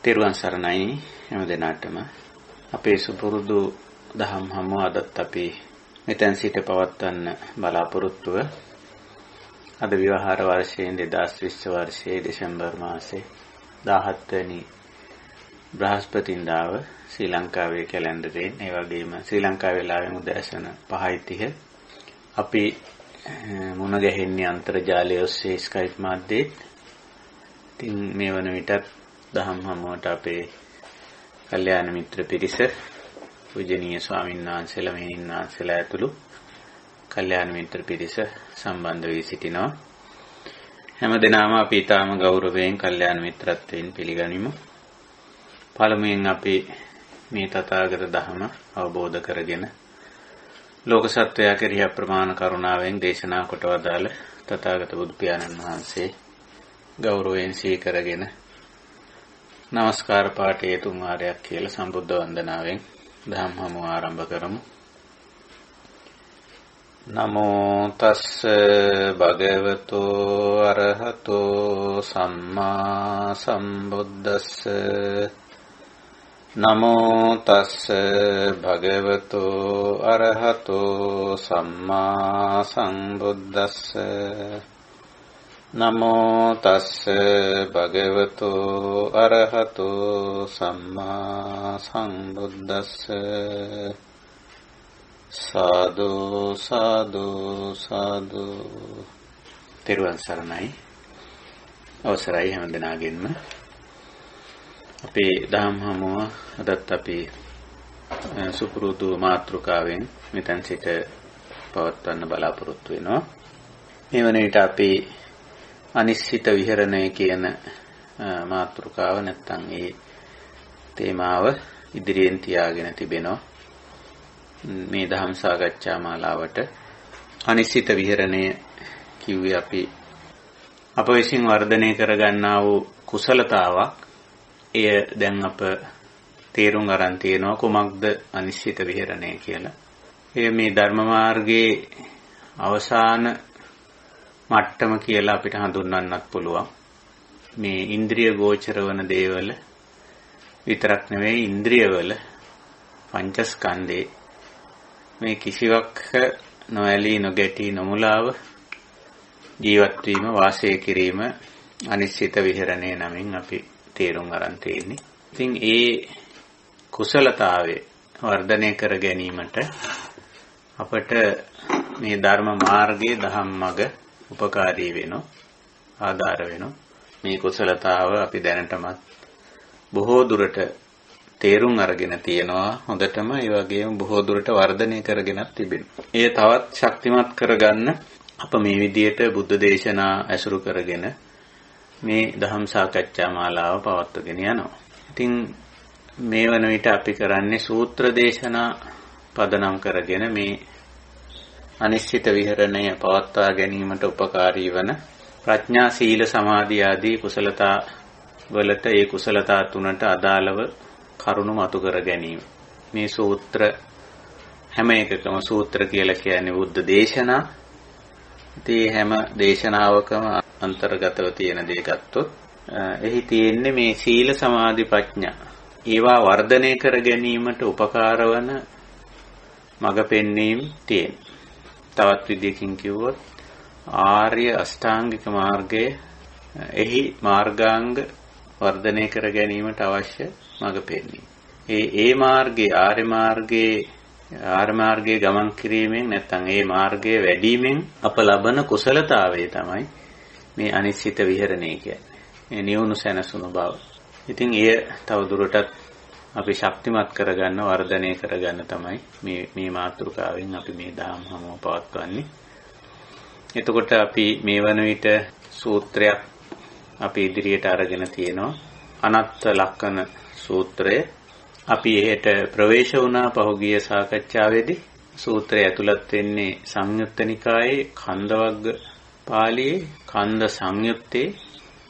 තෙරුවන් සරණයි හැම දිනටම අපේ සුපුරුදු දහම් හමුව අදත් අපි මෙතෙන් සිට පවත්වන්න බලාපොරොත්තුව අද විවාහාර වර්ෂයේ 2020 වර්ෂයේ දෙසැම්බර් මාසයේ 17 වෙනි බ්‍රහස්පතින්දාව ශ්‍රී ලංකාවේ කැලෙන්ඩරයෙන් ඒ වගේම ශ්‍රී ලංකා වේලාවෙන් උදෑසන 5:30 අපි මුණ ගැහෙන්නේ අන්තර්ජාලය ඔස්සේ ස්කයිප් මාධ්‍යයෙන්. ඉතින් මේ වන විටත් දහම් හමුවට අපේ කල්යාණ මිත්‍ර පිරිස පූජනීය ස්වාමීන් වහන්සේලා මෙහෙණින් වහන්සේලා ඇතුළු කල්යාණ මිත්‍ර පිරිස සම්බන්ධ වී සිටිනවා. හැම දිනම අපි ඊටාම ගෞරවයෙන් කල්යාණ මිත්‍රත්වයෙන් පිළිගනිමු. පළමුවෙන් අපි මේ තථාගත ධර්ම අවබෝධ කරගෙන ලෝක සත්වයා කෙරෙහි අප්‍රමාණ කරුණාවෙන් දේශනා කොට වදාළ තථාගත බුදු පියාණන් වහන්සේ ගෞරවයෙන් සීකරගෙන නමස්කාර පාඨයේ තුන් වාරයක් කියලා සම්බුද්ධ වන්දනාවෙන් ධම්ම හමුව ආරම්භ කරමු. නමෝ තස්ස භගවතෝ අරහතෝ සම්මා සම්බුද්දස්ස නමෝ තස්ස භගවතෝ අරහතෝ සම්මා සම්බුද්දස්ස නමෝ තස්ස භගවතෝ අරහතෝ සම්මා සම්බුද්දස්ස සාදු සාදු සාදු. තෙරුවන් සරණයි. අවසරයි හැම දිනාගෙන්ම අපේ දහම් හමුව අදත් අපි සුපුරුදු මාතෘකාවෙන් මෙතෙන් සිට පවත්වන්න බලාපොරොත්තු වෙනවා. මේ වන විට අපි අනිශ්චිත විහරණය කියන මාතෘකාව නැත්නම් ඒ තේමාව ඉදිරියෙන් තියාගෙන තිබෙනවා. මේ දහම් සාකච්ඡා මාලාවට අනිශ්චිත විහරණය කිව්වේ අපි අප විසින් වර්ධනය කරගන්නා වූ කුසලතාවක්. එය දැන් අප තේරුම් ගන්න තියෙනවා කුමක්ද අනිශ්චිත විහරණය කියලා. එය මේ ධර්ම මාර්ගයේ අවසාන මට්ටම කියලා අපිට හඳුන්වන්නත් පුළුවන්. මේ ඉන්ද්‍රිය ගෝචර වන දේවල විතරක් නෙවෙයි ඉන්ද්‍රියවල පංචස්කන්ධේ මේ කිසිවක් නොඇලී නොගැටී නොමුලාව ජීවත් වීම වාසය කිරීම අනිශ්චිත විහරණය නමින් අපි තේරුම් ගන්න තියෙන්නේ. ඉතින් ඒ කුසලතාවය වර්ධනය කර ගැනීමට අපට මේ ධර්ම මාර්ගයේ දහම් මඟ උපකාරී වෙනවා, ආධාර වෙනවා. මේ කුසලතාව අපි දැනටමත් බොහෝ දුරට තේරුම් අරගෙන තියෙනවා. හොඳටම ඒ වගේම බොහෝ දුරට වර්ධනය කරගෙනත් තිබෙනවා. එය තවත් ශක්තිමත් කරගන්න අප මේ විදියට බුද්ධ දේශනා ඇසුරු කරගෙන මේ දහම් සාකච්ඡා මාලාව පවත්වාගෙන යනවා. ඉතින් මේ වන විට අපි කරන්නේ සූත්‍ර දේශනා පදනම් කරගෙන මේ අනිශ්චිත විහරණය පවත්වා ගැනීමට උපකාරී වන ප්‍රඥා සීල සමාධි ආදී කුසලතා වලට ඒ කුසලතා තුනට අදාළව කරුණු මතු කර ගැනීම. මේ සූත්‍ර හැම එකකම සූත්‍ර කියලා කියන්නේ බුද්ධ දේශනා. ඉතින් හැම දේශනාවකම අන්තර්ගතව තියෙන දේ ගත්තොත් එහි තියෙන්නේ මේ සීල සමාධි ප්‍රඥා. ඒවා වර්ධනය කර ගැනීමට උපකාර වන මඟ පෙන්වීම තියෙන. තවත් විදිහකින් කිව්වොත් ආර්ය අෂ්ටාංගික මාර්ගයේ එහි මාර්ගාංග වර්ධනය කර ගැනීමට අවශ්‍ය මඟ පෙන්වීම. ඒ මාර්ගයේ ආර්ය මාර්ගයේ ගමන් කිරීමෙන් නැත්නම් ඒ මාර්ගයේ වැඩිමෙන් අප ලබන කුසලතාවය තමයි මේ අනිශ්චිත විහරණය කියන්නේ. මේ නිවුණු සැනසුණු බව. ඉතින් එය තව දුරටත් අපි ශක්තිමත් කරගන්න වර්ධනය කරගන්න තමයි මේ මාතෘකාවෙන් අපි මේ දහම් හමුව පවත්වන්නේ. එතකොට අපි මේ වන විට සූත්‍රයක් අපි ඉදිරියට අරගෙන තියෙනවා. අනත්ත ලක්කන සූත්‍රය. අපි එහෙට ප්‍රවේශ වුණා පහුගිය සාකච්ඡාවේදී. සූත්‍රය ඇතුළත් වෙන්නේ සංයුත්ත නිකායේ කන්දවග්ග පාළියේ කන්ද සංයුත්තේ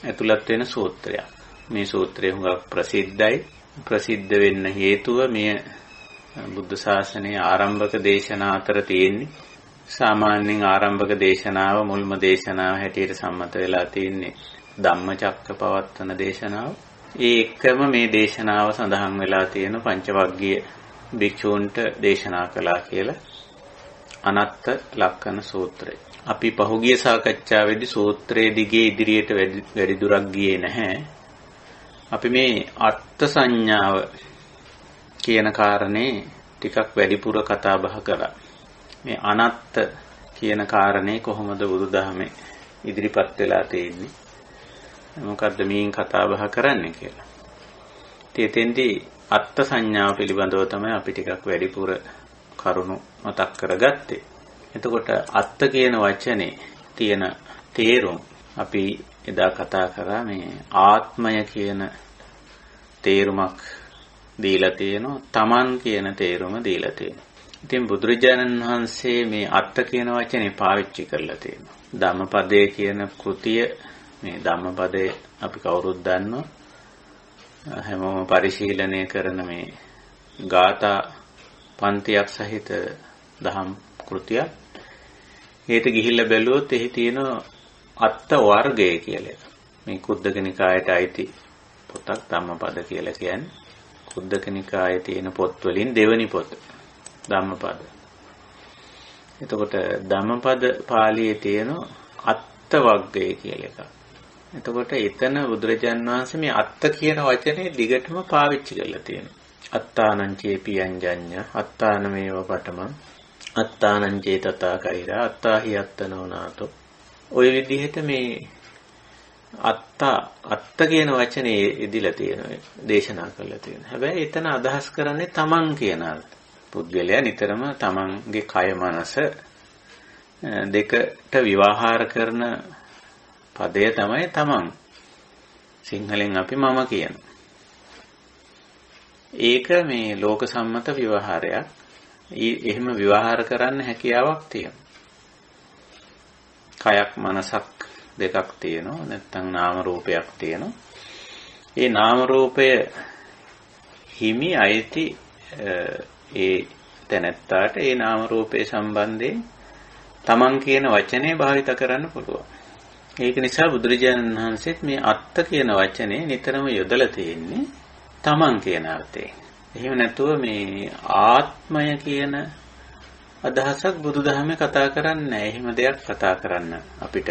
ඇතුළත් වෙන සූත්‍රයක්. මේ සූත්‍රය හුඟක් ප්‍රසිද්ධයි. ප්‍රසිද්ධ වෙන්න හේතුව මේ බුද්ධ ශාසනයේ ආරම්භක දේශනා අතර තියෙන්නේ. සාමාන්‍යයෙන් ආරම්භක දේශනාව මුල්ම දේශනාව හැටියට සම්මත වෙලා තියෙන්නේ ධම්මචක්ක පවත්වන දේශනාව. ඒ එක්කම මේ දේශනාව සඳහන් වෙලා තියෙන පංචවග්ගීය භික්ෂූන්ට දේශනා කළා කියලා අනත්ත ලක්කන සූත්‍රය. අපි පහුගිය සාකච්ඡාවේදී සූත්‍රයේ දිගේ ඉදිරියට වැඩි දුරක් ගියේ නැහැ. අපි මේ අර්ථ සංඥාව කියන කාරණේ ටිකක් වැඩිපුර කතා බහ කළා. මේ අනත්ත කියන කාරණේ කොහොමද බුදුදහමේ ඉදිරිපත් වෙලා තියෙන්නේ? මොකද්ද මේන් කතා බහ කරන්නේ කියලා. එතෙන්දී අර්ථ සංඥාව පිළිබඳව තමයි අපි ටිකක් වැඩිපුර කරුණු මතක් කරගත්තේ. එතකොට අත්ත කියන වචනේ තියෙන තේරුම් අපි එදා කතා කරා මේ ආත්මය කියන තේරුමක් දීලා තියෙනවා, තමන් කියන තේරුම දීලා තියෙනවා. ඉතින් බුදුරජාණන් වහන්සේ මේ අත්ත කියන වචනේ පාවිච්චි කරලා තියෙනවා. ධම්මපදයේ කියන කෘතිය, මේ ධම්මපදයේ අපි කවුරුත් දන්නවා. හැමෝම පරිශීලනය කරන මේ ගාථා පන්තියක් සහිත දහම් කෘතියක්. ඒකට ගිහිල්ලා බැලුවොත් එහි තියෙන අත්ත වර්ගය කියලා. මේ කුද්දක නිකායට අයිති පොතක් ධම්මපද කියලා කියන්නේ. කුද්දක නිකායේ තියෙන පොත් වලින් දෙවෙනි පොත ධම්මපද. එතකොට ධම්මපද පාළියේ තියෙන අත්ත වර්ගය කියලා එකක්. එතකොට එතන බුදුරජාන් වහන්සේ මේ අත්ත කියන වචනේ දිගටම පාවිච්චි කරලා තියෙනවා. අත්තානං චේපි යංජඤ්ඤ අත්තානමේව පඨමං අත්තානං චේතතා කෛරා අත්තාහි අත්තනෝනාතෝ. ඔය විදිහට මේ අත්ත කියන වචනේ ඉදිලා තියෙනවා, දේශනා කරලා තියෙනවා. හැබැයි එතන අදහස් කරන්නේ තමන් කියන අර්ථය. පුද්ගලයා නිතරම තමන්ගේ කය මනස දෙකට විවහාර කරන පදය තමයි තමන්. සිංහලෙන් අපි මම කියනවා. ඒක මේ ලෝක සම්මත විවහාරයක්. එහෙම විවහාර කරන්න හැකියාවක් තියෙනවා. කයක් මනසක් දෙකක් තියෙනවා. නැත්නම් නාම රූපයක් තියෙනවා. ඒ නාම රූපය හිමි අයිති ඒ තැනැත්තාට ඒ නාම රූපේ සම්බන්ධයෙන් තමන් කියන වචනේ භාවිත කරන්න පුළුවන්. ඒක නිසා බුදුරජාණන් වහන්සේත් මේ අත්ත කියන වචනේ නිතරම යොදලා තියෙන්නේ තමන් කියන අර්ථයෙන්. එහෙම නැතුව මේ ආත්මය කියන අදහසක් බුදුදහමේ කතා කරන්නේ නැහැ. එහෙම දෙයක් කතා කරන්න අපිට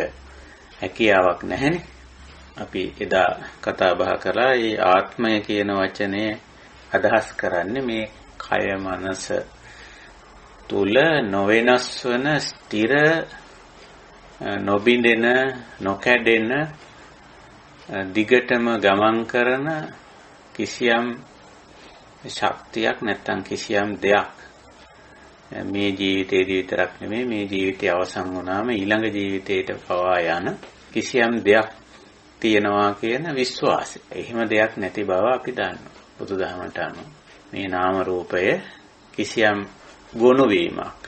හැකියාවක් නැහැනේ. අපි එදා කතා බහ කළා මේ ආත්මය කියන වචනේ අදහස් කරන්නේ මේ කය මනස තුල නොවෙනස් වන ස්ථිර නොබිඳෙන නොකැඩෙන දිගටම ගමන් කරන කිසියම් ශක්තියක් නැත්නම් කිසියම් දෙයක් මේ ජීවිතේදී විතරක් නෙමෙයි මේ ජීවිතය අවසන් වුණාම ඊළඟ ජීවිතයට පවා යන කිසියම් දෙයක් තියෙනවා කියන විශ්වාසය. එහෙම දෙයක් නැති බව අපි දන්නවා. බුදුදහමට අනුව මේ නාම රූපය කිසියම් ගොනු වීමක්,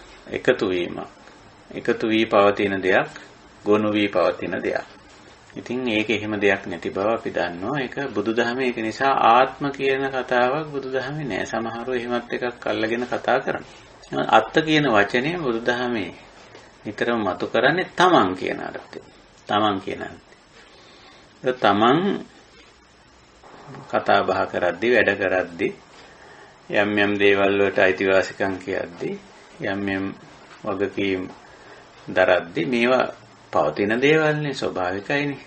එකතු වී පවතින දෙයක්, ගොනු වී පවතින දෙයක්. ඉතින් ඒක එහෙම දෙයක් නැති බව අපි දන්නවා. ඒක බුදුදහමේ ඒක නිසා ආත්ම කියන කතාවක් බුදුදහමේ නෑ. සමහරව එහෙමත් එකක් අල්ලගෙන කතා කරනවා. අත්ත කියන වචනේ බුදුදහමේ නිතරම මතු කරන්නේ තමන් කියන අර්ථය. තමන් කියන අර්ථය. තමන් කතා බහ කරද්දී, වැඩ කරද්දී, යම් යම් දේවල් වලට අයිතිවාසිකම් කියද්දී, යම් යම් වගකීම් දරද්දී මේවා පවතින දේවල්නේ, ස්වභාවිකයිනේ.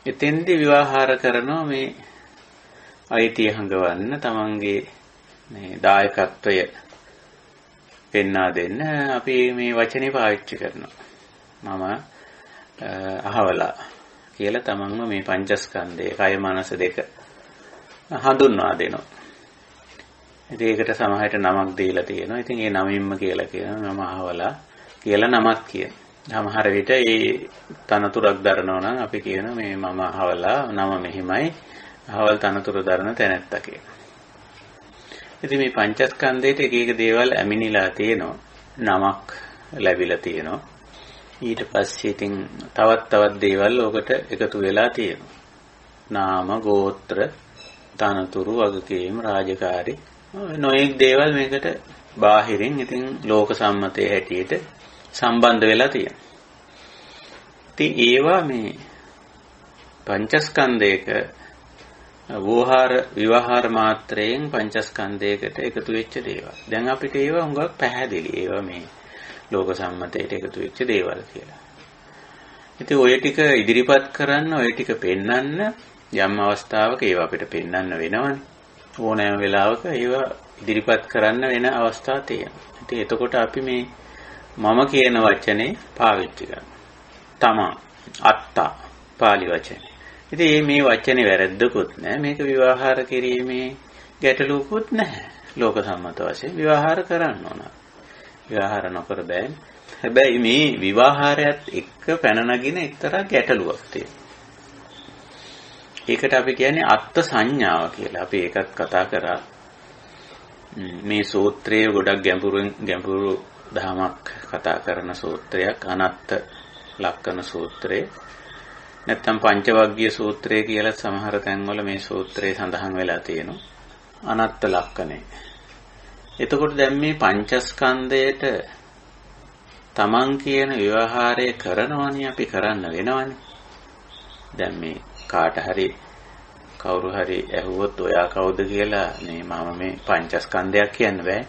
එතෙන්දී විවහාර කරනවා මේ අයිතිය හංගවන්න, තමන්ගේ මේ දායකත්වය පෙන්වා දෙන්න අපි මේ වචනේ පාවිච්චි කරනවා. මම අහවලා කියලා තමන්ම මේ පංචස්කන්ධය, කය මනස දෙක හඳුන්වා දෙනවා. ඉතින් ඒකට සමහරට නමක් දීලා තියෙනවා. ඉතින් ඒ නමින්ම කියලා කියනවා මම අහවලා කියලා නමක් කියන. සමහර විට ඒ තනතුරක් දරනවා නම් අපි කියන මේ මම අහවලා නම මෙහිමයි, අහවල් තනතුර දරන තැනැත්තා කියලා. ඉතින් මේ පංචස්කන්ධයට එක එක දේවල් ඇමිනිලා තියෙනවා. නමක් ලැබිලා තියෙනවා. ඊට පස්සේ ඉතින් තවත් දේවල් ඔකට එකතු වෙලා තියෙනවා. නාම, ගෝත්‍ර, තනතුරු, වගකීම්, රාජකාරී නොඑක් දේවල් මේකට බාහිරින් ඉතින් ලෝක සම්මතයේ හැටියට සම්බන්ධ වෙලා තියෙනවා. ඉතින් ඒවා මේ පංචස්කන්ධයක විවහාර මාත්‍රයෙන් පංචස්කන්ධයකට එකතු වෙච්ච දේවල්. දැන් අපිට ඒවා හුඟක් පැහැදිලි. ඒවා මේ ලෝක සම්මතයට එකතු වෙච්ච දේවල් කියලා. ඉතින් ඔය ටික ඉදිරිපත් කරන්න, ඔය ටික පෙන්වන්න යම් අවස්ථාවක ඒවා අපිට පෙන්වන්න වෙනවනේ. ඕනෑම වෙලාවක ඒවා ඉදිරිපත් කරන්න වෙන අවස්ථා තියෙනවා. ඉතින් එතකොට අපි මේ මම කියන වචනේ පාවිච්චි කරනවා. තමා, අත්තා පාලි වචනේ. ඉතින් මේ වචනේ වැරද්දකුත් නැහැ. මේක විවහාර කිරීමේ ගැටලුවකුත් නැහැ. ලෝක සම්මත වශයෙන් විවහාර කරන්න ඕන. විවහාර නොකර බෑ. හැබැයි මේ විවහාරයත් එක්ක පැන නගින එක්තරා ගැටලුවක් තියෙනවා. ඒකට අපි කියන්නේ අත්ත් සංඥාව කියලා. අපි ඒකත් කතා කරා. මේ සූත්‍රයේ ගොඩක් ගැඹුරු දහමක් කතා කරන සූත්‍රයක් අනත්ත් ලක්කන සූත්‍රය. නැත්නම් පංචවග්ගීය සූත්‍රය කියලා සමහර තැන්වල මේ සූත්‍රය සඳහන් වෙලා තියෙනවා. අනත්ත් ලක්කනේ. එතකොට දැන් මේ පංචස්කන්ධයට තමන් කියන විවහාරය කරනවනේ අපි කරන්න වෙනවනේ. දැන් මේ කාට හරි කවුරු හරි ඇහුවොත් ඔයා කවුද කියලා මම මේ පංචස්කන්ධයක් කියන්න බෑ.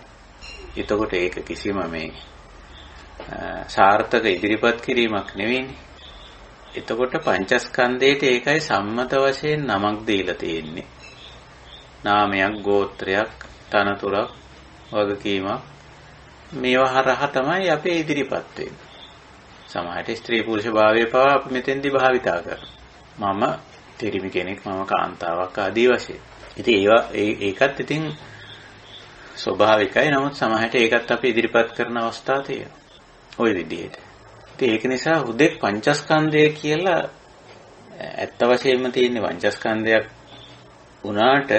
එතකොට ඒක කිසිම මේ සාර්ථක ඉදිරිපත් කිරීමක් නෙවෙයිනේ. එතකොට පංචස්කන්ධයට ඒකයි සම්මත වශයෙන් නමක් දීලා තියෙන්නේ. නාමයක්, ගෝත්‍රයක්, තනතුරක්, වගකීමක් මේවා හරහා තමයි අපි ඉදිරිපත් වෙන්නේ. සමහරට ස්ත්‍රී පුරුෂ භාවය පවා අපි මෙතෙන්දී භාවිතා කරනවා. මම තිරිමි කෙනෙක්, මම කාන්තාවක් ආදී වශයෙන්. ඉතින් ඒකත් ඉතින් ස්වභාවිකයි. නමුත් සමහරට ඒකත් අපි ඉදිරිපත් කරන අවස්ථා තියෙනවා. ওই විදිහට. ඉතින් ඒක නිසා හුදෙක් පංචස්කන්ධය කියලා ඇත්ත වශයෙන්ම තියෙන පංචස්කන්ධයක් වුණාට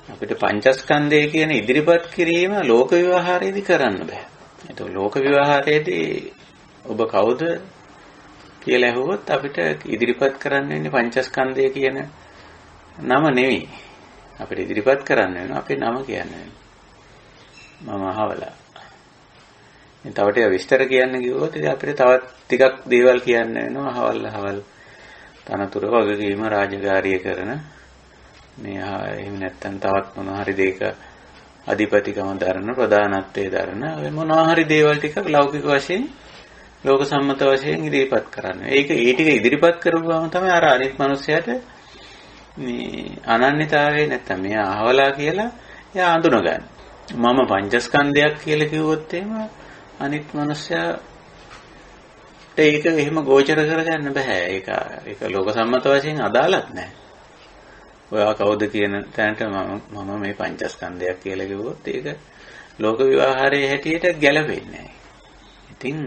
අපිට පංචස්කන්ධය කියන ඉදිරිපත් කිරීම ලෝක විවහාරයේදී කරන්න බෑ. ඒක ලෝක විවහාරයේදී ඔබ කවුද කියලා ඇහුවොත් අපිට ඉදිරිපත් කරන්න වෙන්නේ පංචස්කන්ධය කියන නම නෙවෙයි. අපිට ඉදිරිපත් කරන්න වෙන අපේ නම කියන්නේ. මම අහවලා. තව ටික විස්තර කියන්න කිව්වොත් ඉතින් අපිට තවත් ටිකක් දේවල් කියන්න වෙනවා. අහවල් තනතුර වගකීම රාජකාරිය කරන මේ එහෙම නැත්නම් තවත් මොනවා හරි දෙයක අධිපතිකම දරන, ප්‍රධානත්වයේ දරන මොනවා හරි දේවල් ටික ලෞකික වශයෙන් ලෝක සම්මත වශයෙන් ඉදිරිපත් කරන්න. ඒ ටික ඉදිරිපත් කරපුවාම තමයි අර අනිත් මිනිස්සයාට මේ අනන්‍යතාවය නැත්තම් මෙයා අහවලා කියලා එයා අඳුනගන්නේ. මම පංචස්කන්ධයක් කියලා කිව්වොත් එහෙම අනිත් මිනිස්සයාට ඒක එහෙම ගෝචර කරගන්න බෑ. ඒක ලෝක සම්මත වශයෙන් අදාළත් නැහැ. ඔයා කවුද කියන තැනට මම මේ පංචස්කන්ධයක් කියලා කිව්වොත් ඒක ලෝක විවහාරයේ හැටියට ගැලපෙන්නේ නැහැ. ඉතින්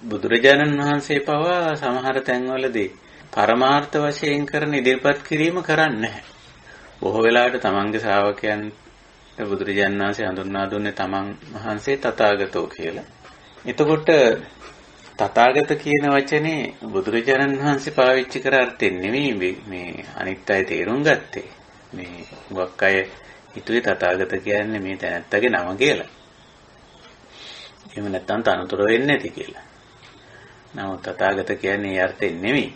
බුදුරජාණන් වහන්සේ පවා සමහර තැන්වලදී පරමාර්ථ වශයෙන් කරන ඉදිරිපත් කිරීම කරන්නේ නැහැ. බොහෝ වෙලාවට තමන්ගේ ශ්‍රාවකයන්ට බුදුරජාණන් වහන්සේ හඳුන්වා දුන්නේ තමන් වහන්සේ තථාගතෝ කියලා. එතකොට තථාගත කියන වචනේ බුදුරජාණන් වහන්සේ පාවිච්චි කර අර්ථයෙන් නෙමෙයි මේ අනිත් අය තේරුම් ගත්තේ. මේ හුඟක් අය හිතුවේ තථාගත කියන්නේ මේ තැනැත්තගේ නම කියලා. එහෙම නැත්නම් තනතුර වෙන්නේ නැති කියලා. නමුත් තථාගත කියන්නේ ඒ අර්ථයෙන් නෙමෙයි.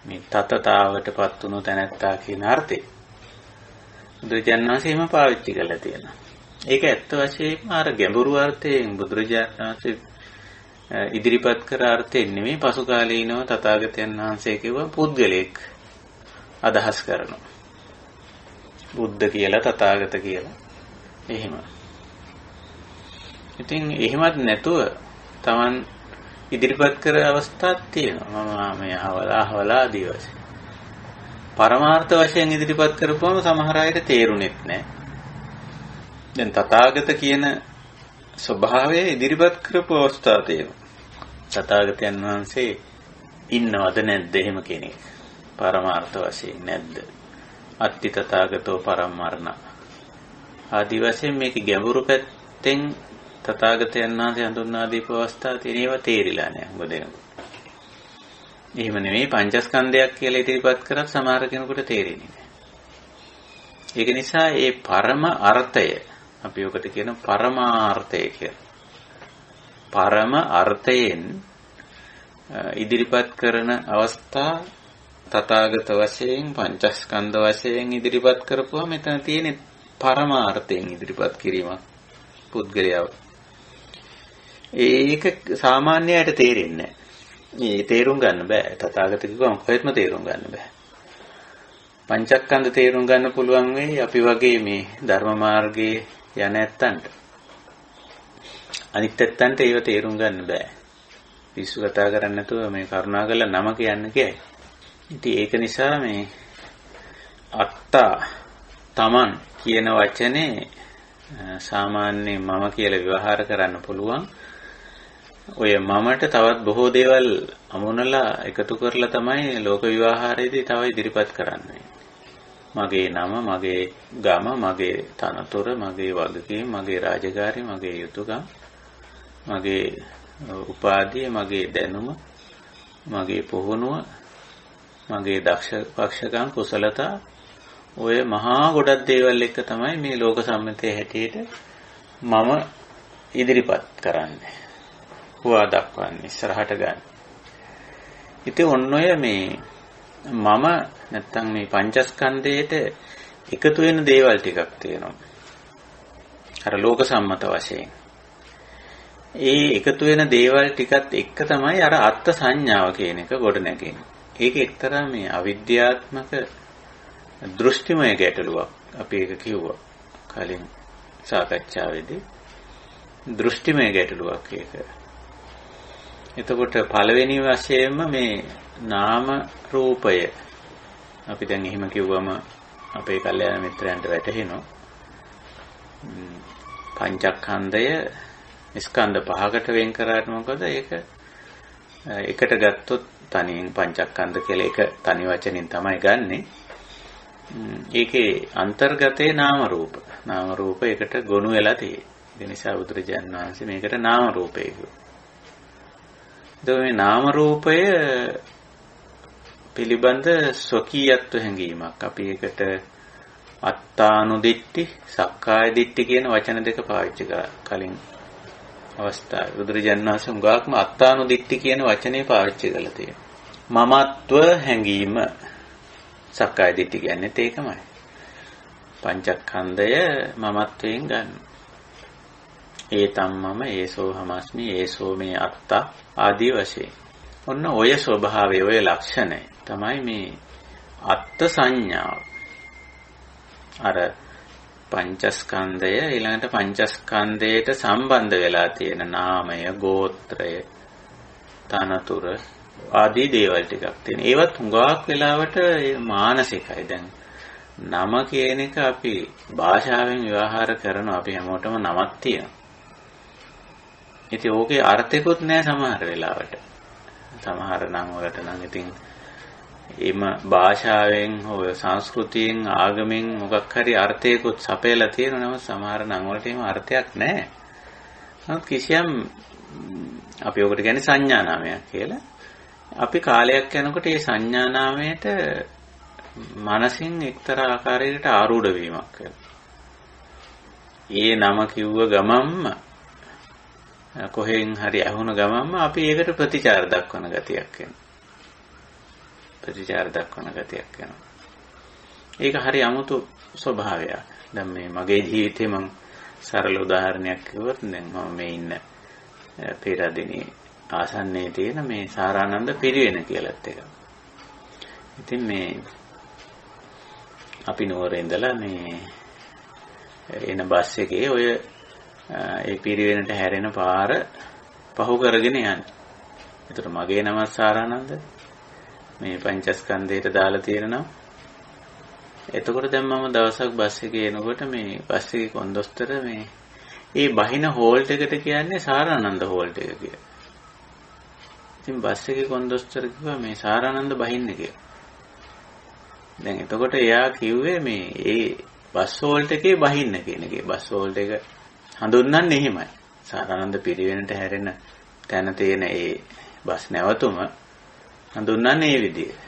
මේ තතතාවටපත් වුණු තැනැත්තා කියන අර්ථය. බුදුරජාණන් වහන්සේ එහෙම පාවිච්චි කරලා තියෙනවා. ඒක ඇත්ත වශයෙන්ම අර ගැඹුරු අර්ථයෙන් බුදුරජාණන් වහන්සේ ඉදිරිපත් කර අර්ථයෙන් නෙමෙයි පසු කාලීනව තථාගතයන් වහන්සේ කිව්ව පුද්ගලෙක් අදහස් කරනවා. බුද්ධ කියලා තථාගත කියලා. එහෙම. ඉතින් එහෙමත් නැතුව Taman ඉදිරිපත් කර අවස්ථාවක් තියෙනවා. මම මේ අහවලා ආදී වශයෙන්. පරමාර්ථ වශයෙන් ඉදිරිපත් කරපුවම සමහර අයට තේරුණෙත් නැහැ. දැන් තථාගත කියන ස්වභාවය ඉදිරිපත් කරපු අවස්ථා තියෙනවා. තථාගතයන් වහන්සේ ඉන්නවද නැද්ද එහෙම කෙනෙක්? පරමාර්ථ වශයෙන් නැද්ද? අත්ති තථාගතෝ පරමර්ණ. ආදි වශයෙන් මේක ගැඹුරු පැත්තෙන් තථාගතයන් වහන්සේ හඳුන්වා දීපු අවස්ථා තියෙන ඒවා තේරිලා නැහැ මොකද එනකොට. එහෙම නෙමෙයි පංචස්කන්ධයක් කියලා ඉදිරිපත් කරත් සමහර කෙනෙකුට තේරෙන්නේ නැහැ. ඒක නිසා මේ පරම අර්ථය අපි ඔකට කියන පරමාර්ථය කියලා. පරම අර්ථයෙන් ඉදිරිපත් කරන අවස්ථා තථාගත වශයෙන් පංචස්කන්ධ වශයෙන් ඉදිරිපත් කරපුවා මෙතන තියෙන පරමාර්ථයෙන් ඉදිරිපත් කිරීමක් පුද්ගලයාව. ඒක සාමාන්‍යයට තේරෙන්නේ නැහැ. තේරුම් ගන්න බෑ. තථාගත කිව්වම කොහෙත්ම තේරුම් ගන්න බෑ. පංචස්කන්ධ තේරුම් ගන්න පුළුවන් වෙයි අපි වගේ මේ ධර්ම මාර්ගයේ යන ඇත්තන්ට. අනිත් ඇත්තන්ට ඒව තේරුම් ගන්න බෑ. පිස්සු කතා කරන්නේ නැතුව මේ කරුණාකරලා නම කියන්න කියයි. ඉතින් ඒක නිසා මේ අත්තා තමන් කියන වචනේ සාමාන්‍ය මම කියලා ව්‍යවහාර කරන්න පුළුවන්. ඔය මමට තවත් බොහෝ දේවල් අමුණලා එකතු කරලා තමයි ලෝක විවහාරයේදී තව ඉදිරිපත් කරන්නේ. මගේ නම, මගේ ගම, මගේ තනතුර, මගේ වගකීම්, මගේ රාජකාරී, මගේ යුතුයකම්, මගේ උපාධිය, මගේ දැනුම, මගේ පුහුණුව, මගේ දක්ෂකම්, කුසලතා, ඔය මහා ගොඩක් දේවල් එක තමයි මේ ලෝක සම්මතයේ හැටියට මම ඉදිරිපත් කරන්නේ. හුවා දක්වන්නේ ඉස්සරහට ගන්න. ඉතින් ඔන්න ඔය මේ මම නැත්තම් මේ පංචස්කන්ධයට එකතු වෙන දේවල් ටිකක් තියෙනවා. අර ලෝක සම්මත වශයෙන්. ඒ එකතු වෙන දේවල් ටිකත් එක්ක තමයි අර අත්ත් සංඥාව කියන එක ගොඩ නැගෙන්නේ. ඒක එක්තරා මේ අවිද්‍යාත්මක දෘෂ්ටිමය ගැටලුවක්. අපි ඒක කිව්වා කලින් සාකච්ඡාවේදී. දෘෂ්ටිමය ගැටලුවක් ඒක. එතකොට පළවෙනි වශයෙන්ම මේ නාම රූපය අපි දැන් එහෙම කිව්වම අපේ කල්යාණ මිත්‍රයන්ට වැටහෙනවා. පංචස්කන්ධය ස්කන්ධ පහකට වෙන් කරාට මොකද ඒක එකට ගත්තොත් තනියෙන් පංචස්කන්ධ කියලා එක තනි වචනින් තමයි ගන්නෙ. ඒකේ අන්තර්ගතේ නාම රූප. නාම රූප එකට ගොනු වෙලා තියෙන්නේ. ඒ නිසා බුදුරජාණන් වහන්සේ මේකට නාම රූපය කිව්වා. මේ නාම රූපය පිළිබඳ ස්වකීයත්ව හැඟීමක්. අපි ඒකට අත්තානුදිට්ඨි, සක්කාය දිට්ඨි කියන වචන දෙක පාවිච්චි කරා කලින් අවස්ථාවේ. බුදුරජාණන් වහන්සේ උගාක්ම අත්තානුදිට්ඨි කියන වචනේ පාවිච්චි කරලා තියෙනවා. මමත්ව හැඟීම සක්කාය දිට්ඨි කියන්නේ ඒකමයි. පංචස්කන්ධය මමත්වයෙන් ගන්න. ඒ තම්මම ඒසෝ හමස්මි ඒසෝ මේ අත්තා ආදී වශයෙන්. ඔන්න ඔය ස්වභාවය ඔය ලක්ෂණය තමයි මේ අත්ත් සංඥාව. අර පංචස්කන්ධය ඊළඟට පංචස්කන්ධයට සම්බන්ධ වෙලා තියෙන නාමය, ගෝත්‍රය, තනතුර ආදී දේවල් ටිකක් තියෙන. ඒවත් හුඟක් වෙලාවට මානසිකයි. දැන් නම කියන එක අපි භාෂාවෙන් ව්‍යවහාර කරනවා. අපි හැමෝටම නමක් තියෙනවා. ඉතින් ඕකේ අර්ථයක්වත් නැහැ සමහර වෙලාවට. සමහර නම් වලට නම් ඉතින් එම භාෂාවෙන් හෝ සංස්කෘතියෙන් ආගමෙන් මොකක් හරි අර්ථයක්වත් සපයලා තියෙනවා. නමුත් සමහර නම් වලට එහෙම අර්ථයක් නැහැ. නමුත් කිසියම් අපි ඔකට කියන්නේ සංඥා නාමයක් කියලා. අපි කාලයක් යනකොට මේ සංඥා නාමයට මනසින් එක්තරා ආකාරයකට ආරූඪ වීමක් වෙනවා. ඒ නම කිව්ව ගමම්ම කොහෙන් හරි අහුන ගමම්ම අපි ඒකට ප්‍රතිචාර දක්වන ගතියක් එනවා. ප්‍රතිචාර දක්වන ගතියක් එනවා. ඒක හරි අමුතු ස්වභාවයක්. දැන් මේ මගේ ජීවිතේ මම සරල උදාහරණයක් කිව්වොත් දැන් මම මේ ඉන්න පෙරදිනේ ආසන්නයේ තියෙන මේ සාරානන්ද පිරිවෙන කියලාත් එක. ඉතින් මේ අපි නුවරේ ඉඳලා මේ එන බස් එකේ ඔය ඒ පිරිවෙනට හැරෙන පාර පහු කරගෙන යන්නේ. ඒතර මගේ නම සාරානන්ද මේ පංචස්කන්ධයට දාලා තියෙනවා. එතකොට දැන් මම දවසක් බස් එකේ එනකොට මේ බස් එකේ කොන්දොස්තර මේ බහින හෝල්ට් එකට කියන්නේ සාරානන්ද හෝල්ට් එක කියලා. ඉතින් බස් එකේ කොන්දොස්තර කිව්වා මේ සාරානන්ද බහින්න කියලා. දැන් එතකොට එයා කිව්වේ මේ බස් හෝල්ට් එකේ බහින්න කියන එකේ. බස් හෝල්ට් එක හඳුන්වන්නේ එහෙමයි. සාරානන්ද පිරිවෙනට හැරෙන තැන තියෙන ඒ බස් නැවතුම හඳුන්වන්නේ ඒ විදිහට.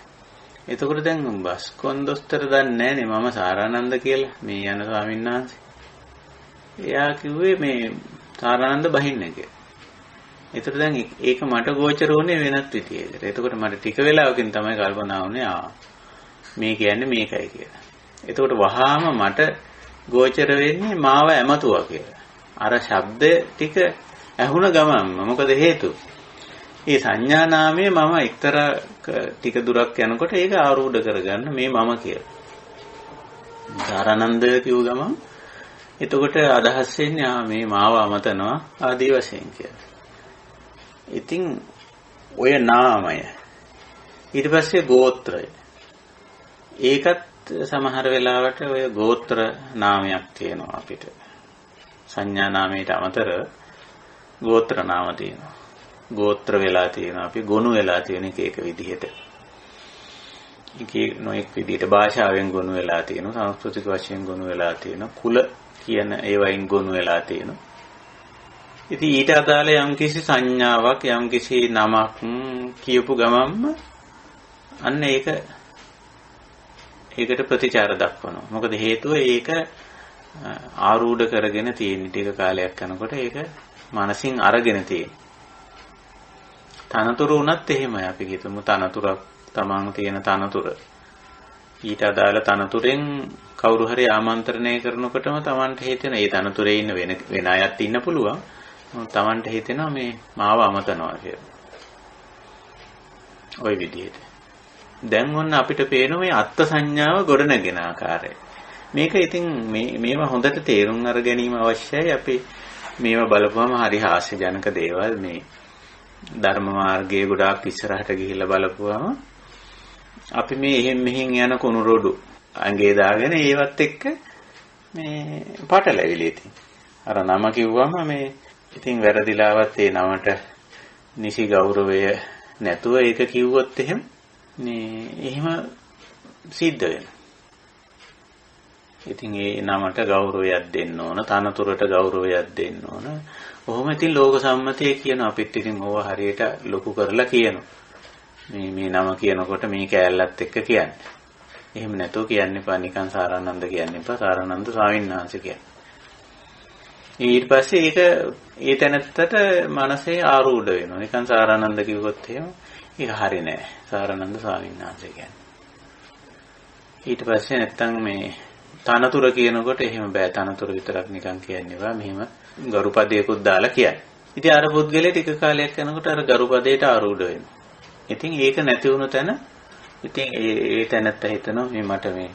එතකොට දැන් බස් කොන්දොස්තර දන්නේ නැනේ මම සාරානන්ද කියලා මේ යන ස්වාමීන් වහන්සේ. එයා කිව්වේ මේ සාරානන්ද බහින්න කියලා. ඒතර දැන් ඒක මට ගෝචර වුණේ වෙනත් විදියකට. එතකොට මට ටික වෙලාවකින් තමයි කල්පනා වුණේ මේ කියන්නේ මේකයි කියලා. එතකොට වහාම මට ගෝචර වෙන්නේ මාව ඇමතුවා කියලා. අර ශබ්ද ටික ඇහුණ ගමන්ම මොකද හේතුව? මේ සංඥා නාමයේ මම එක්තරා ටික දුරක් යනකොට ඒක ආරූඪ කරගන්න මේ මම කියලා. ධාරානන්ද කියව ගමන් එතකොට අදහස් වෙන්නේ මේ මාව අමතනවා ආදී වශයෙන් කියලා. ඉතින් ඔය නාමය ඊට පස්සේ ගෝත්‍රය ඒකත් සමහර වෙලාවට ඔය ගෝත්‍ර නාමයක් තියෙනවා අපිට. සංඥා නාමයට අමතර ගෝත්‍ර නාම තියෙනවා. ගෝත්‍ර වෙලා තියෙනවා අපි ගොනු වෙලා තියෙන එක විදිහට. ඒකේ නොඑක් විදිහට භාෂාවෙන් ගොනු වෙලා තියෙනවා, සංස්කෘතික වශයෙන් ගොනු වෙලා තියෙනවා, කුල කියන ඒවයින් ගොනු වෙලා තියෙනවා. ඉතින් ඊට අදාළ යම්කිසි සංඥාවක් යම්කිසි නමක් කියපු ගමන්ම අන්න ඒකට ප්‍රතිචාර දක්වනවා. මොකද හේතුව ඒක ආරූඪ කරගෙන තියෙන ටික කාලයක් යනකොට ඒක මනසින් අරගෙන තියෙන. තනතුරු උනත් එහෙමයි. අපි හිතමු තනතුරක් තමන් තියෙන තනතුර. ඊට අදාළ තනතුරෙන් කවුරු හරි ආමන්ත්‍රණය කරනකොටම තමන්ට හිතෙන ඒ තනතුරේ ඉන්න වෙන අයත් ඉන්න පුළුවන්. තමන්ට හිතෙනවා මේ මාව අමතනවා කියලා. ওই විදිහට. දැන් ඔන්න අපිට පේන මේ අත්ත් සංඥාව ගොඩනගෙන ආකාරය. මේක ඉතින් මේවා හොඳට තේරුම් අර ගැනීම අවශ්‍යයි. අපි මේවා බලපුවම හරි හාස්‍යජනක දේවල් මේ ධර්ම මාර්ගයේ ගොඩාක් ඉස්සරහට ගිහිල්ලා බලපුවම අපි මේ එහෙන් මෙහෙන් යන කුණු රොඩු අංගේ දාගෙන ඒවත් එක්ක මේ පටලැවිලි ඉතින්. අර නම කිව්වම මේ ඉතින් වැරදිලාවත් ඒ නමට නිසි ගෞරවය නැතුව ඒක කිව්වොත් එහෙම එහෙම සිද්ධ වෙනවා. ඉතින් ඒ නමට ගෞරවයක් දෙන්න ඕන, තනතුරට ගෞරවයක් දෙන්න ඕන. ඔහොම ඉතින් ලෝක සම්මතය කියන අපිත් ඉතින් ඕව හරියට ලොකු කරලා කියනවා. මේ නම කියනකොට මේ කෑල්ලත් එක්ක කියන්නේ. එහෙම නැතුව කියන්න එපා. නිකන් සාරානන්ද කියන්න එපා. සාරානන්ද ස්වාමීන් වහන්සේ කියන්න. ඊට පස්සේ ඒක ඒ තැනත්තට මනසේ ආරූඪ වෙනවා. නිකන් සාරානන්ද කිව්වොත් එහෙම ඒක හරි නෑ. සාරානන්ද ස්වාමීන් වහන්සේ කියන්නේ. ඊට පස්සේ නැත්තම් මේ තනතුර කියනකොට එහෙම බෑ. තනතුර විතරක් නිකන් කියන්නේ බෑ. මෙහෙම ගරුපදයකුත් දාලා කියන්නේ. ඉතින් අර පුද්ගලයා ටික කාලයක් යනකොට අර ගරුපදයට ආරූඪ වෙනවා. ඉතින් ඒක නැති වුණ තැන ඉතින් ඒ තැනත්ත හිතනවා මේ මට මේ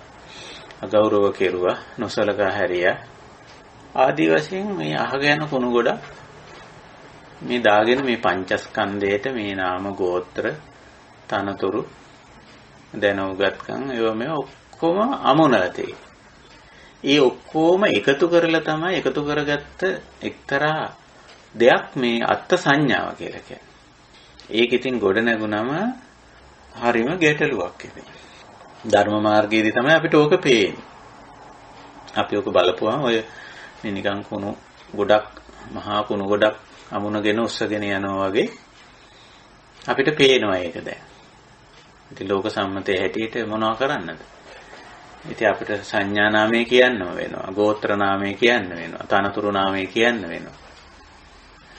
අගෞරව කෙරුවා, නොසලකා හැරියා. ආදි වශයෙන් මේ අහගෙන කුණු ගොඩක් මේ දාගෙන මේ පංචස්කන්ධයට මේ නාම ගෝත්‍ර තනතුරු දැනුගත්කම් ඒවා මේ ඔක්කොම අමුණලතේ. ඒ ඔක්කොම එකතු කරලා තමයි එකතු කරගත්ත එක්තරා දෙයක් මේ අත්ත් සංඥාව කියලා කියන්නේ. ඒක ඉතින් ගොඩ නැගුණම හරිම ගැටලුවක් ඉතින්. ධර්ම මාර්ගයේදී තමයි අපිට ඕක පේන්නේ. අපි ඕක බලපුවම ඔය මේ නිකන් කුණු ගොඩක් මහා කුණු ගොඩක් අමුණගෙන උස්සගෙන යනවා වගේ අපිට පේනවා ඒක දැන්. ඉතින් ලෝක සම්මතයේ හැටියට මොනවා කරන්නද? ඉතින් අපිට සංඥා නාමය කියන්න වෙනවා, ගෝත්‍ර නාමය කියන්න වෙනවා, තනතුරු නාමය කියන්න වෙනවා.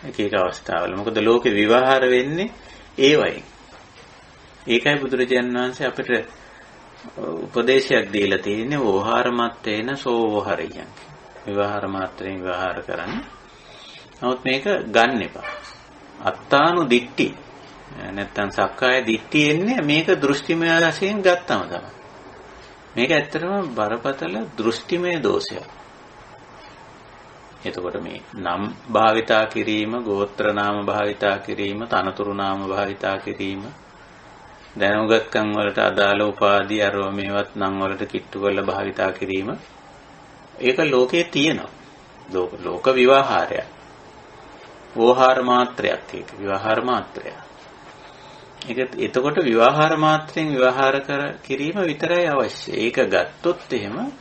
එක අවස්ථාවල. මොකද ලෝකේ විවහාර වෙන්නේ ඒවයින්. ඒකයි බුදුරජාණන් වහන්සේ අපිට උපදේශයක් දීලා තියෙන්නේ ඕහාර මත්තේන සෝවහරියන්. විවහාර මාත්‍රයෙන් විවහාර කරන්න. නමුත් මේක ගන්න එපා. අත්තානු දිට්ටි. නැත්තම් සක්කාය දිට්ටි එන්නේ මේක දෘෂ්ටිමය වශයෙන් ගත්තම තමයි. මේක ඇත්තටම බරපතල දෘෂ්ටිමය දෝෂයක්. එතකොට මේ නම් භාවිතා කිරීම, ගෝත්‍ර නාම භාවිතා කිරීම, තනතුරු නාම භාවිතා කිරීම, දැනුගත්කම් වලට අදාළ උපාදී අරව මේවත් නම් වලට කිට්ටු කරලා භාවිතා කිරීම ඒක ලෝකේ තියෙනවා. ලෝක විවහාරයක්. වෝහාර මාත්‍රයක් ඒක විවහාර මාත්‍රයක්. ඒක එතකොට විවහාර මාත්‍රයෙන් විවහාර කිරීම විතරයි අවශ්‍ය. ඒක ගත්තොත් එහෙම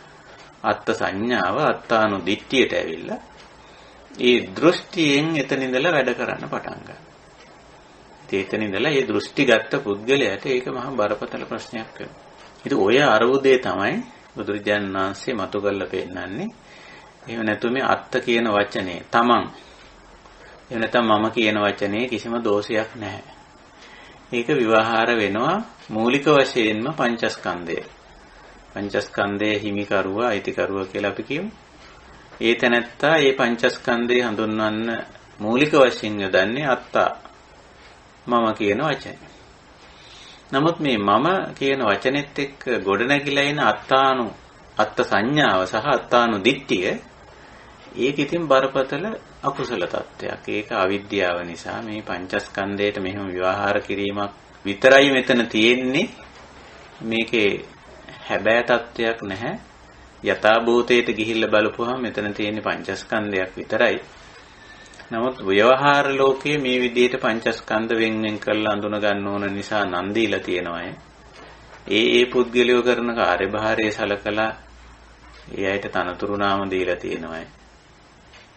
අත්ත් සංඥාව අත්තානු දිට්ඨියට ඇවිල්ලා ඒ දෘෂ්ටියෙන් එතන ඉඳලා වැඩ කරන්න පටන් ගන්නවා. එතන ඉඳලා ඒ දෘෂ්ටි ගත්ත පුද්ගලයාට ඒක මහා බරපතල ප්‍රශ්නයක් වෙනවා. ඉතින් ඔය අරුදේ තමයි බුදුරජාණන් වහන්සේ මතු කරලා පෙන්නන්නේ. එහෙම නැතු මේ අත්ත් කියන වචනේ තමන් එහෙම නැත්නම් මම කියන වචනේ කිසිම දෝෂයක් නැහැ. ඒක විවහාර වෙනවා මූලික වශයෙන්ම පංචස්කන්ධය. පංචස්කන්ධයේ හිමිකරුවා අයිතිකරුවා කියලා අපි කියමු. ඒ තැනැත්තා මේ පංචස්කන්ධය හඳුන්වන්න මූලික වශයෙන් යොදන්නේ අත්තා මම කියන වචනේ. නමුත් මේ මම කියන වචනේත් එක්ක ගොඩනැගිලා ඉන අත්ත සංඥාව සහ අත්තානු දිට්ඨිය ඒක ඉතින් බරපතල අකුසල තත්ත්වයක්. ඒක අවිද්‍යාව නිසා මේ පංචස්කන්ධයට මෙහෙම විවහාර කිරීමක් විතරයි මෙතන තියෙන්නේ. මේකේ හැබෑ තත්ත්වයක් නැහැ. යථා භූතයට ගිහිල්ලා බලපුවහම මෙතන තියෙන්නේ පංචස්කන්ධයක් විතරයි. නමුත් ව්‍යවහාර ලෝකයේ මේ විදිහට පංචස්කන්ධ වෙන් කරලා අඳුන ගන්න ඕන නිසා නම් දීලා තියෙනවා. ඒ පුද්ගලයෝ කරන කාර්යභාරය සලකලා ඒ අයට තනතුරු නාම දීලා තියෙනවා.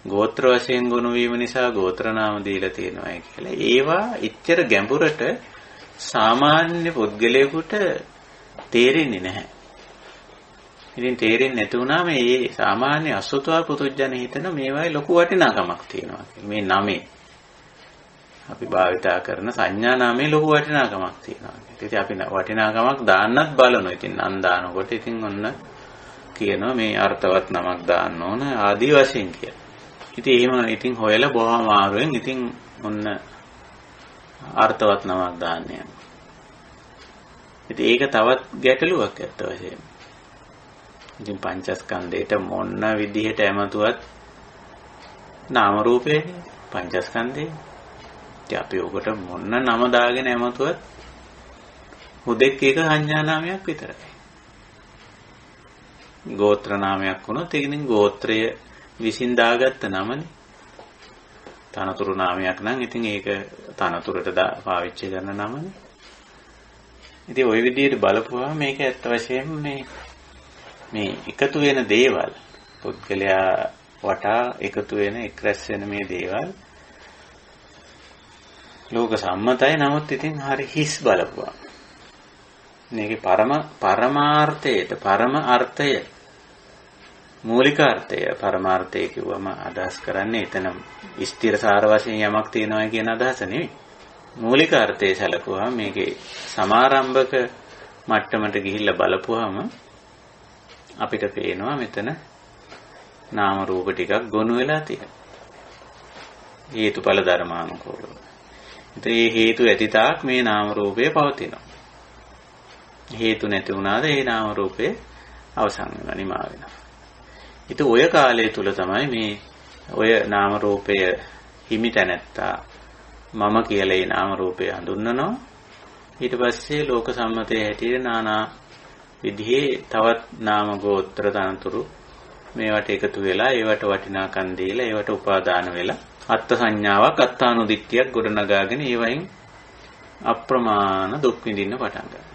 ගෝත්‍ර වශයෙන් ගොනු වීම නිසා ගෝත්‍ර නාම දීලා තියෙනවා කියලා. ඒවා ඉච්ඡර ගැඹුරට සාමාන්‍ය පුද්ගලයෙකුට තේරෙන්නේ නැහැ. ඉතින් තේරෙන්නේ නැති වුණාම මේ සාමාන්‍ය අසුතවා පුදුජන හිතන මේවායි ලොකු වටිනාකමක් තියෙනවා. මේ නමේ අපි භාවිතා කරන සංඥා නාමයේ ලොකු වටිනාකමක් තියෙනවා. ඉතින් අපි වටිනාකමක් දාන්නත් බලනවා. ඉතින් නම් දානකොට ඉතින් ඔන්න කියනවා මේ අර්ථවත් නමක් දාන්න ඕන ආදි වශයෙන් කියලා. ඉතින් එහෙම ඉතින් හොයලා බොහොම අමාරුවෙන් ඉතින් ඔන්න අර්ථවත් නමක් දාන්න යනවා. ඉතින් ඒක තවත් ගැටලුවක් ඇත්ත වශයෙන්ම. ඉතින් පංචස්කන්ධයට මොන විදිහට ඇමතුවත් නාම රූපේ පංචස්කන්ධේ. ඉතින් අපි ඔකට මොන නම දාගෙන ඇමතුවත් හුදෙක් එක සංඥා නාමයක් විතරයි. ගෝත්‍ර නාමයක් වුණොත් ඒකෙන් ගෝත්‍රය විසින් දාගත්ත නමනේ. තනතුරු නාමයක් නම් ඉතින් ඒක තනතුරට පාවිච්චි කරන නමනේ. ඉතින් ওই විදිහට බලපුවාම මේක ඇත්ත වශයෙන්ම මේ එකතු වෙන දේවල් පුද්ගලයා වටා එකතු වෙන එක්රැස් වෙන මේ දේවල් ලෝක සම්මතයි. නමුත් ඉතින් හරි හිස් බලපුවා මේකේ පරමාර්ථයට පරම අර්ථය මූලික අර්ථය පරමාර්ථය කිව්වම අදහස් කරන්නේ එතන ස්ථිර සාර වශයෙන් යමක් තියෙනවා කියන අදහස නෙවෙයි. මූලික අර්ථය සැලකුවා මේකේ සමාරම්භක මට්ටමට ගිහිල්ලා බලපුවාම අපිට පේනවා මෙතන නාම රූප ටිකක් ගොනු වෙලා තියෙනවා. හේතුඵල ධර්මානුකූලව. ඉතින් මේ හේතු ඇතිතාක් මේ නාම රූපය පවතිනවා. හේතු නැති වුණාද ඒ නාම රූපේ අවසන් වෙනවා නිමා වෙනවා. ඉතින් ඔය කාලය තුල තමයි මේ ඔය නාම රූපය හිමිතැනැත්තා මම කියලා ඒ නාම රූපය හඳුන්වනවා. ඊට පස්සේ ලෝක සම්මතයේ හැටියට නානා විදිහේ තවත් නාම ගෝත්‍ර තනතුරු මේවට එකතු වෙලා ඒවට වටිනාකම් දීලා ඒවට උපාදාන වෙලා අත්ත් සංඥාවක් අත්තානුදිට්ඨියක් ගොඩනගාගෙන ඒවයින් අප්‍රමාණ දුක් විඳින්න පටන් ගන්නවා.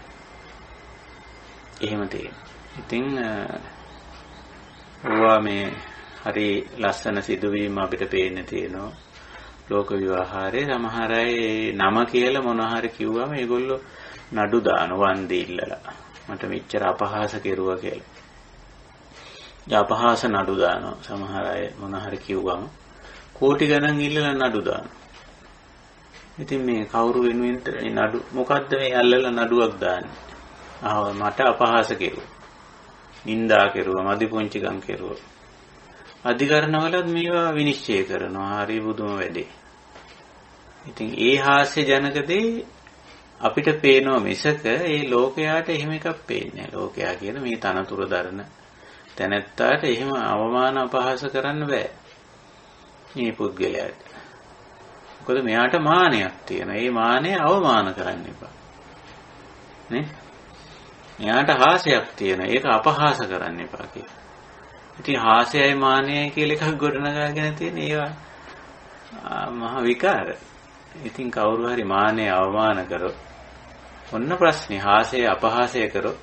එහෙම තියෙනවා. ඉතින් ඕවා මේ හරි ලස්සන සිදුවීම් අපිට පේන්න තියෙනවා. ලෝක විවහාරයේ සමහර අය නම කියලා මොන හරි කිව්වම ඒගොල්ලෝ නඩු දාන වන්දි ඉල්ලලා මට මෙච්චර අපහාස කෙරුවා කියලා. අපහාස නඩු දානවා. සමහර අය මොන හරි කිව්වම කෝටි ගණන් ඉල්ලලා නඩු දානවා. ඉතින් මේ කවුරු වෙනුවෙන්ද මේ නඩු මොකද්ද මේ අල්ලලා නඩුවක් දාන්නේ? මට අපහාස කෙරුවා. නින්දා කෙරුවා, මදිපොන්චිකම් කෙරුවා. අධිකරණවලත් මේවා විනිශ්චය කරනවා. හරි බුදුම වැඩේ. ඉතින් ඒ හාස්‍ය ජනක දේ අපිට පේනවා මිසක ඒ ලෝකයාට එහෙම එකක් පේන්නේ නැහැ. ලෝකයා කියන මේ තනතුරු දරන තැනැත්තාට එහෙම අවමාන අපහාස කරන්න බෑ. මේ පුද්ගලයාට. මොකද මෙයාට මානයක් තියෙනවා. ඒ මානය අවමාන කරන්න එපා. නේ? මෙයාට හාස්‍යයක් තියෙනවා. ඒක අපහාස කරන්න එපා කියලා. ඉතින් හාස්‍යයයි මානයයි කියලා එකක් ගොඩනගාගෙන තියෙන ඒවා මහ විකාර. ඉතින් කවුරු හරි මානය අවමාන කරොත් ඔන්න ප්‍රශ්නේ. හාස්‍ය අපහාසය කරොත්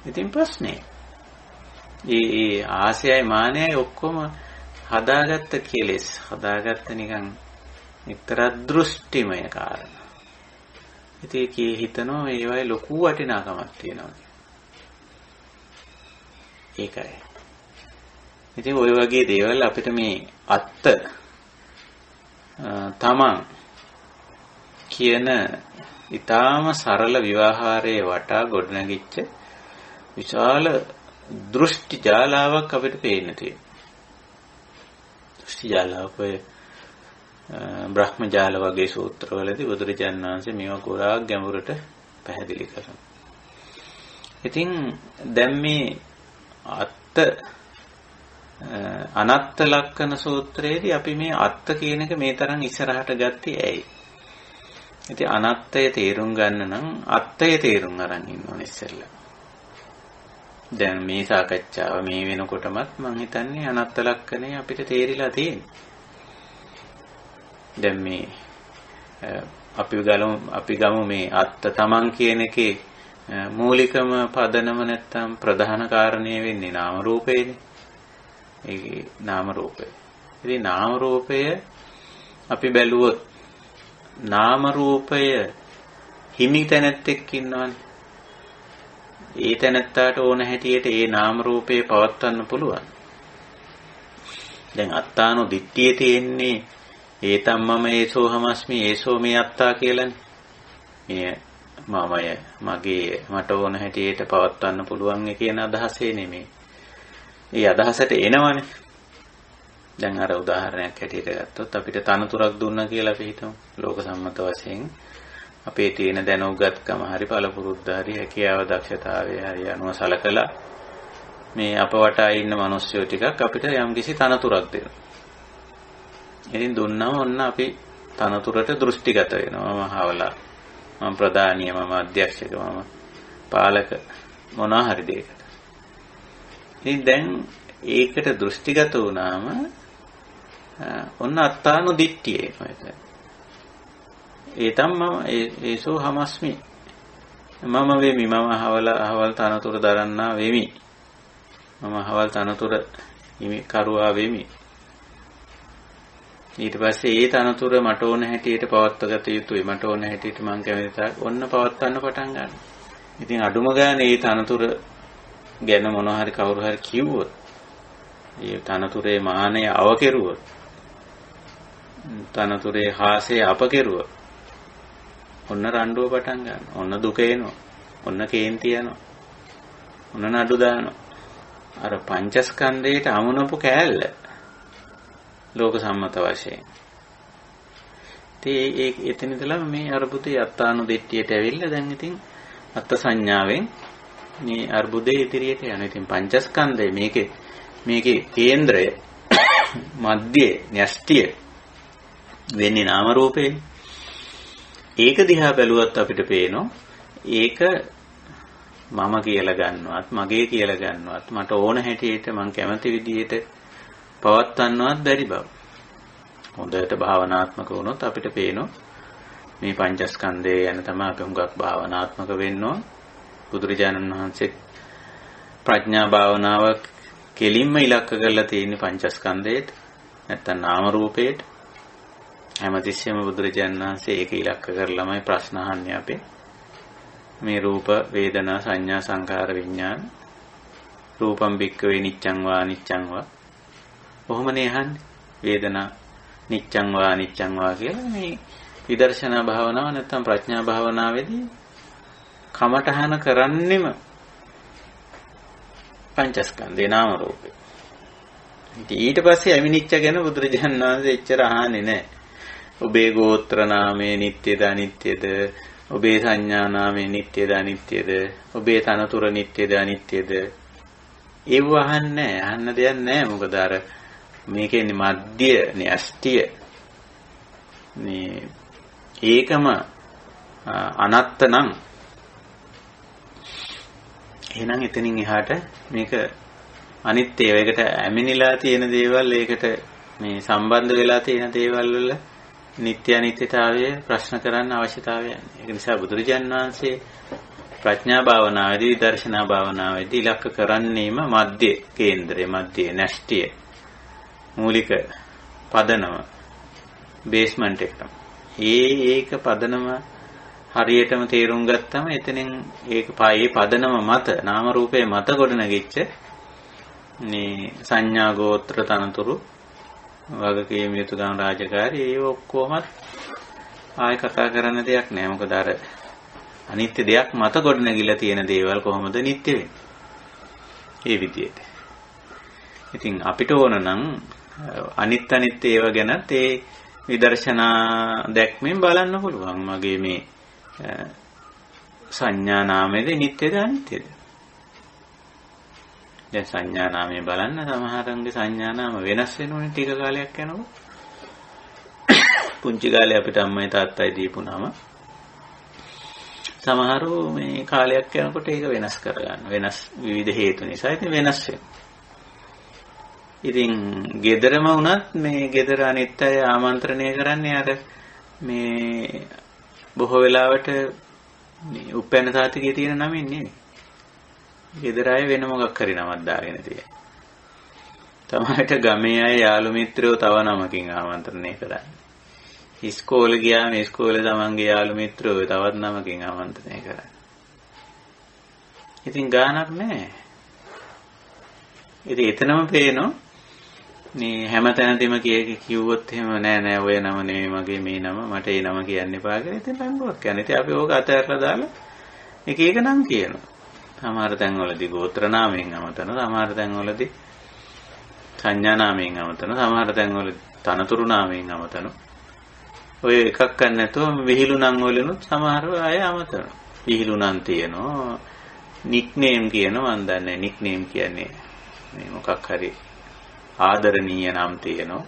ඉතින් ප්‍රශ්නේ. ඒ ආසයයි මානයයි ඔක්කොම හදාගත්ත කෙලෙස්. හදාගත්ත නිකන් එක්තරා දෘෂ්ටිමය කාරණා. ඉතින් කී හිතනවා ඒවයි ලොකු වටිනාකමක් තියෙනවා. ඒකයි. ඉතින් ওই වගේ දේවල් අපිට මේ අත්ත තමන් කියන ඊටාම සරල විවහාරයේ වටා ගොඩනැගිච්ච විශාල දෘෂ්ටි ජාලාවක් අපිට පේන්න තියෙනවා. දෘෂ්ටි ජාලාවක බ්‍රහ්ම ජාල වගේ සූත්‍රවලදී බුදුරජාණන් වහන්සේ මේවා ගොඩාක් ගැඹුරට පැහැදිලි කරනවා. ඉතින් දැන් මේ අනත්ත ලක්කන සූත්‍රයේදී අපි මේ අත්ත කියන එක මේ තරම් ඉස්සරහට ගත්තේ ඇයි? ඉතින් අනත්තය තේරුම් ගන්න නම් අත්තය තේරුම් අරන් ඉන්න ඕනේ ඉස්සෙල්ලා. දැන් මේ සාකච්ඡාව මේ වෙනකොටමත් මම හිතන්නේ අනත්ත ලක්කනේ අපිට තේරිලා තියෙන්නේ. දැන් මේ අපි ගමු මේ අත්ත තමන් කියන එකේ මූලිකම පදනම නැත්තම් ප්‍රධාන කාරණය වෙන්නේ නාම රූපේනේ. ඒ නාම රූපය. ඉතින් නාම රූපය අපි බැලුවොත් නාම රූපය හිමි තැනැත්තෙක් ඉන්නවනේ. ඒ තැනැත්තාට ඕන හැටියට ඒ නාම රූපේ පවත්වන්න පුළුවන්. දැන් අත්තානෝ දිට්ඨියේ තියෙන්නේ ඒතම් මම ඒසෝ හමස්මි ඒසෝ මේ අත්තා කියලානේ. මේ මමය මගේ මට ඕන හැටියට පවත්වන්න පුළුවන් කියන අදහසේ නෙමෙයි. ඒ අදහසට එනවනේ. දැන් අර උදාහරණයක් හැටියට ගත්තොත් අපිට තනතුරක් දුන්නා කියලා අපි හිතමු. ලෝක සම්මත වශයෙන් අපේ තියෙන දැනුගත්කම හරි පළපුරුද්ද හරි හැකියාව දක්ෂතාවය හරි අනුව සලකලා මේ අප වටා ඉන්න මිනිස්සු ටිකක් අපිට යම්කිසි තනතුරක් දෙනවා. ඉතින් දුන්නම ඔන්න අපි තනතුරට දෘෂ්ටිගත වෙනවා. මම හවලා මම ප්‍රධානිය මම අධ්‍යක්ෂක මම පාලක මොනවා හරි දෙයකට. ඉතින් දැන් ඒකට දෘෂ්ටිගත වුණාම ඔන්න අත්තානු දිට්ඨිය එනවා. ඒ තමයි ඒසෝ හමස්මි මම වෙමි මම හවල් තනතුර දරන්නා වෙමි මම හවල් තනතුර කරුවා වෙමි. ඊට පස්සේ ඒ තනතුර මට ඕන හැටියට පවත්වාගත යුතුයි. මට ඕන හැටියට මං කැමති තාක් ඔන්න පවත්වන්න පටන් ගන්නවා. ඉතින් අඩුම ගානේ ඒ තනතුර ගැන මොනවා හරි කවුරු හරි කිව්වොත් ඒ තනතුරේ මානය අවකෙරුවොත් තනතුරේ හාසය අපකෙරුවොත් ඔන්න රණ්ඩුව පටන් ගන්නවා. ඔන්න දුක එනවා. ඔන්න කේන්ති යනවා. ඔන්න නඩු දානවා. අර පංචස්කන්ධයට අමුණපු කෑල්ල ලෝක සම්මත වශයෙන්. ඒ එතන ඉඳලා මේ අරුබුදේ අත්තානු දෙට්ටියට ඇවිල්ලා දැන් ඉතින් අත්ත සංඥාවෙන් මේ අරුබුදේ ඉදිරියට යනවා. ඉතින් පංචස්කන්ධය මේකේ කේන්ද්‍රය මධ්‍යයේ න්‍යෂ්ටිය වෙන්නේ නාම රූපේ. ඒක දිහා බැලුවත් අපිට පේනවා ඒක මම කියලා ගන්නවත් මගේ කියලා ගන්නවත් මට ඕන හැටියට මං කැමති විදිහට පවත්වන්නවත් බැරි බව. හොඳට භාවනාත්මක වුණොත් අපිට පේනවා මේ පංචස්කන්ධය යන තමයි අපි හුඟක් භාවනාත්මක වෙන්න ඕන. බුදුරජාණන් වහන්සේ ප්‍රඥා භාවනාව කෙලින්ම ඉලක්ක කරලා තියෙන පංචස්කන්ධයට නැත්තම් නාම රූපයට. හැමතිස්සෙම බුදුරජාණන් වහන්සේ ඒක ඉලක්ක කරලාමයි ප්‍රශ්න අහන්නේ අපේ. මේ රූප වේදනා සංඥා සංකාර විඥාන රූපම් භික්ඛවේ නිච්ඡං වා අනිච්ඡං වා කොහොමනේ අහන්නේ වේදනා නිච්ඡං වා අනිච්ඡං වා කියලා. මේ විදර්ශනා භාවනාව නැත්නම් ප්‍රඥා භාවනාවේදී කමඨහන කරන්නෙම පංචස්කන්ධේ නාම රූපේ. ඊට පස්සේ අවිනිච්ඡ ගැන බුදුරජාණන් වහන්සේ එච්චර අහන්නේ නැහැ. ඔබේ ගෝත්‍ර නාමයේ නිට්ටයද අනිත්‍යද, ඔබේ සංඥා නාමයේ නිට්ටයද අනිත්‍යද, ඔබේ තනතුර නිට්ටයද අනිත්‍යද, ඒව අහන්නේ නැහැ. අහන්න දෙයක් නැහැ. මොකද අර මේකෙන්නේ මධ්‍ය න්‍යෂ්ටිය මේ ඒකම අනත්ත නම් එහෙනම් එතනින් එහාට මේක අනිත්‍ය ඒකට ඇමිනිලා තියෙන දේවල් ඒකට මේ සම්බන්ධ වෙලා තියෙන දේවල් වල නිට්ටය අනිත්‍යතාවය ප්‍රශ්න කරන්න අවශ්‍යතාවය නැහැ. ඒක නිසා බුදුරජාණන් වහන්සේ ප්‍රඥා භාවනාවේදී විදර්ශනා භාවනාවේදී ඉලක්ක කරන්නේම මධ්‍ය කේන්ද්‍රය මධ්‍ය න්‍යෂ්ටිය මූලික පදනම බේස්මන්ට් එක. ඒක පදනම හරියටම තේරුම් ගත්තම එතනින් ඒක පායේ පදනම මත නාම රූපේ මත ගොඩනගෙච්ච මේ සංඥා ගෝත්‍ර තනතුරු වගකීම් යුතුකම් රාජකාරී ඒ ඔක්කොම ආයෙ කතා කරන්න දෙයක් නෑ. මොකද අර අනිත්‍ය දෙයක් මත ගොඩනැගිලා තියෙන දේවල් කොහොමද නිට්ටය වෙන්නේ? ඒ විදිහට. ඉතින් අපිට ඕන නම් අනිත්‍ය ඒව ගැනත් ඒ විදර්ශනා දැක්මෙන් බලන්න පුළුවන්. මගේ මේ සංඥා නාමයේද නිට්ටයද අනිත්‍යද? දැන් සංඥා නාමයේ බලන්න සමහරන්ගේ සංඥා නාම වෙනස් වෙනෝනේ ටික කාලයක් යනකොට. පුංචි කාලේ අපිට අම්මයි තාත්තයි දීපු නම සමහරව මේ කාලයක් යනකොට ඒක වෙනස් කරගන්න. වෙනස් විවිධ හේතු නිසා ඉතින් වෙනස් වෙනවා. ඉතින් ගෙදරම වුණත් මේ ගෙදර අනිත් අය ආමන්ත්‍රණය කරන්නේ අර මේ බොහෝ වෙලාවට මේ උපැන්න තාත්තිගේ තියෙන නමින් නෙමෙයි. ගෙදර අය වෙන මොකක් හරි නමක් දාගෙන තියෙනවා. තමයිට ගමේ අය යාළු මිත්‍රයෝ තව නමකින් ආමන්ත්‍රණය කරන්නේ. ඉස්කෝලේ ගියාම ඉස්කෝලේ තමන්ගේ යාළු මිත්‍රයෝ තවත් නමකින් ආමන්ත්‍රණය කරන්නේ. ඉතින් ගානක් නැහැ. ඉතින් එතනම පේනවා මේ හැමතැනදීම කිව්වොත් එහෙම නෑ ඔය නම නෙමෙයි මගේ මේ නම මට ඒ නම කියන්න එපා කියලා ඉතින් රණ්ඩුවක් යනවා. ඉතින් අපි ඕක අතහැරලා දාලා එක එක නම් කියනවා. සමහර තැන්වලදී ගෝත්‍ර නාමයෙන් අමතනවා. සමහර තැන්වලදී සංඥා නාමයෙන් අමතනවා. සමහර තැන්වල තනතුරු නාමයෙන් අමතනවා. ඔය එකක් ගන්න නැතුව විහිළු නම් වලිනුත් සමහර අය අමතනවා. විහිළු නම් තියෙනවා. නික්නේම් කියනවා මන් දන්නේ නික්නේම් කියන්නේ මේ මොකක් හරි ආදරණීය නම් තියෙනවා.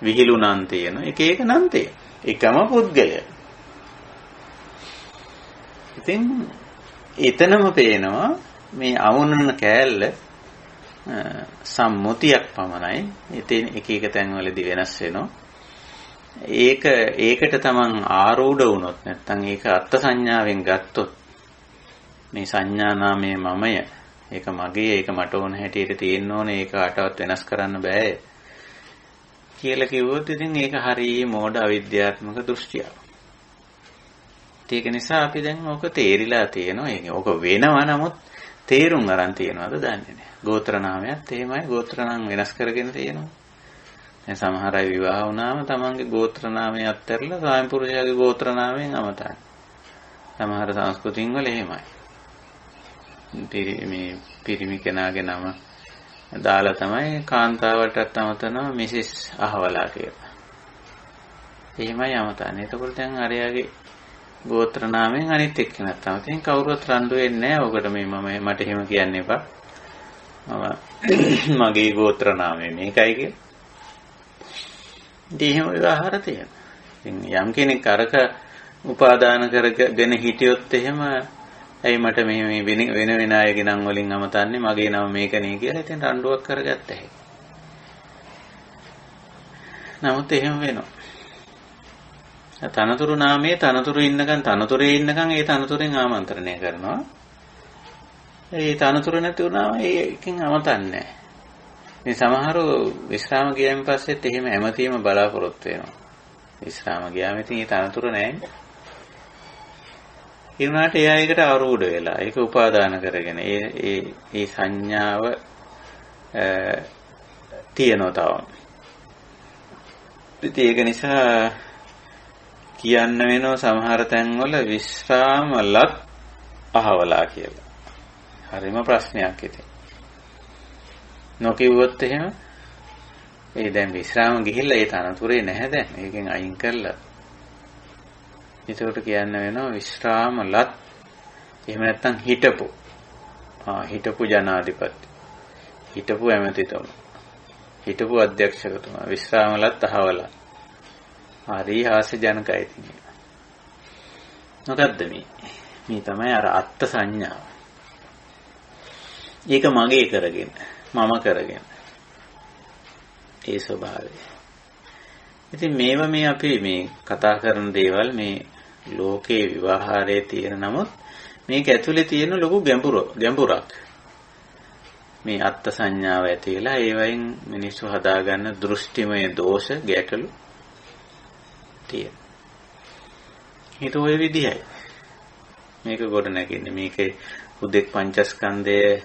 විහිළු නම් තියෙනවා. එක එක නම් තියෙනවා. එකම පුද්ගලයා. ඉතින් එතනම පේනවා මේ අවුනන කෑල්ල සම්මුතියක් පමණයි. ඉතින් එක එක තැන්වලදී වෙනස් වෙනවා. ඒකට තමන් ආරූඪ වුණොත් නැත්නම් ඒක අර්ථ සංඥාවෙන් ගත්තොත් මේ සංඥා නාමයේ මමය ඒක මගේ ඒක මට ඕන හැටියට තියෙන්න ඕනේ ඒක කාටවත් වෙනස් කරන්න බෑ කියලා කිව්වොත් ඉතින් ඒක හරිය මෝඩ අවිද්‍යාත්මක දෘෂ්ටියක්. ඒක නිසා අපි දැන් ඕක තේරිලා තියෙනවා. ඒක ඕක වෙනවා නමුත් තේරුම් අරන් තියනවාද දන්නේ නැහැ. ගෝත්‍ර නාමයක් එහෙමයි ගෝත්‍ර නම් වෙනස් කරගෙන තියෙනවා. දැන් සමහර අය විවාහ වුණාම තමන්ගේ ගෝත්‍ර නාමය අත්හැරලා ස්වාමි පුරුෂයාගේ ගෝත්‍ර නාමයෙන් අමතන. සමහර සංස්කෘතින් වල එහෙමයි. මේ පිරිමි කෙනාගේ නම දාලා තමයි කාන්තාවටත් අමතනවා මිසස් අහවලා කියලා. එහෙමයි අමතන්නේ. එතකොට දැන් අරයාගේ ගෝත්‍ර නාමයෙන් අනිත් එක්කෙනත් අමතන. කවුරුත් රණ්ඩු වෙන්නේ නැහැ. ඔකට මේ මට එහෙම කියන්න එපා. මගේ ගෝත්‍ර නාමය මේකයි කියලා. ඉතින් එහෙම විවාහර තියෙනවා. ඉතින් යම් කෙනෙක් අරක උපාදාන කරගෙන හිටියොත් එහෙම ඇයි මට මේ වෙන වෙන අයගේ නම් වලින් අමතන්නේ මගේ නම මේක නේ කියලා ඉතින් රණ්ඩුවක් කරගත්ත හැකි. නමුත් එහෙම වෙනවා. තනතුරු නාමයේ තනතුරු ඉන්නකන් තනතුරේ ඉන්නකන් ඒ තනතුරෙන් ආමන්ත්‍රණය කරනවා. ඒ තනතුර නැති වුණාම ඒකෙන් අමතන්නේ නැහැ. මේ සමහරව විශ්‍රාම ගියන් පස්සෙත් එහෙම හැමතීම බලාපොරොත්තු වෙනවා. විශ්‍රාම ගියාම ඉතින් ඒ තනතුර නැහැ. ඒ වුණාට ඒ අයකට ආරූඪ වෙලා ඒක උපාදාන කරගෙන ඒ සංඥාව තියෙනවා තාම. ඉතින් ඒක නිසා කියන්න වෙනවා සමහර තැන්වල විශ්‍රාමලත් අහවලා කියලා. හරිම ප්‍රශ්නයක් ඉතින්. නොකියුවොත් එහෙම ඒ දැන් විශ්‍රාම ගිහිල්ලා ඒ තනතුරේ නැහැ දැන්. ඒකෙන් අයින් කරලා. ඒකට කියන්න වෙනවා විශ්‍රාමලත්. එහෙම නැත්නම් හිටපු. හිටපු ජනාධිපති. හිටපු ඇමතිතුමා. හිටපු අධ්‍යක්ෂකතුමා. විශ්‍රාමලත් අහවලා. හරි හාස්‍ය ජනකයි තියෙන්නේ. මොකද්ද මේ? මේ තමයි අර අත්ත් සංඥාව. ඒක මගේ කරගෙන මම කරගෙන ඒ ස්වභාවය. ඉතින් මේවා මේ අපි මේ කතා කරන දේවල් මේ ලෝකේ විවහාරයේ තියෙන නමුත් මේක ඇතුලේ තියෙන ලොකු ගැඹුරක්. මේ අත්ත් සංඥාව ඇතිලා ඒ වයින් මිනිස්සු හදාගන්න දෘෂ්ටිමය දෝෂ ගැටලු තියෙන. ඒක ඔය විදිහයි. මේක ගොඩ නැගින්නේ මේකේ උදෙක් පංචස්කන්ධය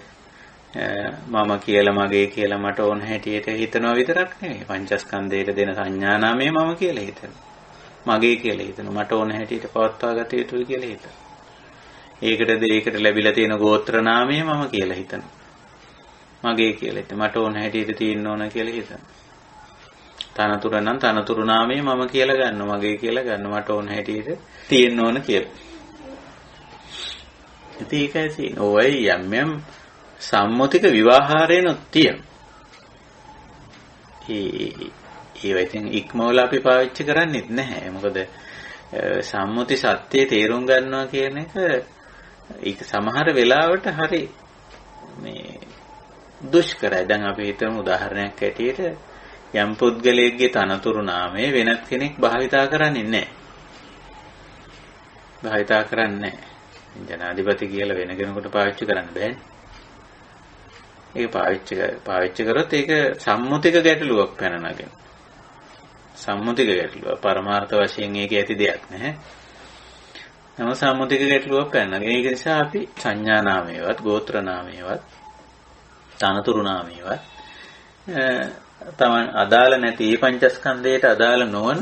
මම කියලා මගේ කියලා මට ඕන හැටියට හිතනවා විතරක් නෙවෙයි. පංචස්කන්ධයට දෙන සංඥා නාමය මම කියලා හිතනවා. මගේ කියලා හිතනවා. මට ඕන හැටියට පවත්වා ගත යුතුයි කියලා හිතනවා. ඒකට ලැබිලා තියෙන ගෝත්‍ර නාමය මම කියලා හිතනවා. මගේ කියලා හිතනවා. මට ඕන හැටියට තියෙන්න ඕන කියලා හිතනවා. තනතුර නම් තනතුරු නාමය මම කියලා ගන්නවා. මගේ කියලා ගන්නවා. මට ඕන හැටියට තියෙන්න ඕන කියලා. ඉතින් ඒකයි තියෙන්නේ. ඔයයි යම් සම්මුතික විවාහාරේනොත් තියෙන. ඒවා ඉතින් ඉක්මවල අපි පාවිච්චි කරන්නේත් නැහැ. මොකද සම්මුති සත්‍යයේ තේරුම් ගන්නවා කියන එක ඒක සමහර වෙලාවට හරි මේ දුෂ්කරයි. දැන් අපි හිතමු උදාහරණයක් ඇටියට යම් පුද්ගලයෙක්ගේ තනතුරු නාමය වෙනත් කෙනෙක් භාවිතා කරන්නේ නැහැ. භාවිතා කරන්නේ නැහැ. ජනාධිපති කියලා වෙන කෙනෙකුට පාවිච්චි කරන්න බෑනේ. ඒක පාවිච්චි කරොත් ඒක සම්මුතික ගැටලුවක් පැන නගන. සම්මුතික ගැටලුව පරමාර්ථ වශයෙන් ඒක ඇති දෙයක් නැහැ. නම සම්මුතික ගැටලුවක් පැන නගන. ඒක නිසා අපි සංඥා නාමයේවත් ගෝත්‍ර නාමයේවත් තනතුරු නාමයේවත් තමන් අදාළ නැති මේ පංචස්කන්ධයට අදාළ නොවන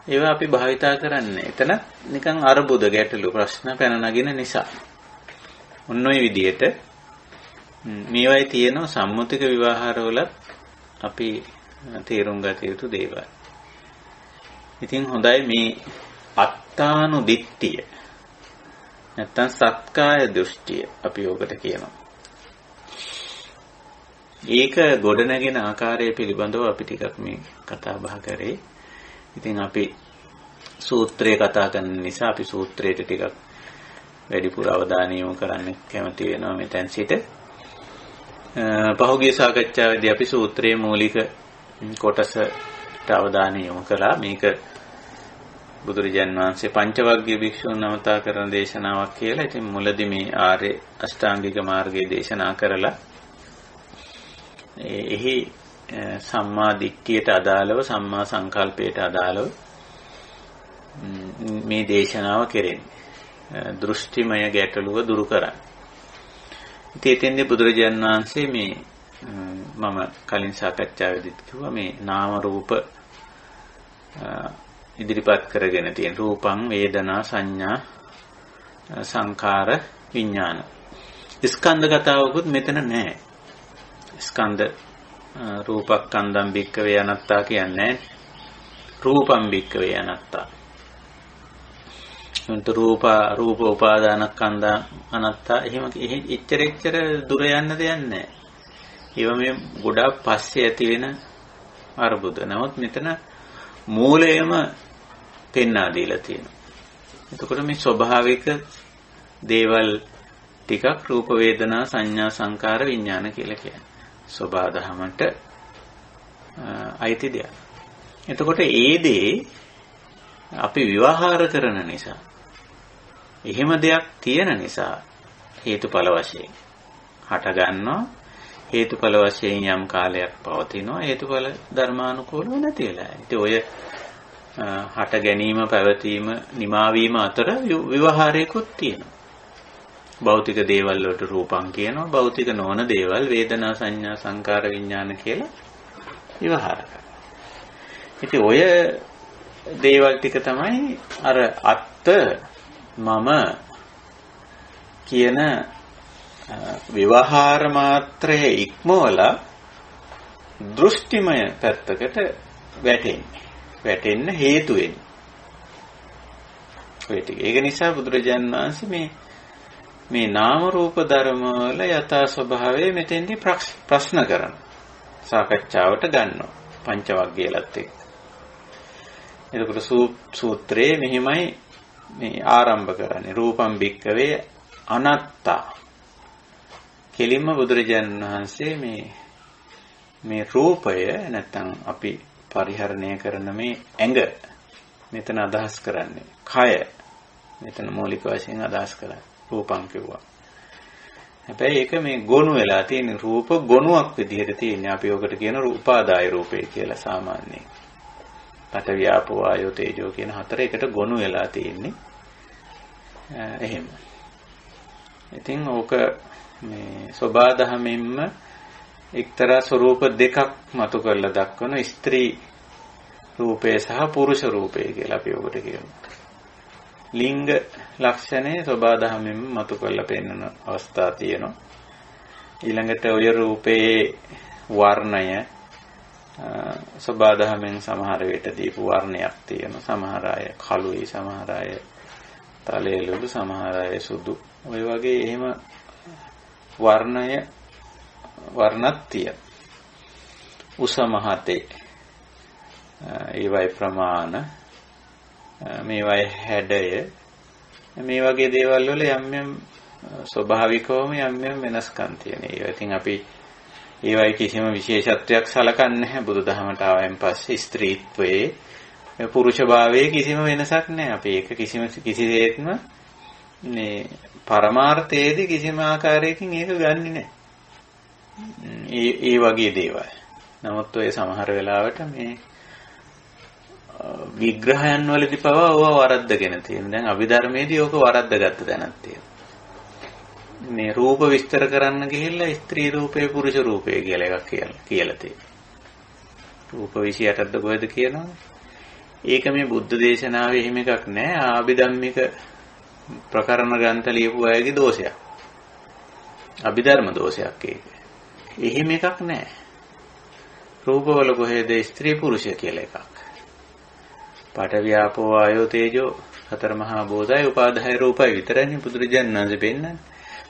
ඒවා අපි භාවිතා කරන්නේ. එතන නිකන් අරුබුද ගැටලු ප්‍රශ්න පැන නගින නිසා. ඔන්න ඔය විදිහට මේවයි තියෙන සම්මුතික විවාහවල අපි තේරුම් ගත යුතු දේවල්. ඉතින් හොඳයි මේ අත්තානු දිට්ඨිය නැත්තම් සත්කාය දෘෂ්ටිය අපි ඔකට කියනවා. ඒක ගොඩනගෙන ආකාරය පිළිබඳව අපි ටිකක් මේ කතා බහ කරේ. ඉතින් අපි සූත්‍රය කතා කරන නිසා අපි සූත්‍රයට ටිකක් වැඩිපුර අවධානය යොමු කරන්න කැමති වෙනවා මෙතෙන් සිට. පහුගිය සාකච්ඡාවේදී අපි සූත්‍රයේ මූලික කොටසට අවධානය යොමු කළා. මේක බුදුරජාන් වහන්සේ පංචවග්ගීය භික්ෂුන් නමතා කරන දේශනාවක් කියලා. ඉතින් මුලදී මේ ආර්ය අෂ්ටාංගික මාර්ගයේ දේශනා කරලා එහි සම්මා දිට්ඨියට අදාළව සම්මා සංකල්පයට අදාළව මේ දේශනාව කෙරෙන්නේ. දෘෂ්ටිමය ගැටලුව දුරු කරන්න. ඉතින් එතෙන්දී බුදුරජාණන් වහන්සේ මේ මම කලින් සාකච්ඡාවේදීත් කිව්වා මේ නාම රූප ඉදිරිපත් කරගෙන තියෙන රූපං වේදනා සංඥා සංඛාර විඥාන ස්කන්ධ කතාවකුත් මෙතන නැහැ. ස්කන්ධ රූපක්ඛන්ධම් භික්ඛවේ අනත්තා කියන්නේ රූපම් භික්ඛවේ අනත්තා. උන්ට රූප උපාදානස්කන්ධ අනත්තා එහෙම එච්චර දුර යන්න දෙයක් නැහැ. ඒව මේ ගොඩාක් පස්සේ ඇති වෙන අරුබුද. නමුත් මෙතන මූලයම පෙන්වා දීලා තියෙනවා. එතකොට මේ ස්වභාවික දේවල් ටිකක් රූප වේදනා සංඥා සංකාර විඥාන කියලා කියන්නේ. ස්වභාව ධමයට අයිති දෙයක්. එතකොට ඒ දේ අපි විවහාර කරන නිසා එහෙම දෙයක් තියෙන නිසා හේතුඵල වශයෙන් හට ගන්නවා. හේතුඵල වශයෙන් යම් කාලයක් පවතිනවා. හේතුඵල ධර්මානුකූලව නැති වෙලා. ඉතින් ඔය හට ගැනීම පැවතීම නිමාවීම අතර විවහාරයකුත් තියෙනවා. භෞතික දේවල් වලට රූපං කියනවා. භෞතික නොවන දේවල් වේදනා සංඥා සංකාර විඥාන කියලා විවහාර කරනවා. ඉතින් ඔය දේවල් ටික තමයි අර අත්ත මම කියන විවහාර මාත්‍රයේ ඉක්මවලා දෘෂ්ටිමය පැත්තකට වැටෙන්න හේතු වෙන්නේ. ඔය ටික. ඒක නිසා බුදුරජාණන් වහන්සේ මේ නාම රූප ධර්ම වල යථා ස්වභාවය මෙතෙන්දී ප්‍රශ්න කරන සාකච්ඡාවට ගන්නවා පංචවග්ගයලත් එක්ක. එතකොට සූත්‍රයේ මෙහිමයි මේ ආරම්භ කරන්නේ රූපම් භික්ඛවේ අනත්තා. කෙලින්ම බුදුරජාණන් වහන්සේ මේ රූපය නැත්තම් අපි පරිහරණය කරන මේ ඇඟ මෙතන අදහස් කරන්නේ කය මෙතන මූලික වශයෙන් අදහස් කරන්නේ රූපං කිව්වා. හැබැයි ඒක මේ ගොනු වෙලා තියෙන රූප ගොනුවක් විදිහට තියෙන්නේ. අපි ඔකට කියන උපාදාය රූපේ කියලා සාමාන්‍යයෙන්. පඨවි ආපෝ ආයෝ තේජෝ කියන හතර එකට ගොනු වෙලා තියෙන්නේ. එහෙම. ඉතින් ඕක මේ සබා දහමින්ම එක්තරා ස්වરૂප දෙකක් මතු කරලා දක්වන ස්ත්‍රී රූපය සහ පුරුෂ රූපය කියලා අපි ඔබට කියමු. ලිංග ලක්ෂණේ සබා දහමින්ම මතු කරලා පෙන්වන අවස්ථා තියෙනවා. ඊළඟට ඔය රූපයේ වර්ණය සබා දහමෙන් සමහර විට දීපු වර්ණයක් තියෙනවා. සමහර අය කළුයි, සමහර අය තලෙලුළු, සමහර අය සුදු. ඔය වගේ එහෙම වර්ණත් තියෙනවා. උස මහතේ ඒවයි ප්‍රමාණ, මේවයි හැඩය, මේ වගේ දේවල් වල යම් ස්වභාවිකවම යම් වෙනස්කම් තියෙනවා. ඒ ඉතින් අපි ඒවයි කිසිම විශේෂත්වයක් සලකන්නේ නැහැ. බුදුදහමට ආවයින් පස්සේ ස්ත්‍රීත්වයේ පුරුෂ භාවයේ කිසිම වෙනසක් නැහැ. අපි ඒක කිසිසේත්ම මේ පරමාර්ථයේදී කිසිම ආකාරයකින් ඒක ගන්නෙ නැහැ. ඒ වගේ දේවල්. නමුත් ඔය සමහර වෙලාවට මේ විග්‍රහයන් වලදී පවා ඕවා වරද්දගෙන තියෙනවා. දැන් අභිධර්මයේදී ඕක වරද්දගත්ත තැනක් තියෙනවා. මේ රූප විස්තර කරන්න ගිහිල්ලා ස්ත්‍රී රූපේ පුරුෂ රූපේ කියලා එකක් කියලා තියෙනවා. රූප 28ක්ද කොහෙද කියනවා? ඒක මේ බුද්ධ දේශනාවේ එහෙම එකක් නෑ. ආභිධම්මික ප්‍රකරණ ග්‍රන්ථ ලියපු අයගේ දෝෂයක්. අභිධර්ම දෝෂයක් ඒක. එහෙම එකක් නෑ. රූපවල කොහෙද ස්ත්‍රී පුරුෂ කියලා එකක්. පඨවි ආපෝ ආයෝ තේජෝ හතර මහා බෝධයි උපාදාය රූපයි විතරනේ බුදුරජාණන් වහන්සේ පෙන්නන්නේ.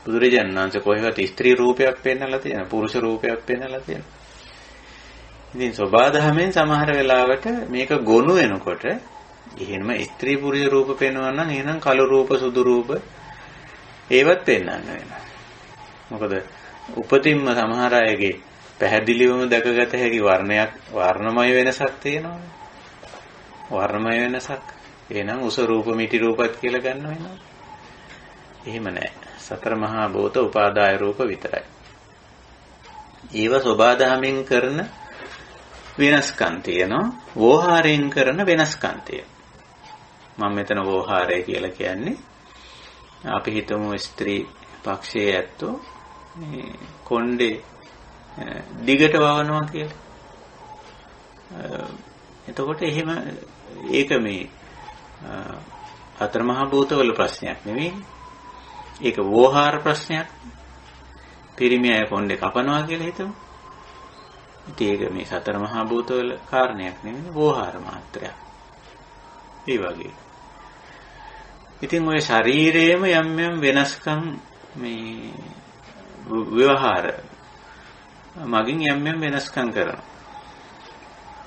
බුදුරජාණන් වහන්සේ කොහෙවත් ස්ත්‍රී රූපයක් පෙන්නලා තියෙනවා, පුරුෂ රූපයක් පෙන්නලා තියෙනවා. ඉතින් සබාධමෙන් සමහර වෙලාවට මේක ගොනු වෙනකොට එහෙම ස්ත්‍රී පුරුෂ රූප පෙන්වනවා නම් එහෙනම් කළු රූප, සුදු රූප ඒවත් පෙන්වන්න වෙනවා. මොකද උපතින්ම සමහර අයගේ පැහැදිලිවම දැකගත හැකි වර්ණමය වෙනසක් තියෙනවානේ. වර්ණමය වෙනසක්. එහෙනම් උස රූප, මිටි රූපත් කියලා ගන්න වෙනවා. එහෙම නැහැ. සතර මහා භූත උපාදාය රූප විතරයි. ඒව සබාධමෙන් කරන වෙනස්කම් තියෙනවා. වෝහාරයෙන් කරන වෙනස්කම් තියෙනවා. මම මෙතන වෝහාරය කියලා කියන්නේ අපි හිතමු ස්ත්‍රී පක්ෂයේ ඇත්තෝ මේ කොණ්ඩේ දිගට වවනවා කියලා. එතකොට එහෙම ඒක මේ හතර මහා භූතවල ප්‍රශ්නයක් නෙවෙයි. ඒක වෝහාර ප්‍රශ්නයක්. පිරිමි අය කොණ්ඩේ කපනවා කියලා හිතමු. ඉතින් ඒක මේ සතර මහා භූතවල කාරණයක් නෙවෙයි, වෝහාර මාත්‍රයක්. ඒ වගේ. ඉතින් ඔය ශරීරයේම යම් වෙනස්කම් මේ ව්‍යවහාර මගින් යම් වෙනස්කම් කරනවා.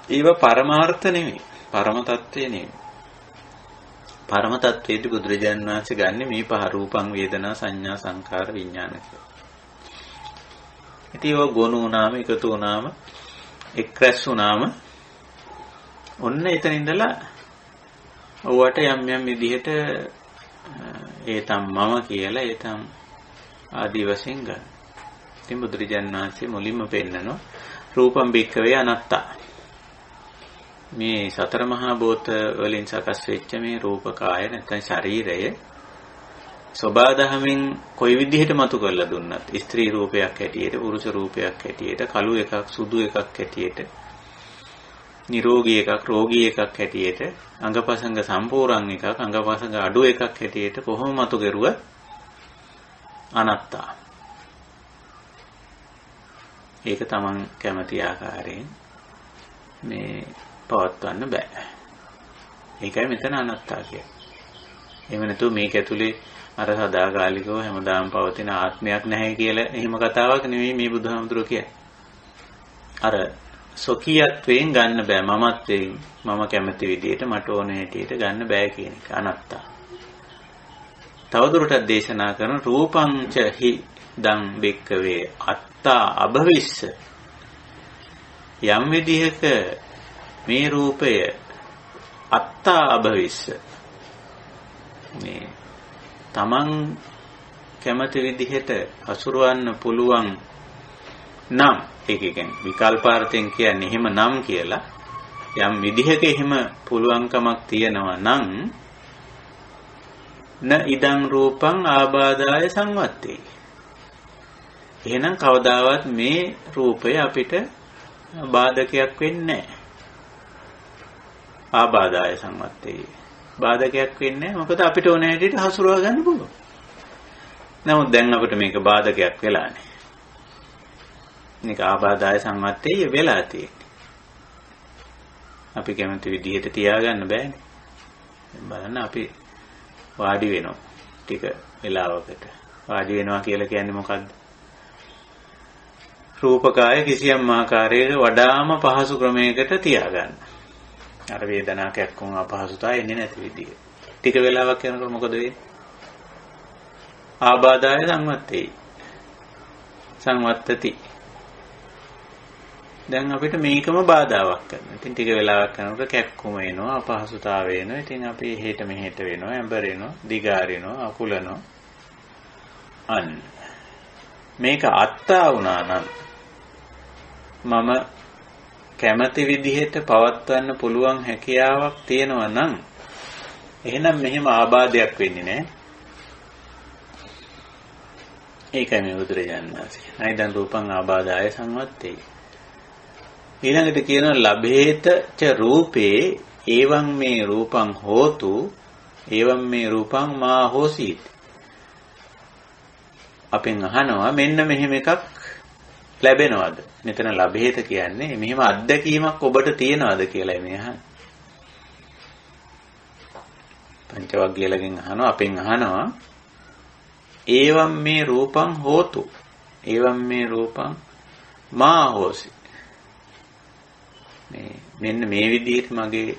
ඒව පරමාර්ථ නෙවෙයි, පරම තත්ත්වේ නෙවෙයි. පරම තත්ත්වයේදී බුදුරජාණන් වහන්සේ ගන්න මේ පහ රූපං වේදනා සංඥා සංකාර විඥාන කියලා. ඉතින් ඒව ගොනු වුණාම, එකතු වුණාම, එක්රැස් වුණාම ඔන්න එතන ඉඳලා ඔවට යම් විදිහට ඒතම් මම කියලා ඒතම් ආදි වශයෙන් ගන්න. ඉතින් බුදුරජාණන් වහන්සේ මුලින්ම පෙන්නනවා රූපම් භික්ඛවේ අනත්තා. මේ සතර මහා භූත වලින් සකස් වෙච්ච මේ රූපකාය නැත්නම් ශරීරය සබාධමෙන් කොයි විදිහට මතු කරලා දුන්නත් ස්ත්‍රී රූපයක් හැටියට, පුරුෂ රූපයක් හැටියට, කළු එකක්, සුදු එකක් හැටියට, නිරෝගී එකක්, රෝගී එකක් හැටියට, අංගපසංග සම්පූර්ණ එකක්, අංගපසංග අඩු එකක් හැටියට කොහොම මතු කරුවත් අනත්තා. ඒක තමන් කැමති ආකාරයෙන් මේ පවත්වන්න බෑ. ඒකයි මෙතන අනත්තා කියන්නේ. එහෙම නැතුව මේක ඇතුලේ අර සදාකාලිකව හැමදාම පවතින ආත්මයක් නැහැ කියලා එහෙම කතාවක් නෙවෙයි මේ බුදුහාමුදුරුවෝ කියන්නේ. අර සොකියත්වයෙන් ගන්න බෑ, මමත්වයෙන් මම කැමති විදිහට මට ඕන හැටියට ගන්න බෑ කියන එක අනත්තා. තවදුරටත් දේශනා කරන රූපං ච හි දං බික්කවේ අත්තා අභවිස්ස. යම් විදිහක මේ රූපය අත්තා අභවිස්ස, මේ තමන් කැමති විදිහට හසුරවන්න පුළුවන් නම්, ඒක කියන්නේ විකල්පාර්ථයෙන් කියන්නේ එහෙම නම් කියලා, යම් විදිහක එහෙම පුළුවන්කමක් තියෙනවා නම් න ඉදං රූපං ආබාධාය සංවත්තේ. එහෙනම් කවදාවත් මේ රූපය අපිට බාධකයක් වෙන්නේ නැහැ. ආබාධාය සංවත්තේ. බාධකයක් වෙන්නේ නැහැ. මොකද අපිට ඕන හැටියට හසුරවා ගන්න පුළුවන්. නමුත් දැන් අපිට මේක බාධකයක් වෙලානේ. මේක ආබාධාය සංවත්තේ වෙලා තියෙන්නේ. අපි කැමති විදිහට තියාගන්න බෑනේ. බලන්න අපි වාඩි වෙනවා ටික වෙලාවකට. වාඩි වෙනවා කියලා කියන්නේ මොකද්ද? රූපකාය කිසියම් ආකාරයක වඩාම පහසු ක්‍රමයකට තියාගන්න. අර වේදනාවක් එක්කම අපහසුතාවය එන්නේ නැති විදිහ. ටික වෙලාවක් යනකොට මොකද වෙන්නේ? ආබාධාය සංවත්තේ. සංවත්තති. දැන් අපිට මේකම බාධාවක් කරනවා. ඉතින් ටික වෙලාවක් යනකොට කැක්කුම එනවා, අපහසුතාවය එනවා. ඉතින් අපි එහෙට මෙහෙට වෙනවා, ඇඹරෙනවා, දිගාරිනවා, අකුලනවා. අන්න. මේක අත්තා වුණා නම් මම කැමති විදිහට පවත්වන්න පුළුවන් හැකියාවක් තියෙනවා නම් එහෙනම් මෙහෙම ආබාධයක් වෙන්නේ නැහැ. ඒකයි මේ බුදුරජාණන් වහන්සේ. නයිදන් රූපං ආබාධාය සංවත්තේ. ඊළඟට කියන ලබේත ච රූපේ එවං මේ රූපං හෝතු එවං මේ රූපං මා හෝසීති. අපෙන් අහනවා මෙන්න මෙහෙම එකක් ලැබෙනවද? මෙතන ලබේත කියන්නේ මෙහෙම අත්දැකීමක් ඔබට තියෙනවද කියලා මේ අහන්නේ. පංචවග්ගයලගෙන් අහනවා අපෙන් අහනවා එවං මේ රූපං හෝතු එවං මේ රූපං මා හෝසි. මෙන්න මේ විදිහට මගේ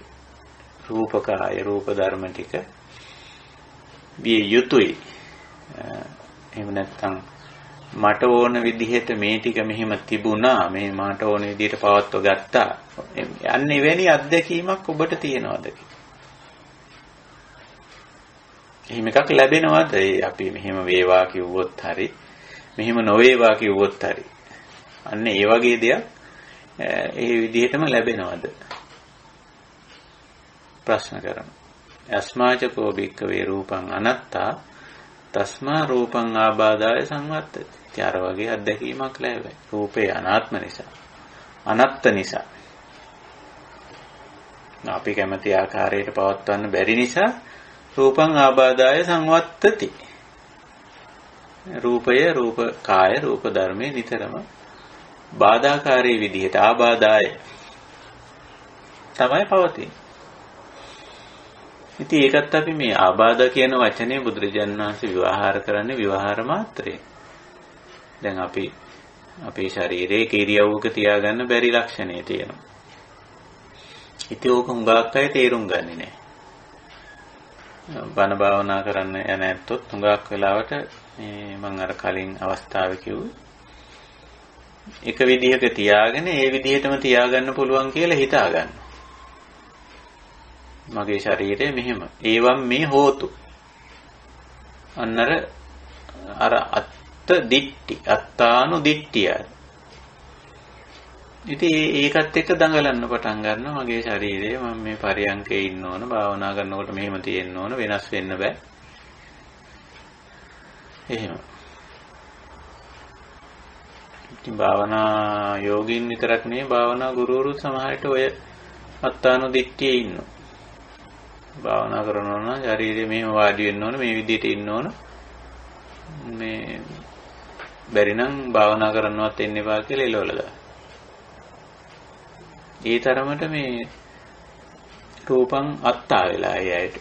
රූපකාය රූප ධර්ම ටික විය යුතුයි. එහෙම නැත්නම් මට ඕන විදිහට මේ ටික මෙහෙම තිබුණා, මේ මට ඕන විදිහට පවත්ව ගත්තා. යන්නේ එවැනි අත්දැකීමක් ඔබට තියෙනවද? එහෙම එකක් ලැබෙනවද? අපි මෙහෙම වේවා කිව්වොත් හරි, මෙහෙම නොවේවා කිව්වොත් හරි. අන්න ඒ වගේ දෙයක් ඒ විදිහටම ලැබෙනවද? ප්‍රශ්න කරමු. අස්මාචකෝ භික්ඛවේ රූපං අනත්තා තස්මා රූපං ආබාධාය සංවත්තති. ඊට වගේ අත්දැකීමක් ලැබෙයි. රූපේ අනාත්ම නිසා, අනත්ත නිසා. අපි කැමති ආකාරයට පවත්වන්න බැරි නිසා රූපං ආබාධාය සංවත්තති. රූපය රූප කාය රූප ධර්මයේ නිතරම බාධාකාරී විදිහට ආබාධාය තමයි පවතින්නේ. ඉතින් ඒකත් අපි මේ ආබාධ කියන වචනේ බුදුරජාණන් වහන්සේ විවහාර කරන්නේ විවහාර මාත්‍රේ. දැන් අපි අපේ ශරීරයේ කිරියව්වක තියාගන්න බැරි ලක්ෂණේ තියෙනවා. ඉතින් ඕක හුඟක් අය තේරුම් ගන්නේ නැහැ. බණ භාවනා කරන්න යන ඇත්තොත් හුඟක් වෙලාවට මේ මම අර කලින් අවස්ථාවේ කිව්වා එක විදිහක තියාගෙන ඒ විදිහටම තියාගන්න පුළුවන් කියලා හිතා ගන්න. මගේ ශරීරය මෙහෙම. ඒවම් මේ හෝතු. අන්නර අර අත්ත දිට්ටි, අත්තානු දිට්ටිය. ඉතින් ඒකත් එක්ක දඟලන්න පටන් ගන්නවා මගේ ශරීරය මම මේ පරියන්කේ ඉන්න ඕන, භාවනා කරනකොට මෙහෙම තියෙන්න ඕන, වෙනස් වෙන්න බෑ. එහෙම. ඉතින් භාවනා යෝගින් විතරක් නෙවෙයි භාවනා ගුරුවරුත් සමහරට ඔය අත්තානු දිට්ඨියේ ඉන්නවා. භාවනා කරනවා නම් ශරීරය මෙහෙම වාඩි වෙන්න ඕන, මේ විදිහට ඉන්න ඕන. මේ බැරි නම් භාවනා කරන්නවත් එන්න එපා කියලා එළවලා දානවා. ඒ තරමට මේ රූපං අත්තා වෙලා අයයට.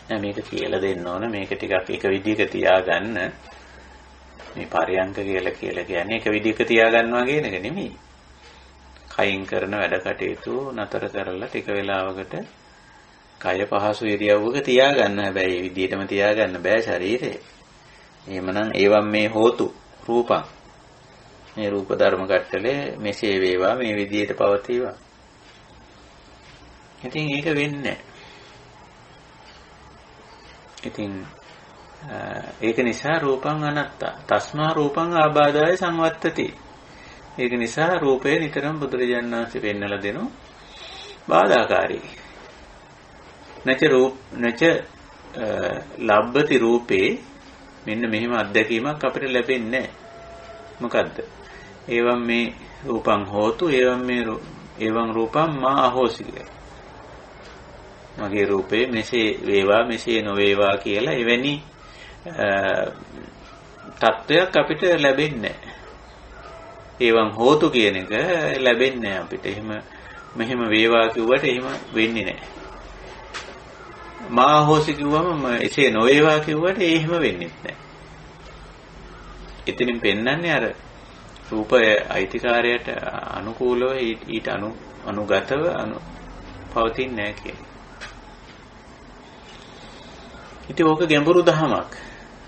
දැන් මේක කියලා දෙන්න ඕන, මේක ටිකක් එක විදිහක තියාගන්න. මේ පරියංක කියලා කියන්නේ එක විදිහක තියාගන්නවා කියන එක නෙමෙයි. කයින් කරන වැඩ කටයුතු නතර කරලා ටික වෙලාවකට කය පහසු ඉරියව්වක තියාගන්න. හැබැයි මේ විදිහටම තියාගන්න බෑ ශරීරය. එහෙමනම් ඒවම් මේ හෝතු රූපං. මේ රූප ධර්ම කට්ටලේ මෙසේ වේවා මේ විදිහට පවතිවා. ඉතින් ඒක වෙන්නේ. ඉතින් ඒක නිසා රූපං අනත්තා. තස්මා රූපං ආබාධාය සංවත්තති. ඒක නිසා රූපය නිතරම බුදුරජාණන් වහන්සේ පෙන්නලා දෙනවා බාධාකාරී. නච ලබ්බති රූපේ මෙන්න මෙහෙම අත්දැකීමක් අපිට ලැබෙන්නේ නැහැ. මොකද්ද? එවම් මේ රූපං හෝතු එවම් රූපං මා අහෝසි කියලා. මගේ රූපේ මෙසේ වේවා මෙසේ නොවේවා කියලා එවැනි තත්වයක් අපිට ලැබෙන්නේ නැහැ. එවම් හෝතු කියන එක ලැබෙන්නේ නැහැ අපිට. මෙහෙම වේවා කිව්වට එහෙම වෙන්නේ නැහැ. මා අහෝසි කිව්වම එසේ නොවේවා කිව්වට එහෙම වෙන්නේ නැහැ. එතනින් පෙන්වන්නේ අර රූපය අයිතිකාරයට අනුකූලව ඊට අනුගතව පවතින්නේ නැහැ කියන්නේ. ඉතින් ඕක ගැඹුරු දහමක්.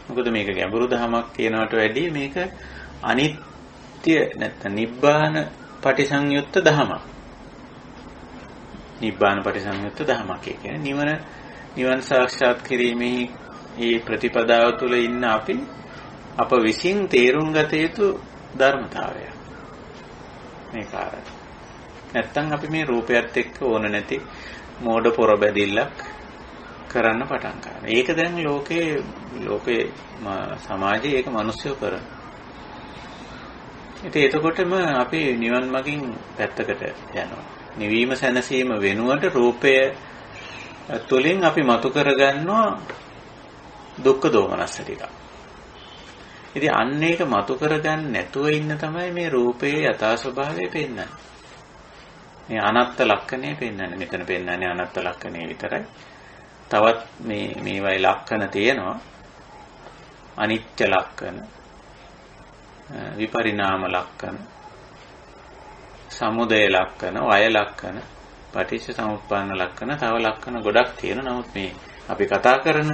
මොකද මේක ගැඹුරු දහමක් කියනවට වැඩිය මේක අනිත්‍ය නැත්නම් නිබ්බාන පටිසංයුත්ත දහමක්. නිබ්බාන පටිසංයුත්ත දහමක් කියන්නේ නිවන සාක්ෂාත් කිරීමේ මේ ප්‍රතිපදාව තුළ ඉන්න අප විසින් තේරුම් ගත යුතු ධර්මතාවය. මේ කාරණා. නැත්තම් අපි මේ රූපයත් එක්ක ඕන නැති මෝඩ පොරබැදිල්ලක් කරන්න පටන් ගන්නවා. ඒක දැන් ලෝකේ සමාජයේ ඒක මිනිස්සු කරන. ඉතින් එතකොටම අපි නිවන් මගින් පැත්තකට යනවා. නිවීම සැනසීම වෙනුවට රූපය තුලින් අපි මතු කරගන්නවා දුක්ඛ දෝමනස්ස ටික. ඉතින් අන්න ඒක මතු කරගන්න නැතුව ඉන්න තමයි මේ රූපයේ යථා ස්වභාවය පෙන්වන්නේ. මේ අනත්ත් ලක්ෂණය පෙන්වන්නේ. මෙතන පෙන්වන්නේ අනත්ත් ලක්ෂණය විතරයි. තවත් මේවයි ලක්ෂණ තියෙනවා. අනිත්‍ය ලක්ෂණ, විපරිණාම ලක්ෂණ, සමුදය ලක්ෂණ, වය ලක්ෂණ, පටිච්ච සමුප්පන්න ලක්ෂණ, තව ලක්ෂණ ගොඩක් තියෙනවා. නමුත් මේ අපි කතා කරන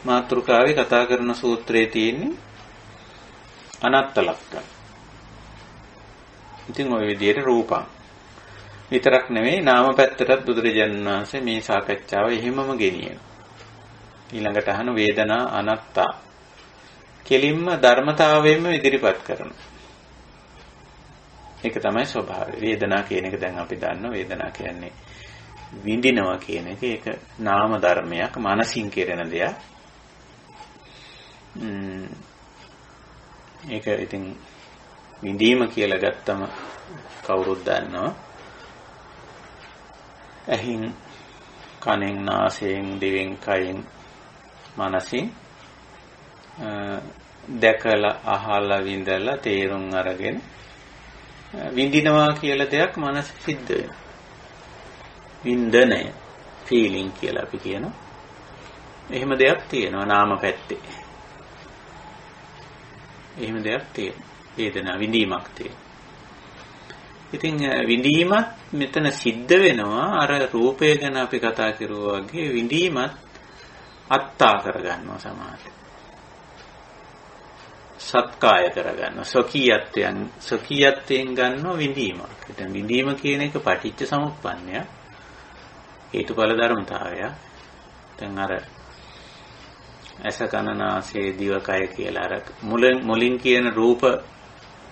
මාතෘකාවේ කතා කරන සූත්‍රයේ තියෙන්නේ අනත්ත් ලක්ෂණ. ඉතින් ওই විදිහට රූපං විතරක් නෙවෙයි නාම පැත්තටත් බුදුරජාණන් වහන්සේ මේ සාකච්ඡාව එහෙමම ගෙනියනවා. ඊළඟට අහන වේදනා අනත්තා. කෙලින්ම ධර්මතාවයෙන්ම ඉදිරිපත් කරනවා. ඒක තමයි ස්වභාවය. වේදනා කියන එක දැන් අපි දන්නවා. වේදනා කියන්නේ විඳිනවා කියන එක. ඒක නාම ධර්මයක්, මනසින් කෙරෙන දෙයක්. ඒක ඉතින් විඳීම කියලා ගත්තම කවුරුත් දන්නවා. ඇහින්, කනෙන්, නාසයෙන්, දිවෙන්, කයෙන්, මනසින් දැකලා, අහලා, විඳලා, තේරුම් අරගෙන විඳිනවා කියලා දෙයක් මනස සිද්ධ වෙනවා. වින්දනය, ෆීලිං කියලා අපි කියනවා. එහෙම දෙයක් තියෙනවා නාම පැත්තේ. එහෙම දෙයක් තියෙනවා. වේදනා විඳීමක් තියෙනවා. ඉතින් විඳීමත් මෙතන සිද්ධ වෙනවා අර රූපය ගැන අපි කතා කරුවා වගේ විඳීමත් අත්තා කරගන්නවා සමාහට. සත්කාය කරගන්නවා. ස්වකීයත්වයෙන් ගන්නවා විඳීමක්. ඉතින් විඳීම කියන එක පටිච්ච සමුප්පන්නය. හේතුඵල ධර්මතාවය. දැන් අර ඇස කන නාසය දිව කය කියලා අර මුලින් කියන රූප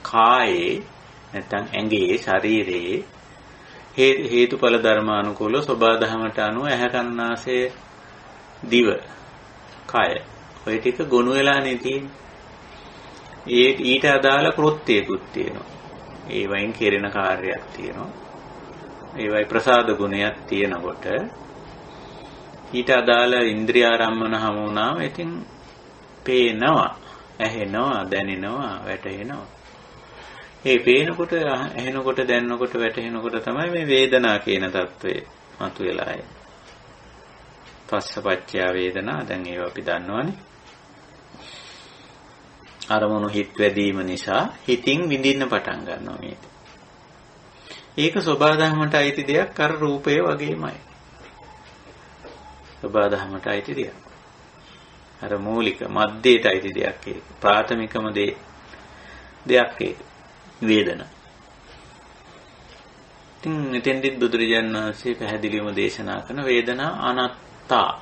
කායේ නැත්නම් ඇඟේ ශරීරයේ හේතුඵල ධර්මානුකූල සබා දහමට අනුව ඇහ කන නාසය දිව කය ඔය ටික ගොනු වෙලානේ තියෙන්නේ. ඊට අදාළ කෘත්‍යයකුත් තියෙනවා. ඒ වයින් කෙරෙන කාර්යයක් තියෙනවා. ඒ වයි ප්‍රසාද ගුණයක් තියෙනකොට ඊට අදාළ ඉන්ද්‍රියාරම්මන හමු වුණාම ඉතින් පේනවා, ඇහෙනවා, දැනෙනවා, වැටෙනවා. ඒ පේනකොට, ඇහෙනකොට, දැනනකොට, වැටෙනකොට තමයි මේ වේදනා කියන தত্ত্বය මතුවලා එන්නේ. පස්සපච්චය වේදනා දැන් ඒව අපි දන්නවනේ. අරමුණු හිත වැඩිම නිසා හිතින් විඳින්න පටන් ගන්නවා මේක. ඒක සබාධමයට අයිති දෙයක් අර රූපය වගේමයි. සබාධමයට අයිති දෙයක්. අර මූලික මධ්‍යයට අයිති දෙයක් ඒක. ප්‍රාථමිකම දෙයක් ඒක. වේදනා. ඉතින් එතෙන්දිත් බුදුරජාණන් වහන්සේ පැහැදිලිවම දේශනා කරන වේදනා අනත්තා.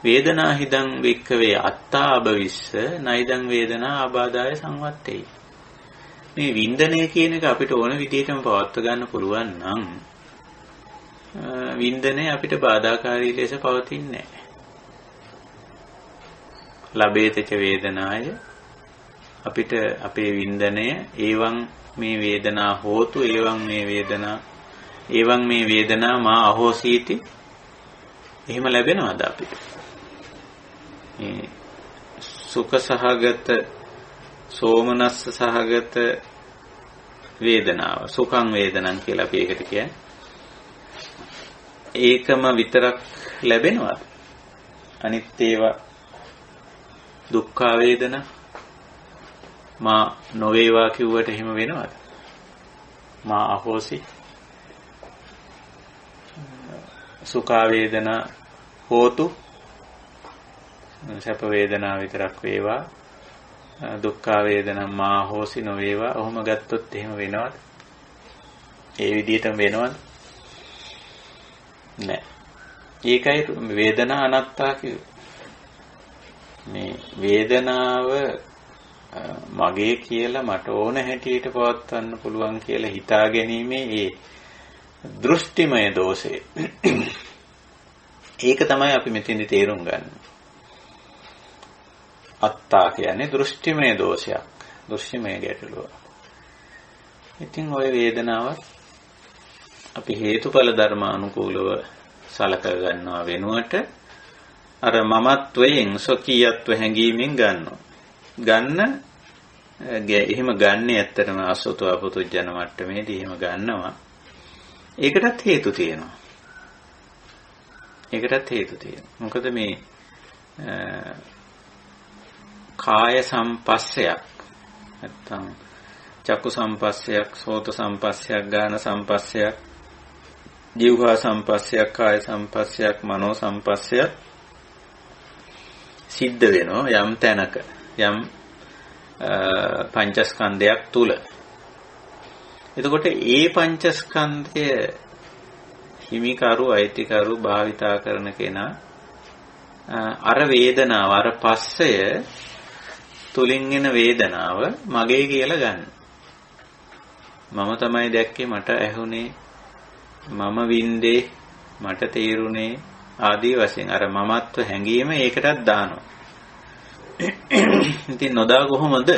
වේදනා හිදං වික්ඛවේ අත්තා අබවිස්ස නයිදං වේදනා ආබාධාය සංවත්තේ. මේ වින්දනය කියන එක අපිට ඕන විදිහටම පවත්ව ගන්න පුළුවන් නම් වින්දනය අපිට බාධාකාරී ලෙස පවතින්නේ නැහැ. ලබේතච වේදනාය අපිට අපේ වින්දනය එවං මේ වේදනා හෝතු එවං මේ වේදනා මා අහෝසීති එහෙම ලැබෙනවද අපිට? මේ සුඛ සහගත සෝමනස්ස සහගත වේදනාව සුඛං වේදනං කියලා අපි ඒකට කියන්නේ. ඒකම විතරක් ලැබෙනවද? අනිත් ඒවා දුක්ඛ වේදනා මා නොවේවා කිව්වට එහෙම වෙනවද? මා අහෝසි සුඛ වේදනා හෝතු සැප වේදනා විතරක් වේවා දුක්ඛ වේදනා මා අහෝසි නොවේවා. ඔහොම ගත්තොත් එහෙම වෙනවද? ඒ විදිහටම වෙනවද? නෑ. ඒකයි වේදනා අනාත්තා කිව්වේ. මේ වේදනාව මගේ කියලා මට ඕන හැටියට පවත්වන්න පුළුවන් කියලා හිතා ගැනීමේ ඒ දෘෂ්ටිමය දෝෂය. ඒක තමයි අපි මෙතෙන්දි තේරුම් ගන්න. අත්තා කියන්නේ දෘෂ්ටිමය දෝෂයක්. දෘෂ්ටිමය ගැටලුව. ඉතින් ওই වේදනාව අපි හේතුඵල ධර්මානුකූලව සලක ගන්නවා වෙනුවට අර මමත්වයෙන් ස්වකීයත්ව හැඟීමෙන් ගන්නවා. එහෙම ගන්නේ ඇත්තටම අසුතව පුතුජන මට්ටමේදී එහෙම ගන්නවා. ඒකටත් හේතු තියෙනවා. මොකද මේ කාය සම්පස්සයක් නැත්තම් චක්කු සම්පස්සයක්, සෝත සම්පස්සයක්, ගාන සම්පස්සයක්, ජීවහා සම්පස්සයක්, කාය සම්පස්සයක්, මනෝ සම්පස්සයක් සිද්ධ වෙනවා යම් තැනක යම් පංචස්කන්ධයක් තුල. එතකොට ඒ පංචස්කන්ධය හිමිකරු අයිතිකරු භාවිතා කරන කෙනා අර වේදනාව අර පස්සය තුලින් එන වේදනාව මගේ කියලා ගන්න. මම තමයි දැක්කේ, මට ඇහුනේ, මම වින්දේ, මට තේරුනේ ආදී වශයෙන් අර මමත්ව හැඟීම ඒකටත් දානවා. ඉතින් නොදා කොහොමද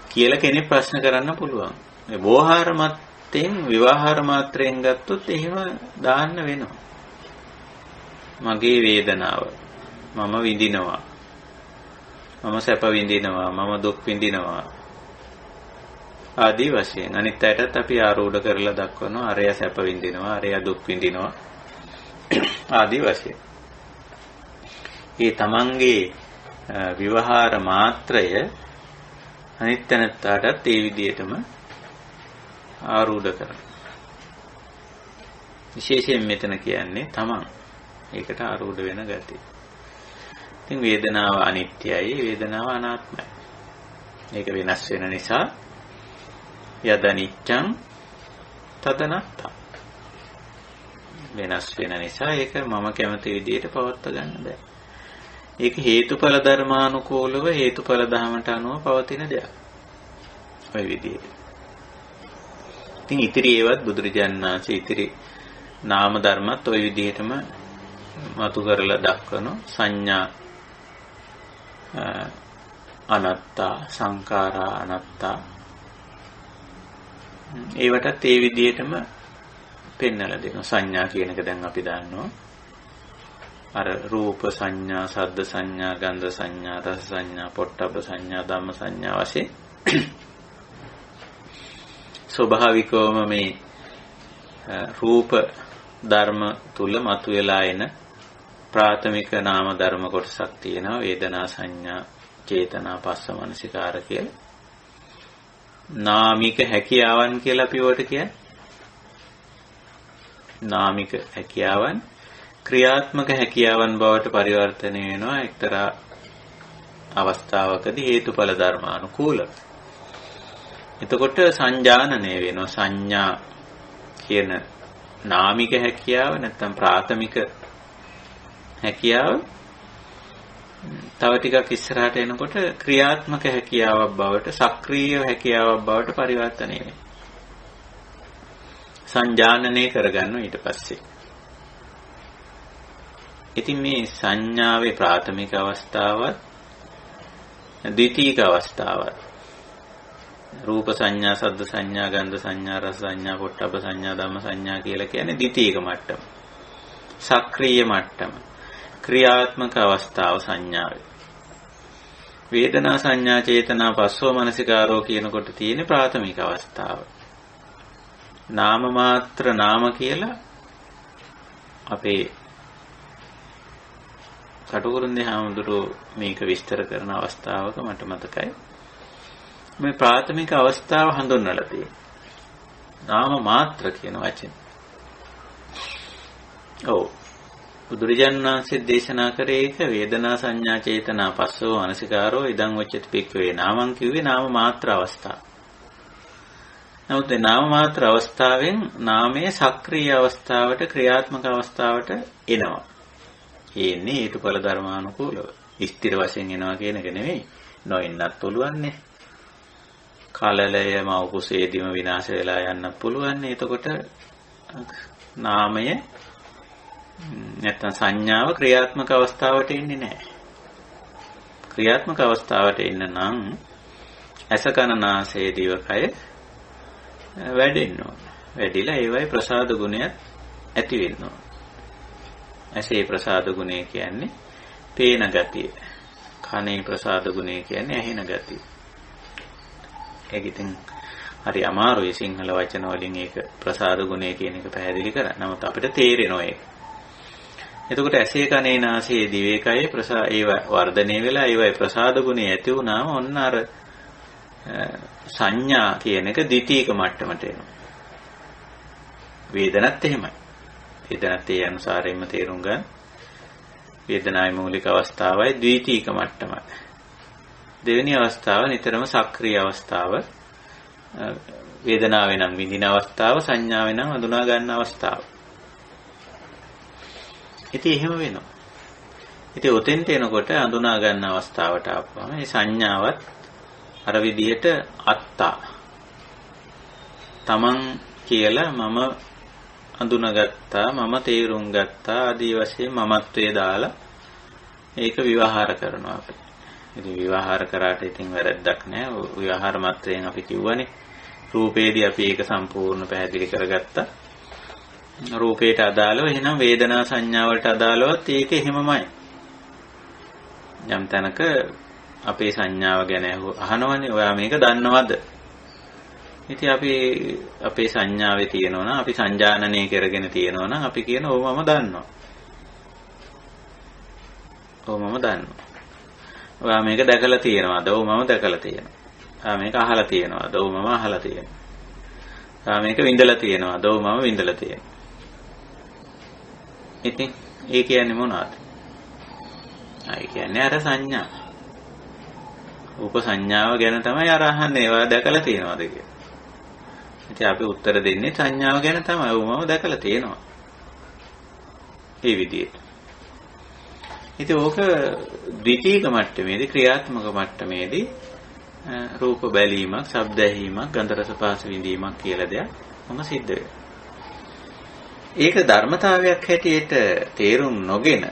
කියලා කෙනෙක් ප්‍රශ්න කරන්න පුළුවන්. මේ වෝහාර මත්තෙන් විවාහාර මාත්‍රයෙන් ගත්තොත් එහෙම දාන්න වෙනවා. මගේ වේදනාව මම විඳිනවා, මම සැප විඳිනවා, මම දුක් විඳිනවා ආදී වශයෙන්. අනිත් අයටත් අපි ආරූඪ කරලා දක්වනවා අරයා සැප විඳිනවා, අරයා දුක් විඳිනවා ආදී වශයෙන්. ඒ තමන්ගේ විවහාර මාත්‍රය අනිත් තැනටත් ඒ විදිහටම ආරූඪ කරනවා. විශේෂයෙන් මෙතන කියන්නේ තමන් ඒකට ආරූඪ වෙන ගතිය. ඉතින් වේදනාව අනිත්‍යයි, වේදනාව අනාත්මයි. ඒක වෙනස් වෙන නිසා යදනිච්ඡං තදනත්තා. වෙනස් වෙන නිසා ඒක මම කැමති විදිහට පවත්වා ගන්න බෑ. ඒක හේතුඵල ධර්මානුකූලව හේතුඵල ධමයට අනුව පවතින දෙයක්. ඔය විදිහට. ඉතින් ඉතිරි ඒවත් බුදුරජාණන් වහන්සේ ඉතිරි නාම ධර්මත් ඔය විදිහටම මතු කරලා දක්වන සංඥා අනත්තා, සංඛාරා අනත්තා. ඒවටත් ඒ විදිහටම පෙන්වලා දෙනවා. සංඥා කියන එක දැන් අපි දන්නවා. අර රූප සංඥා, ශබ්ද සංඥා, ගන්ධ සංඥා, රස සංඥා, පොට්ටබ්බ සංඥා, ධම්ම සංඥා වශයෙන් ස්වභාවිකවම මේ රූප ධර්ම තුල මතුවලා එන ප්‍රාථමික නාම ධර්ම කොටසක් තියෙනවා. වේදනා, සංඥා, චේතනා, පස්ස, මනසිකාර කියලා. නාමික හැකියාවන් කියලා අපි වට කියන්නේ. නාමික හැකියාවන් ක්‍රියාත්මක හැකියාවන් බවට පරිවර්තනය වෙනවා එක්තරා අවස්ථාවකදී හේතුඵල ධර්මානුකූලව. එතකොට සංජානනය වෙනවා. සංඥා කියන නාමික හැකියාව නැත්නම් ප්‍රාථමික හැකියාව තව ටිකක් ඉස්සරහට එනකොට ක්‍රියාත්මක හැකියාවක් බවට, සක්‍රීය හැකියාවක් බවට පරිවර්තනය වෙනවා. සංජානනය කරගන්නවා ඊට පස්සේ. ඉතින් මේ සංඥාවේ ප්‍රාථමික අවස්ථාවත් ද්විතීක අවස්ථාවත් රූප සංඥා, ශබ්ද සංඥා, ගන්ධ සංඥා, රස සංඥා, පොට්ටබ්බ සංඥා, ධම්ම සංඥා කියලා කියන්නේ ද්විතීක මට්ටම. සක්‍රීය මට්ටම. ක්‍රියාත්මක අවස්ථාව සංඥාවේ. වේදනා සංඥා චේතනා පස්සෝ මනසිකාරෝ කියනකොට තියෙන ප්‍රාථමික අවස්ථාව. නාම මාත්‍ර නාම කියලා අපේ කටුකුරුන්දේ හාමුදුරුවෝ මේක විස්තර කරන අවස්ථාවක මට මතකයි. මේ ප්‍රාථමික අවස්ථාව හඳුන්වලා තියෙනවා. නාම මාත්‍ර කියන වචනේ. ඔව්. බුදුරජාණන් වහන්සේ දේශනා කරේ ඒක වේදනා සංඥා චේතනා පස්සෝ මනසිකාරෝ ඉදං උච්චති පික්ඛවේ නාමං කිව්වේ නාම මාත්‍ර අවස්ථාව. නමුත් ඒ නාම මාත්‍ර අවස්ථාවෙන් නාමයේ සක්‍රීය අවස්ථාවට ක්‍රියාත්මක අවස්ථාවට එනවා. එන්නේ හේතුඵල ධර්මානුකූලව. ස්ථිර වශයෙන් එනවා කියන එක නෙවෙයි. නොඑන්නත් පුළුවන්නේ. කලලය මව කුසේදීම විනාශ වෙලා යන්න පුළුවන්. එතකොට නාමය නැත්නම් සංඥාව ක්‍රියාත්මක අවස්ථාවට එන්නේ නැහැ. ක්‍රියාත්මක අවස්ථාවට එන්න නම් ඇස කන නාසය දිවකය වැඩෙන්න ඕන. වැඩිලා ඒවයි ප්‍රසාද ගුණය ඇති වෙන්න ඕන. ඇසේ ප්‍රසාද ගුණය කියන්නේ පේන ගතිය. කනේ ප්‍රසාද ගුණය කියන්නේ ඇහෙන ගතිය. ඒක ඉතින් හරි අමාරුයි සිංහල වචන වලින් ඒක ප්‍රසාද ගුණය කියන එක පැහැදිලි කරන්න. නමුත් අපිට තේරෙනවා ඒක. එතකොට ඇසේ කනේ නාසයේ දිවේකයේ ඒව වර්ධනය වෙලා ඒවයි ප්‍රසාද ගුණය ඇති වුණාම ඔන්න අර සංඥා කියන එක ද්විතීක මට්ටමට එනවා. වේදනත් එහෙමයි. වේදනත් ඒ අනුසාරයෙන්ම තේරුම් ගන්න. වේදනාවේ මූලික අවස්ථාවයි ද්විතීක මට්ටමයි. දෙවෙනි අවස්ථාව නිතරම සක්‍රීය අවස්ථාව. වේදනාවේ නම් විඳින අවස්ථාව, සංඥාවේ නම් හඳුනා ගන්න අවස්ථාව. ඉතින් එහෙම වෙනවා. ඉතින් ඔතෙන්ට එනකොට හඳුනා ගන්න අවස්ථාවට ආපුවම මේ සංඥාවත් අර විදිහට අත්තා තමන් කියලා මම හඳුනාගත්තා, මම තේරුම් ගත්තා ආදී වශයෙන් මමත්වයේ දාලා ඒක විවහාර කරනවා අපි. ඉතින් විවහාර කරාට ඉතින් වැරද්දක් නෑ. විවහාර මාත්‍රයෙන් අපි කිව්වනේ රූපේදී අපි ඒක සම්පූර්ණ පැහැදිලි කරගත්තා. රූපයට අදාළව එහෙනම් වේදනා සංඥාවලට අදාළවත් ඒක එහෙමමයි. යම් තැනක අපේ සංඥාව ගැන අහනවනේ ඔයා මේක දන්නවද? ඉතින් අපි අපේ සංඥාවේ තියෙනවනම් අපි සංජානනය කරගෙන තියෙනවනම් අපි කියන ඔව් මම දන්නවා. ඔව් මම දන්නවා. ඔයා මේක දැකලා තියෙනවද? ඔව් මම දැකලා තියෙනවා. ඔයා මේක අහලා තියෙනවද? ඔව් මම අහලා තියෙනවා. ඔයා මේක විඳලා තියෙනවද? ඔව් මම විඳලා තියෙනවා. ඉතින් ඒ කියන්නේ මොනවද? ඒ කියන්නේ අර සංඥා. රූප සංඥාව ගැන තමයි අර අහන්නේ. ඒවා දැකලා තියෙනවද කියලා. ඉතින් අපි උත්තර දෙන්නේ සංඥාව ගැන තමයි. ඔව් මම දැකලා තියෙනවා. ඒ විදිහට. ඉතින් ඕක ද්විතීක මට්ටමේදී ක්‍රියාත්මක මට්ටමේදී රූප බැලීමක්, ශබ්ද ඇහිීමක්, ගන්ධ රස පහස විඳීමක් කියලා දෙයක් මොම සිද්ධ වෙනවා. ඒක ධර්මතාවයක් හැටියට තේරුම් නොගෙන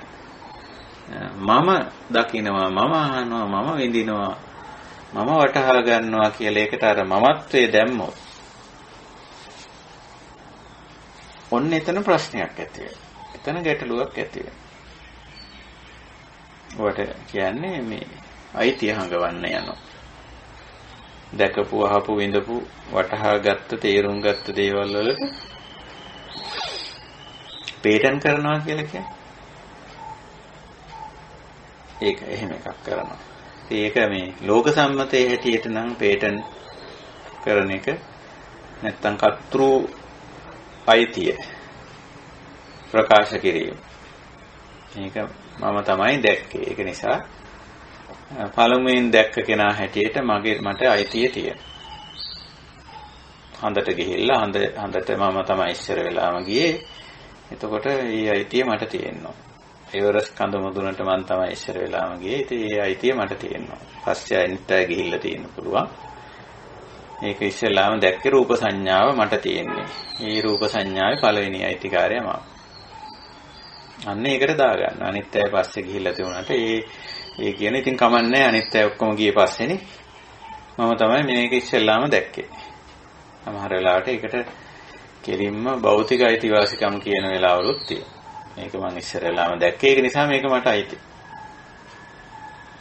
මම දකිනවා, මම අහනවා, මම විඳිනවා, මම වටහා ගන්නවා කියලා ඒකට අර මමත්වයේ දැම්මොත් ඔන්න එතන ප්‍රශ්නයක් ඇති වෙනවා. එතන ගැටලුවක් ඇති වෙනවා. ඔකට කියන්නේ මේ අයිතිය හංගවන්න යනවා. දැකපු, අහපු, විඳපු, වටහා ගත්ත, තේරුම් ගත්ත දේවල් වලට පේටන් කරනවා කියලා කියන්නේ. ඒක එහෙම එකක් කරනවා. ඒක මේ ලෝක සම්මතයේ හැටියට නම් පේටන් කරන එක නැත්තම් කතෘ අයිතිය ප්‍රකාශ කිරීම. මේක මම තමයි දැක්කේ. ඒක නිසා පළමුවෙන් දැක්ක කෙනා හැටියට මට අයිතිය තියෙනවා. හඳට ගිහිල්ලා හඳට මම තමයි ඉස්සර වෙලාම ගියේ. එතකොට මේ අයිතිය මට තියෙනවා. එවරස් කඳ මුදුනට මම තමයි ඉස්සර වෙලාම ගියේ. ඉතින් මේ අයිතිය මට තියෙනවා. පස්සේ අනිත් අය ගිහිල්ලා තියෙන්න පුළුවන්. මේක ඉස්සෙල්ලාම දැක්කේ රූප සංඥාව මට තියෙන්නේ. මේ රූප සංඥාවේ පළවෙනි අයිතිකාරය මම. අන්න ඒකට දාගන්න. අනිත් අය පස්සේ ගිහිල්ලා තියුණාට ඒ කියන්නේ ඉතින් කමන්නේ අනිත් අය ඔක්කොම ගියේ පස්සේනේ. මම තමයි මේක ඉස්සෙල්ලාම දැක්කේ. සමහර වෙලාවට ඒකට කෙලින්ම භෞතික අයිතිවාසිකම් කියන වෙලාවලුත් තියෙනවා. මේක මම ඉස්සෙල්ලාම දැක්කේ. ඒක නිසා මේක මට අයිති.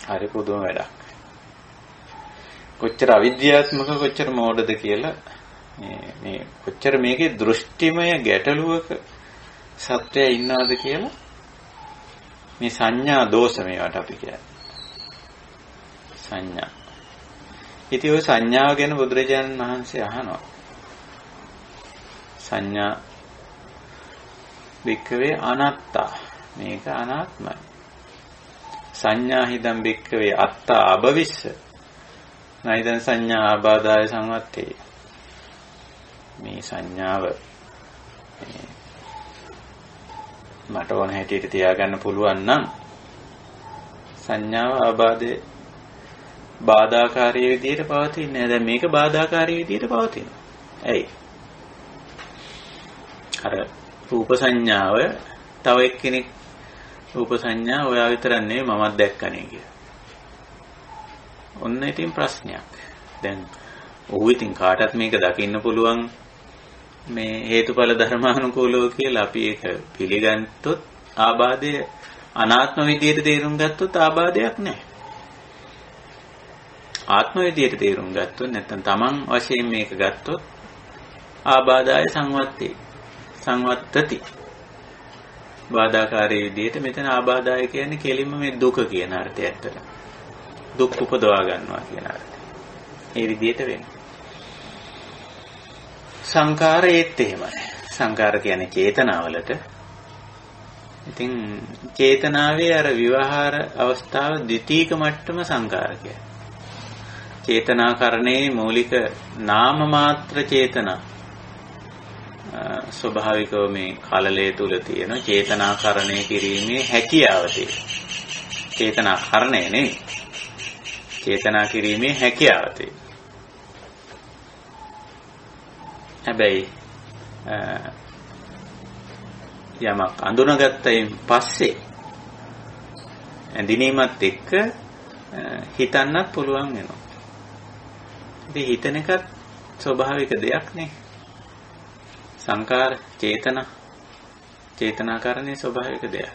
හරි පුදුම වැඩක්. කොච්චර අවිද්‍යාත්මක කොච්චර මෝඩද කියලා මේ කොච්චර මේකේ දෘෂ්ටිමය ගැටලුවක සත්‍යය ඉන්නවද කියලා මේ සංඥා දෝෂ මේවට අපි කියන්නේ. සංඥා. ඉතින් ඔය සංඥාව ගැන බුදුරජාණන් වහන්සේ අහනවා. සංඥා වික්කවේ අනාත්තා. මේක අනාත්මයි. සංඥා හිදම් වික්කවේ අත්තා අබවිස්ස. නයිදන් සංඥා ආබාධාය සංවත්තේ. මේ සංඥාව මට ඕන හැටියට තියාගන්න පුළුවන් නම් සංඥාව ආබාධේ බාධාකාරී විදියට පවතින්නේ නැහැ. දැන් මේක බාධාකාරී විදියට පවතිනවා. ඇයි? අර රූප සංඥාව තව එක්කෙනෙක් රූප සංඥා ඔයා විතරක් නෙවෙයි මමත් දැක්කනේ කියලා. ඔන්න ඉතින් ප්‍රශ්නයක්. දැන් ඔහු ඉතින් කාටත් මේක දකින්න පුළුවන් මේ හේතුඵල ධර්මානුකූලව කියලා අපි ඒක පිළිගත්තොත් ආබාධය අනාත්ම විදියට තේරුම් ගත්තොත් ආබාධයක් නැහැ. ආත්ම විදියට තේරුම් ගත්තොත් නැත්නම් තමන් වශයෙන් මේක ගත්තොත් ආබාධාය සංවත්තති. බාධාකාරී විදියට මෙතන ආබාධාය කියන්නේ කෙලින්ම මේ දුක කියන අර්ථය ඇත්තට. දුක් උපදවා ගන්නවා කියන අර්ථය. ඒ විදියට වෙන්නේ. සංකාරයේත් එහෙමයි. සංකාර කියන්නේ චේතනාවලට. ඉතින් චේතනාවේ අර විවහාර අවස්ථාව ද්විතීක මට්ටම සංකාර කියන්නේ. චේතනාකරණයේ මූලික නාම මාත්‍ර චේතනා ස්වභාවිකව මේ කලලයේ තුල තියෙන චේතනාකරණය කිරීමේ හැකියාව තියෙනවා. චේතනාකරණය නෙවෙයි. චේතනා කිරීමේ හැකියාව තියෙනවා. හැබැයි යමක් අඳුනගත්තයින් පස්සේ ඇඳිනීමත් එක්ක හිතන්නත් පුළුවන් වෙනවා. ඉතින් හිතන එකත් ස්වභාවික දෙයක් නේ. සංකාර චේතනාකරණේ ස්වභාවික දෙයක්.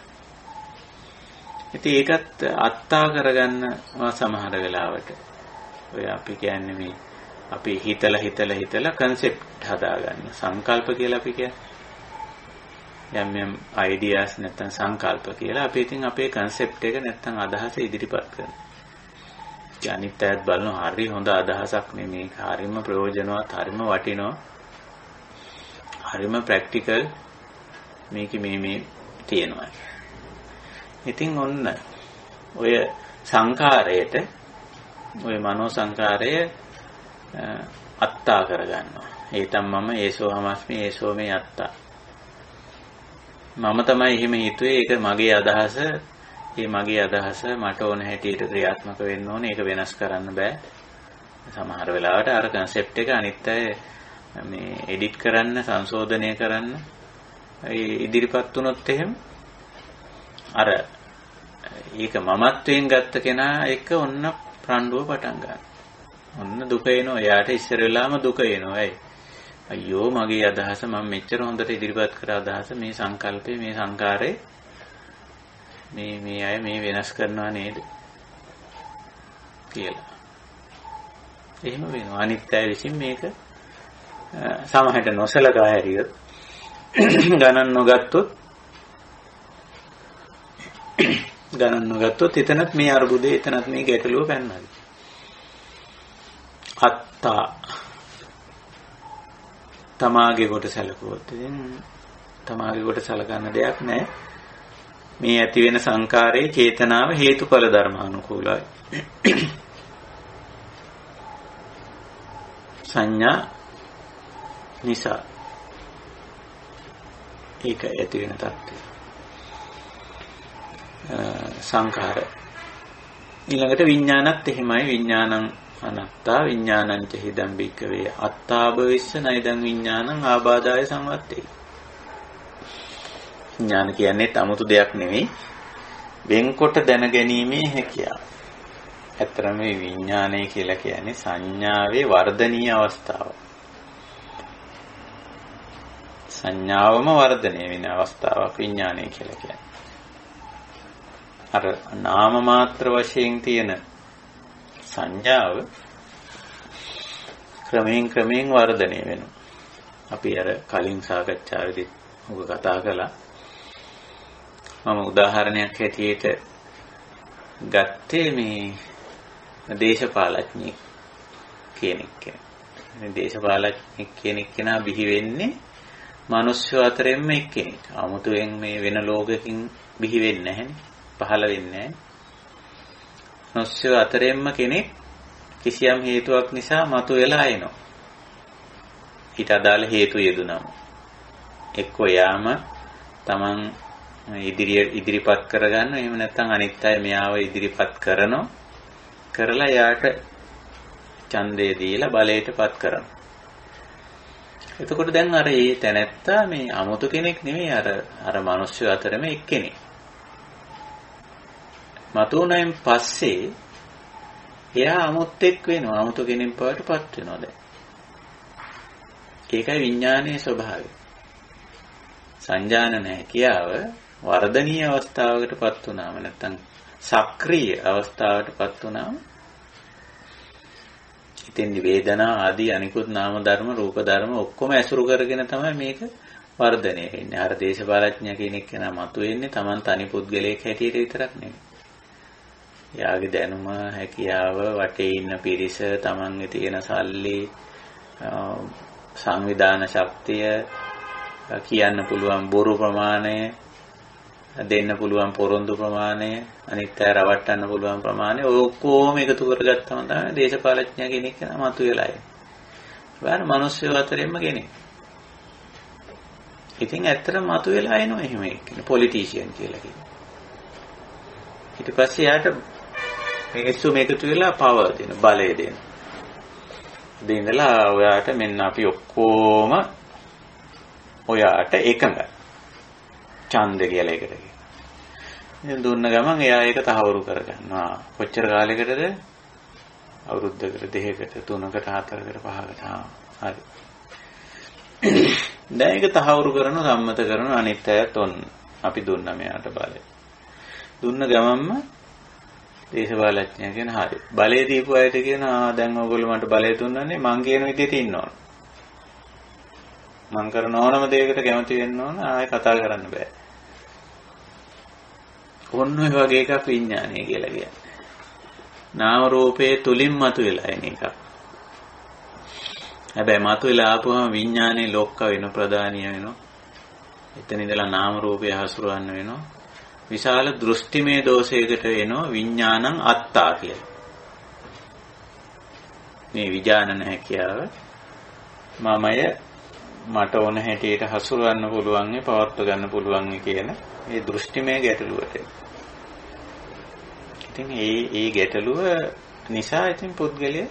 ඉතින් ඒකත් අත්තා කරගන්නවා සමහර වෙලාවට. ඔය අපි කියන්නේ මේ අපි හිතලා concept හදාගන්න. සංකල්ප කියලා අපි කියන්නේ. යම් ideas නැත්නම් සංකල්ප කියලා අපි ඉතින් අපේ concept එක නැත්නම් අදහස ඉදිරිපත් කරනවා. අනිත් අයත් බලනවා හරි හොඳ අදහසක් නේ මේක. හරිම ප්‍රයෝජනවත්, හරිම වටිනවා. හරිම ප්‍රැක්ටිකල් මේක මේ තියෙනවා. ඉතින් ඔන්න ඔය සංකාරයට ඔය මනෝ සංකාරය අත්තා කරගන්නවා. ඒතම් මම ඒසෝ හමස්මි ඒසෝ මේ අත්තා. මම තමයි එහෙම හිතුවේ. ඒක මගේ අදහස. ඒ මගේ අදහස මට ඕන හැටියට ක්‍රියාත්මක වෙන්න ඕනේ. ඒක වෙනස් කරන්න බෑ. සමහර වෙලාවට අර concept එක අනිත් අය මේ edit කරන්න, සංශෝධනය කරන්න ඉදිරිපත් වුණොත් එහෙම අර ඒක මමත්වයෙන් ගත්ත කෙනා එක ඔන්න ප්‍රණ්ඩුව පටන් ගන්නවා. ඔන්න දුක එනවා. එයාට ඉස්සර වෙලාම දුක එනවා. ඇයි? අයියෝ මගේ අදහස මම මෙච්චර හොඳට ඉදිරිපත් කර අදහස මේ සංකල්පේ මේ සංකාරේ මේ අය මේ වෙනස් කරනවා නේද කියලා. එහෙම වෙනවා. අනිත් අය විසින් මේක සමහරට නොසලකා හැරියොත් ගණන් නොගත්තොත් එතනත් මේ අරුබුදේ එතනත් මේ ගැටලුව පැනනවා. අත්තා තමාගේ කොට සැලකුවොත් ඉතින් තමාගේ කොට සලකන්න දෙයක් නැහැ. මේ ඇති වෙන සංකාරයේ චේතනාව හේතුඵල ධර්මානුකූලයි. සංඥා නිසා ඒක ඇති වෙන තත්ත්වය. සංඛාර ඊළඟට විඥානත් එහෙමයි. විඥානං අනත්තා විඥානං ච හිදම් බික්කවේ අත්තාභවිස්ස නයිදං විඥානං ආබාධාය සංවත්තේ. විඥාන කියන්නේ 아무තු දෙයක් නෙවෙයි. වෙන්කොට දැනගැනීමේ හැකියාව. ඇත්තටම මේ විඥානය කියලා කියන්නේ සංඥාවේ වර්ධනීය අවස්ථාව. සංඥාවම වර්ධනය වෙන අවස්ථාවක් විඥානය කියලා කියන්නේ. අර නාම මාත්‍ර වශයෙන් තියෙන සංඥාව ක්‍රමයෙන් වර්ධනය වෙනවා. අපි අර කලින් සාකච්ඡාවේදී ඔබ කතා කළා. මම උදාහරණයක් හැටියට ගත්තේ මේ දේශපාලඥයෙක් කෙනෙක්. මේ දේශපාලඥයෙක් කෙනා බිහි වෙන්නේ මිනිස්සු අතරින්ම එක්කෙනෙක්. 아무තෙන් මේ වෙන ලෝකකින් බිහි වෙන්නේ නැහැනේ. පහළ වෙන්නේ නැහැ. මිනිස්සු අතරින්ම කෙනෙක් කිසියම් හේතුවක් නිසා මතුවලා එනවා. ඊට අදාළ හේතු යෙදුනම එක්කෝ යාම තමන් ඉදිරිපත් කරගන්න. එහෙම නැත්නම් අනිත් අය මෙයාව ඉදිරිපත් කරනවා. කරලා යාට ඡන්දය දීලා බලයටපත් කරනවා. එතකොට දැන් අර ඒ තැනැත්තා මේ 아무තු කෙනෙක් නෙමෙයි අර මිනිස්සු අතරම එක්කෙනෙක්. මතුවුණයින් පස්සේ එයා 아무ත් එක් වෙනවා. 아무තු කෙනෙක් බවටපත් වෙනවා දැන්. ඒකයි විඥානයේ ස්වභාවය. සංජානන හැකියාව වර්ධනීය අවස්ථාවකටපත් වුණාම නැත්නම් සක්‍රීය අවස්ථාවකටපත් වුණාම ඉතින් වේදනා ආදී අනිකුත් නාම ධර්ම රූප ධර්ම ඔක්කොම ඇසුරු කරගෙන තමයි මේක වර්ධනය වෙන්නේ. අර දේශපාලඥ කෙනෙක් කෙනා මතුවෙන්නේ Taman තනි පුද්ගලයෙක් හැටියට විතරක් නෙමෙයි. යාගේ දැනුම හැකියාව වටේ ඉන්න පිරිස Tamanගේ තියෙන සල්ලි සංවිධාන ශක්තිය කියන්න පුළුවන් බොරු ප්‍රමාණය දෙන්න පුළුවන් පොරොන්දු ප්‍රමාණය අනිත් අය රවට්ටන්න පුළුවන් ප්‍රමාණය ඔය ඔක්කොම එකතු කරගත්තම තමයි දේශපාලඥයා කෙනෙක් කෙනා මතුවෙලා එන්නේ. ඒවන මිනිස්සු අතරින්ම කෙනෙක්. ඉතින් ඇත්තටම මතුවෙලා එනවා එහෙම එක්කනේ පොලිටිෂියන් කියලා කියනවා. ඊට පස්සේ යාට මේකසු මේකතු වෙලා පවර් දෙන බලය දෙන. දෙන්නලා ඔයාට මෙන්න අපි ඔක්කොම ඔයාට එකඟයි. ඡන්ද කියලා එකට කියනවා. ඉතින් දුන්න ගමන් එයා ඒක තහවුරු කරගන්නවා. කොච්චර කාලයකටද? අවුරුද්දකට, දෙකකට, තුනකට, හතරකට, පහකට. හරි. දැන් ඒක තහවුරු කරන සම්මත කරන අනිත් අයත් ඔන්න අපි දුන්නා මෙයාට බලය. දුන්න ගමන්ම දේශපාලඥයා කියන හරි. බලය දීපු අයට කියනවා දැන් ඔයගොල්ලෝ මට බලය දුන්නනේ මං කියන විදිහට ඉන්න ඕන. මං කරන ඕනම දෙයකට කැමති වෙන්න ඕන ආයෙ කතා කරන්න බෑ. ඔන්න ඔය වගේ එකක් විඥානය කියලා කියන්නේ. නාම රූපයේ තුලින් මතුවලා එන එකක්. හැබැයි මතුවලා ආපුවම විඥානේ ලොක්ක වෙන ප්‍රධානිය වෙනවා. එතන ඉඳලා නාම රූපය හසුරවන්න වෙනවා. විශාල දෘෂ්ටිමය දෝෂයකට එනවා විඥානං අත්තා කියලා. මේ විඥානන හැකියාව මමය මට ඕන හැටියට හසුරවන්න පුළුවන් පවත්ව ගන්න පුළුවන් කියන මේ දෘෂ්ටිමය ගැටලුවට. ඉතින් ඒ ගැටලුව නිසා ඉතින් පුද්ගලයා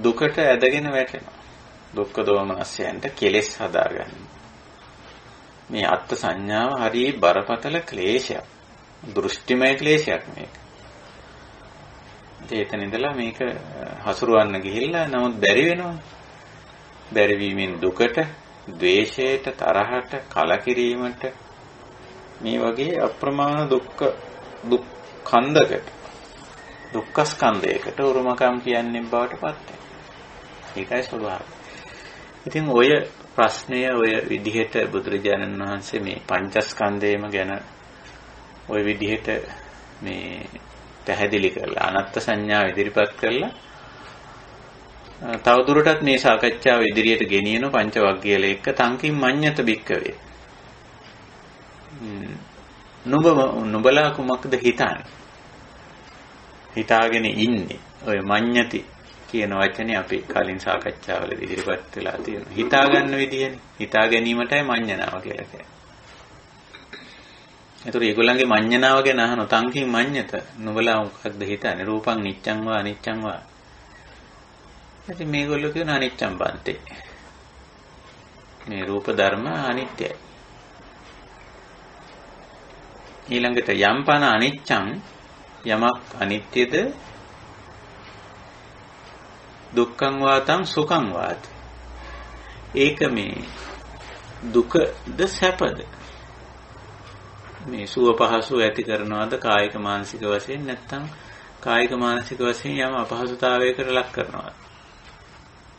දුකට ඇදගෙන වැටෙනවා. දුක්ඛ දෝමනස්යන්ට කෙලෙස් හදාගන්න. මේ අත්ත් සංඥාව හරිය බරපතල ක්ලේශයක්. දෘෂ්ටිමය ක්ලේශයක් මේක. එතන ඉඳලා මේක හසුරවන්න ගිහිල්ලා නමුත් බැරි වෙනවා. බැරි වීමෙන් දුකට, ද්වේෂයට, තරහට, කලකිරීමට මේ වගේ අප්‍රමාණ දුක් ඛණ්ඩකට දුක්ඛ ස්කන්ධයකට උරුමකම් කියන්නේ බවට පත් වෙනවා. ඒකයි ස්වභාවය. ඉතින් ඔය ප්‍රශ්නය ඔය විදිහට බුදුරජාණන් වහන්සේ මේ පංචස්කන්ධයම ගැන ඔය විදිහට මේ පැහැදිලි කරලා අනත්ත් සංඥාව ඉදිරිපත් කරලා තවදුරටත් මේ සාකච්ඡාව ඉදිරියට ගෙනියන පංච වග්ගයල එක්ක තංකින් මඤ්ඤත බික්කවේ. නුඹලා කුමක්ද හිතන්නේ? හිතාගෙන ඉන්නේ. ඔය මඤ්ඤති කියන වචනේ අපි කලින් සාකච්ඡාවලදී ඉදිරිපත් වෙලා තියෙනවා. හිතා ගන්න විදියනේ. හිතා ගැනීමටයි මඤ්ඤණාව කියලා කියන්නේ. ඒතර ඒගොල්ලන්ගේ මඤ්ඤණාව ගැන අහන තංකින් මඤ්ඤත නුඹලා මොකක්ද හිතන්නේ? රූපං නිච්ඡං වා අනිච්ඡං වා. ඉතින් මේගොල්ලෝ කියන අනිච්ඡං බන්තේ. මේ රූප ධර්ම අනිත්‍යයි. ඊළඟට යම්පන අනිච්ඡං යමක් අනිත්‍යද දුක්ඛං වාතං සුඛං වාත ඒක මේ දුකද සැපද මේ සුව පහසු ඇති කරනවද කායික මානසික වශයෙන් නැත්නම් කායික මානසික වශයෙන් යම් අපහසුතාවයකට ලක් කරනවද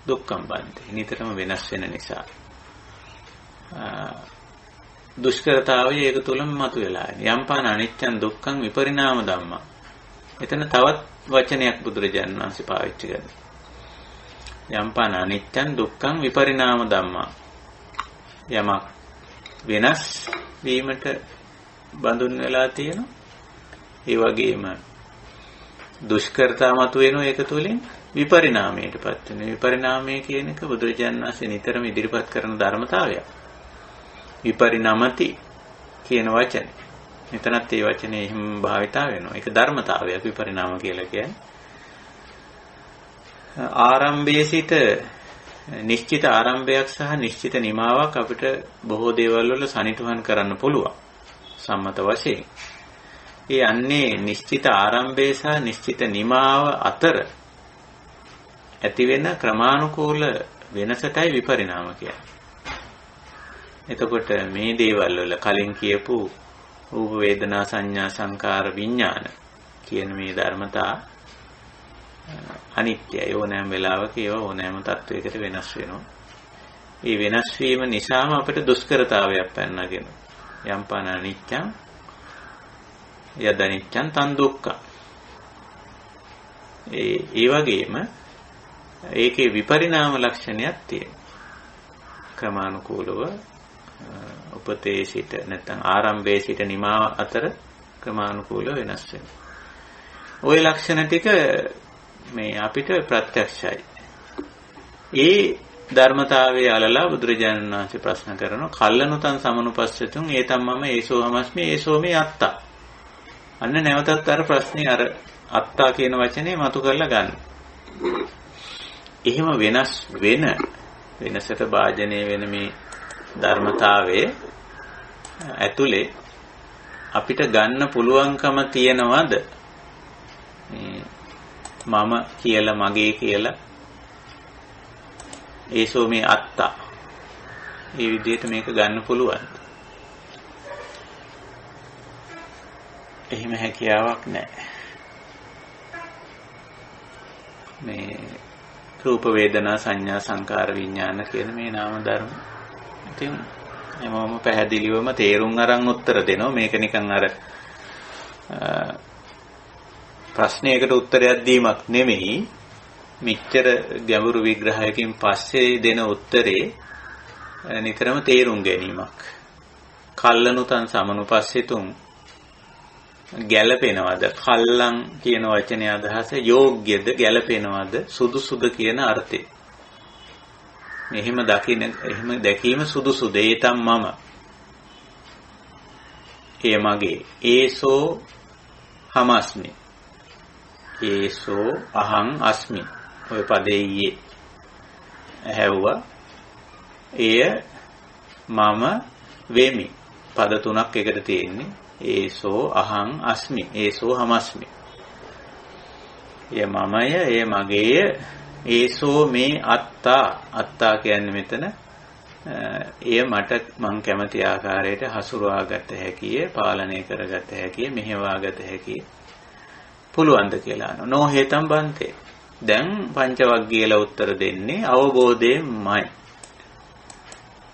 දුක්ඛම් බන්තේ නිතරම වෙනස් වෙන නිසා දුෂ්කරතාවය ඒක තුලම මතුවලා යම්පාන අනිච්චං දුක්ඛං විපරිණාම ධම්මා එතන තවත් වචනයක් බුදුරජාණන් වහන්සේ පාවිච්චි කරනවා යම්පාන අනිච්චං දුක්ඛං විපරිණාම ධම්මා යමක් වෙනස් වීමට බඳුන් වෙලා තියෙනවා ඒ වගේම දුෂ්කරතා මතුවෙනවා ඒක තුලින් විපරිණාමයටපත් වෙනවා විපරිණාමය කියන එක බුදුරජාණන් වහන්සේ නිතරම ඉදිරිපත් කරන ධර්මතාවයක් විපරිණමති කියන වචනේ මෙතනත් ඒ වචනේ එහෙම භාවිතා වෙනවා ඒක ධර්මතාවයක් විපරිණාම කියලා කියන්නේ ආරම්භයේ සිට නිශ්චිත ආරම්භයක් සහ නිශ්චිත නිමාවක් අපිට බොහෝ දේවල් වල සනිටුහන් කරන්න පුළුවන් සම්මත වශයෙන්. ඒ අන්නේ නිශ්චිත ආරම්භය සහ නිශ්චිත නිමාව අතර ඇති වෙන ක්‍රමානුකූල වෙනසටයි විපරිණාම කියන්නේ. එතකොට මේ දේවල් වල කලින් කියපු රූප වේදනා සංඥා සංකාර විඥාන කියන මේ ධර්මතා අනිත්‍යයි ඕනෑම වෙලාවක ඒවා ඕනෑම තත්වයකට වෙනස් වෙනවා. ඒ වෙනස් වීම නිසාම අපිට දුෂ්කරතාවයක් පැනනගෙන යම්පාන අනිච්චං යද අනිච්චං තන් දුක්ඛ. ඒ වගේම ඒකේ විපරිණාම ලක්ෂණයක් තියෙනවා. ක්‍රමානුකූලව උපතේ සිට නැත්නම් ආරම්භයේ සිට නිමාව අතර ක්‍රමානුකූලව වෙනස් වෙනවා. ওই ලක්ෂණ ටික මේ අපිට ප්‍රත්‍යක්ෂයි. ඒ ධර්මතාවයේ අලලා බුදුරජාණන් වහන්සේ ප්‍රශ්න කරනවා කල්ලනුතං සමනුපස්සතුන් ඒතම්මම ඒසෝහමස්මි ඒසෝමේ අත්තා. අන්න නැවතත් අර ප්‍රශ්නේ අර අත්තා කියන වචනේ මතු කරලා ගන්න. එහෙම වෙනස් වෙන වෙනසට භාජනය වෙන මේ ධර්මතාවයේ ඇතුලේ අපිට ගන්න පුළුවන්කම තියනවද? මම කියලා මගේ කියලා ඒසෝ මේ අත්තා මේ විදිහට මේක ගන්න පුළුවන්. එහෙම හැකියාවක් නැහැ. මේ රූප වේදනා සංඥා සංකාර විඥාන කියන මේ නාම ධර්ම. ඉතින් එමම පැහැදිලිවම තේරුම් අරන් උත්තර දෙනවා. මේක නිකන් අර ප්‍රශ්නයකට උත්තරයක් දීමක් නෙමෙයි මෙච්චර ගැඹුරු විග්‍රහයකින් පස්සේ දෙන උත්තරේ නිතරම තේරුම් ගැනීමක්. කල්ලනුතං සමනුපස්සිතුන් ගැළපෙනවද? කල්ලං කියන වචනේ අදහස යෝග්‍යද ගැළපෙනවද සුදුසුද කියන අර්ථේ. මෙහෙම දැකීම සුදුසුද ඒතම් මම. ඒ මගේ ඒසෝ හමස්මි ඒසෝ අහං අස්මි ඔය පදේ ඇහැව්වා එය මම වෙමි පද තුනක් එකට තියෙන්නේ ඒසෝ අහං අස්මි ඒසෝ හමස්මි එය මමය එය මගේය ඒසෝ මේ අත්තා කියන්නේ මෙතන එය මට මං කැමති ආකාරයට හසුරුවාගත හැකිය පාලනය කරගත හැකිය මෙහෙවාගත හැකිය පුළුවන්ද කියලා අහනවා. නොහේතම් බන්තේ. දැන් පංචවග්ගීයලා උත්තර දෙන්නේ අවබෝධයෙන්මයි.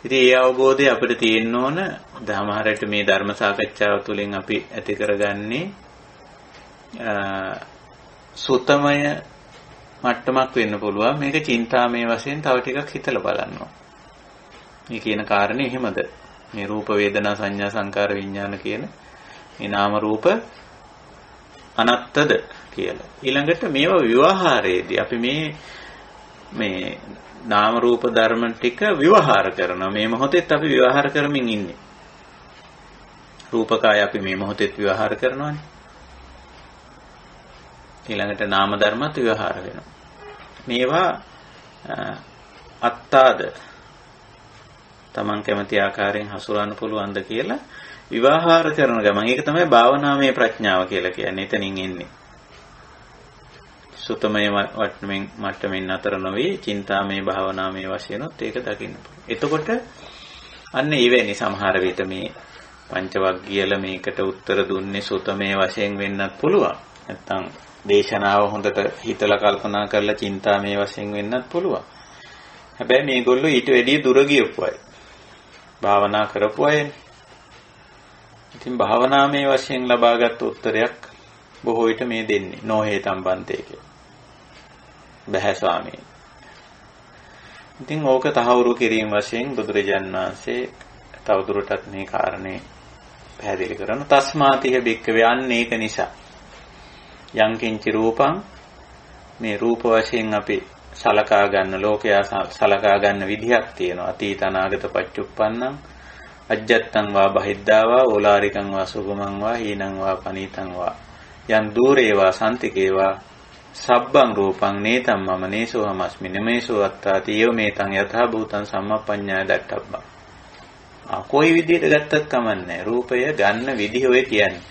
ඉතින් ඒ අවබෝධය අපිට තියෙන්න ඕන ධර්මහරයට මේ ධර්ම සාකච්ඡාව තුළින් අපි ඇති කරගන්නේ සුතමය මට්ටමක් වෙන්න පුළුවන්. මේක චින්තාමය වශයෙන් තව ටිකක් හිතලා බලන්න. මේ කියන කාරණේ එහෙමද? මේ රූප වේදනා සංඥා සංකාර විඥාන කියන මේ නාම රූප අනත්තද කියලා. ඊළඟට මේවා විවහාරයේදී අපි මේ නාම රූප ධර්ම ටික විවහාර කරනවා. මේ මොහොතේත් අපි විවහාර කරමින් ඉන්නේ. රූපකය අපි මේ මොහොතේත් විවහාර කරනවානේ. ඊළඟට නාම ධර්මත් විවහාර වෙනවා. මේවා අත්තාද තමන් කැමති ආකාරයෙන් හසුරවන්න පුළුවන්ද කියලා විවහාර කරන ගමන් ඒක තමයි භාවනාමය ප්‍රඥාව කියලා කියන්නේ. එතනින් එන්නේ. සුතමය මට්ටමින් නතර නොවේ චින්තාමය භාවනාමය වශයෙන්ත් ඒක දකින්න පුළුවන්. එතකොට අන්න එවැනි සමහර විට මේ පංචවග්ගියල මේකට උත්තර දුන්නේ සුතමය වශයෙන් වෙන්නත් පුළුවන්. නැත්තම් දේශනාව හොඳට හිතලා කල්පනා කරලා චින්තාමය වශයෙන් වෙන්නත් පුළුවන්. හැබැයි මේගොල්ලෝ ඊට වැඩිය දුර ගියපු අය. භාවනා කරපු අයනේ. ඉතින් භාවනාමය වශයෙන් ලබාගත් උත්තරයක් බොහෝ විට මේ දෙන්නේ නොහේ සම්බන්ධය කියලා. බෑ ස්වාමීන්. ඉතින් ඕක තහවුරු කිරීම වශයෙන් බුදුරජාණන් වහන්සේ තවදුරටත් මේ කාරණේ පැහැදිලි කරන තස්මාතිහ බික්කවේ අන්න ඒක නිසා යං කිංචි රූපං මේ රූප වශයෙන් අපි සලකා ගන්න ලෝකයා සලකා ගන්න විදිහක් තියෙනවා. අතීත අනාගත පච්චුප්පන්නං අජ්ජත්තං වා බහිද්ධා වා ඕලාරිකං වා සුගමං වා හීනං වා පනීතං වා යන් දූරේ වා සන්තිකේ වා සබ්බං රූපං නේතම් මම නේසෝ හමස්මි නමේසෝ අත්තාති යෝ මේතං යථා භූතං සම්මප්පඤ්ඤාය දට්ඨබ්බං. කොයි විදිහට ගත්තත් කමන්නේ රූපය ගන්න විදිහ ඔය කියන්නේ.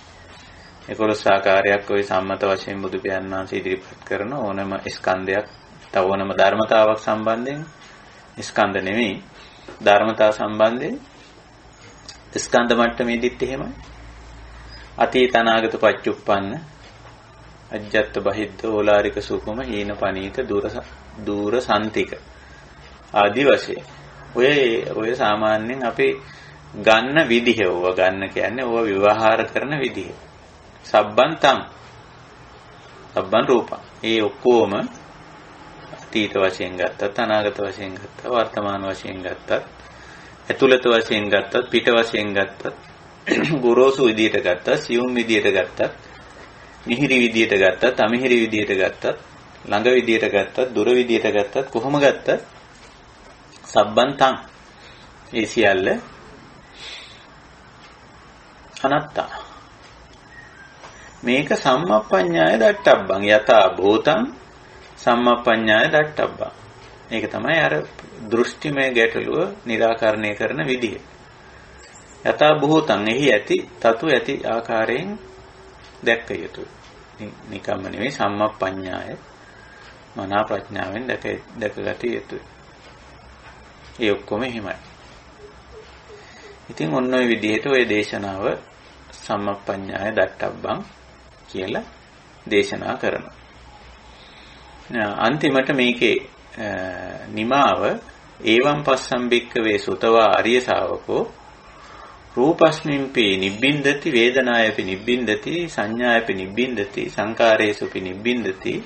11 ආකාරයක් ඔය සම්මත වශයෙන් බුදු පියාණන් වහන්සේ ඉදිරිපත් කරන ඕනම ස්කන්ධයක් තව ඕනම ධර්මතාවක් සම්බන්ධයෙන් ස්කන්ධ නෙමෙයි ධර්මතාව සම්බන්ධයෙන් ස්කන්ධ මට්ටමේදීත් එහෙමයි. අතීත අනාගත පච්චුප්පන්න අජ්ජත් බහිද්ද ඕලාරික සුකුම හීන පනීත දූර සන්තික ආදි වශයෙන් ඔය සාමාන්‍යයෙන් අපි ගන්න විදිහ ඕවා ගන්න කියන්නේ ඕවා විවහාර කරන විදිහ. සබ්බන්තං සබ්බන් රූපං. ඒ ඔක්කොම අතීත වශයෙන් ගත්තත් අනාගත වශයෙන් ගත්තත් වර්තමාන වශයෙන් ගත්තත් ඇතුළත වශයෙන් ගත්තත් පිට වශයෙන් ගත්තත් ගොරෝසු විදියට ගත්තත් සියුම් විදියට ගත්තත් මිහිරි විදියට ගත්තත් අමිහිරි විදියට ගත්තත් ළඟ විදියට ගත්තත් දුර විදියට ගත්තත් කොහොම ගත්තත් සබ්බන්තං ඒ සියල්ල අනත්තා. මේක සම්මප්පඤ්ඤාය දට්ඨබ්බං යථා භූතං සම්මප්පඤ්ඤාය දට්ඨබ්බං. මේක තමයි අර දෘෂ්ටිමය ගැටලුව निराකරණය කරන විදිය. යථා භූතං එහි ඇති තතු ඇති ආකාරයෙන් දැක්ක යුතුයි. නිකම්ම නෙවෙයි සම්මප්පඤ්ඤාය මනා ප්‍රඥාවෙන් දැකගත යුතුයි. ඒ ඔක්කොම එහෙමයි. ඉතින් ඔන්න ඔය විදිහට ඔය දේශනාව සම්මප්පඤ්ඤාය දට්ඨබ්බං කියලා දේශනා කරනවා. අන්තිමට මේකේ නිමාව ඒවම් පස්සම්බික්කවේ සුතවා ආර්ය ශාවකෝ රූපස්මින්පි නිබ්බින්දති වේදනායපි නිබ්බින්දති සංඥායපි නිබ්බින්දති සංකාරේසුපි නිබ්බින්දති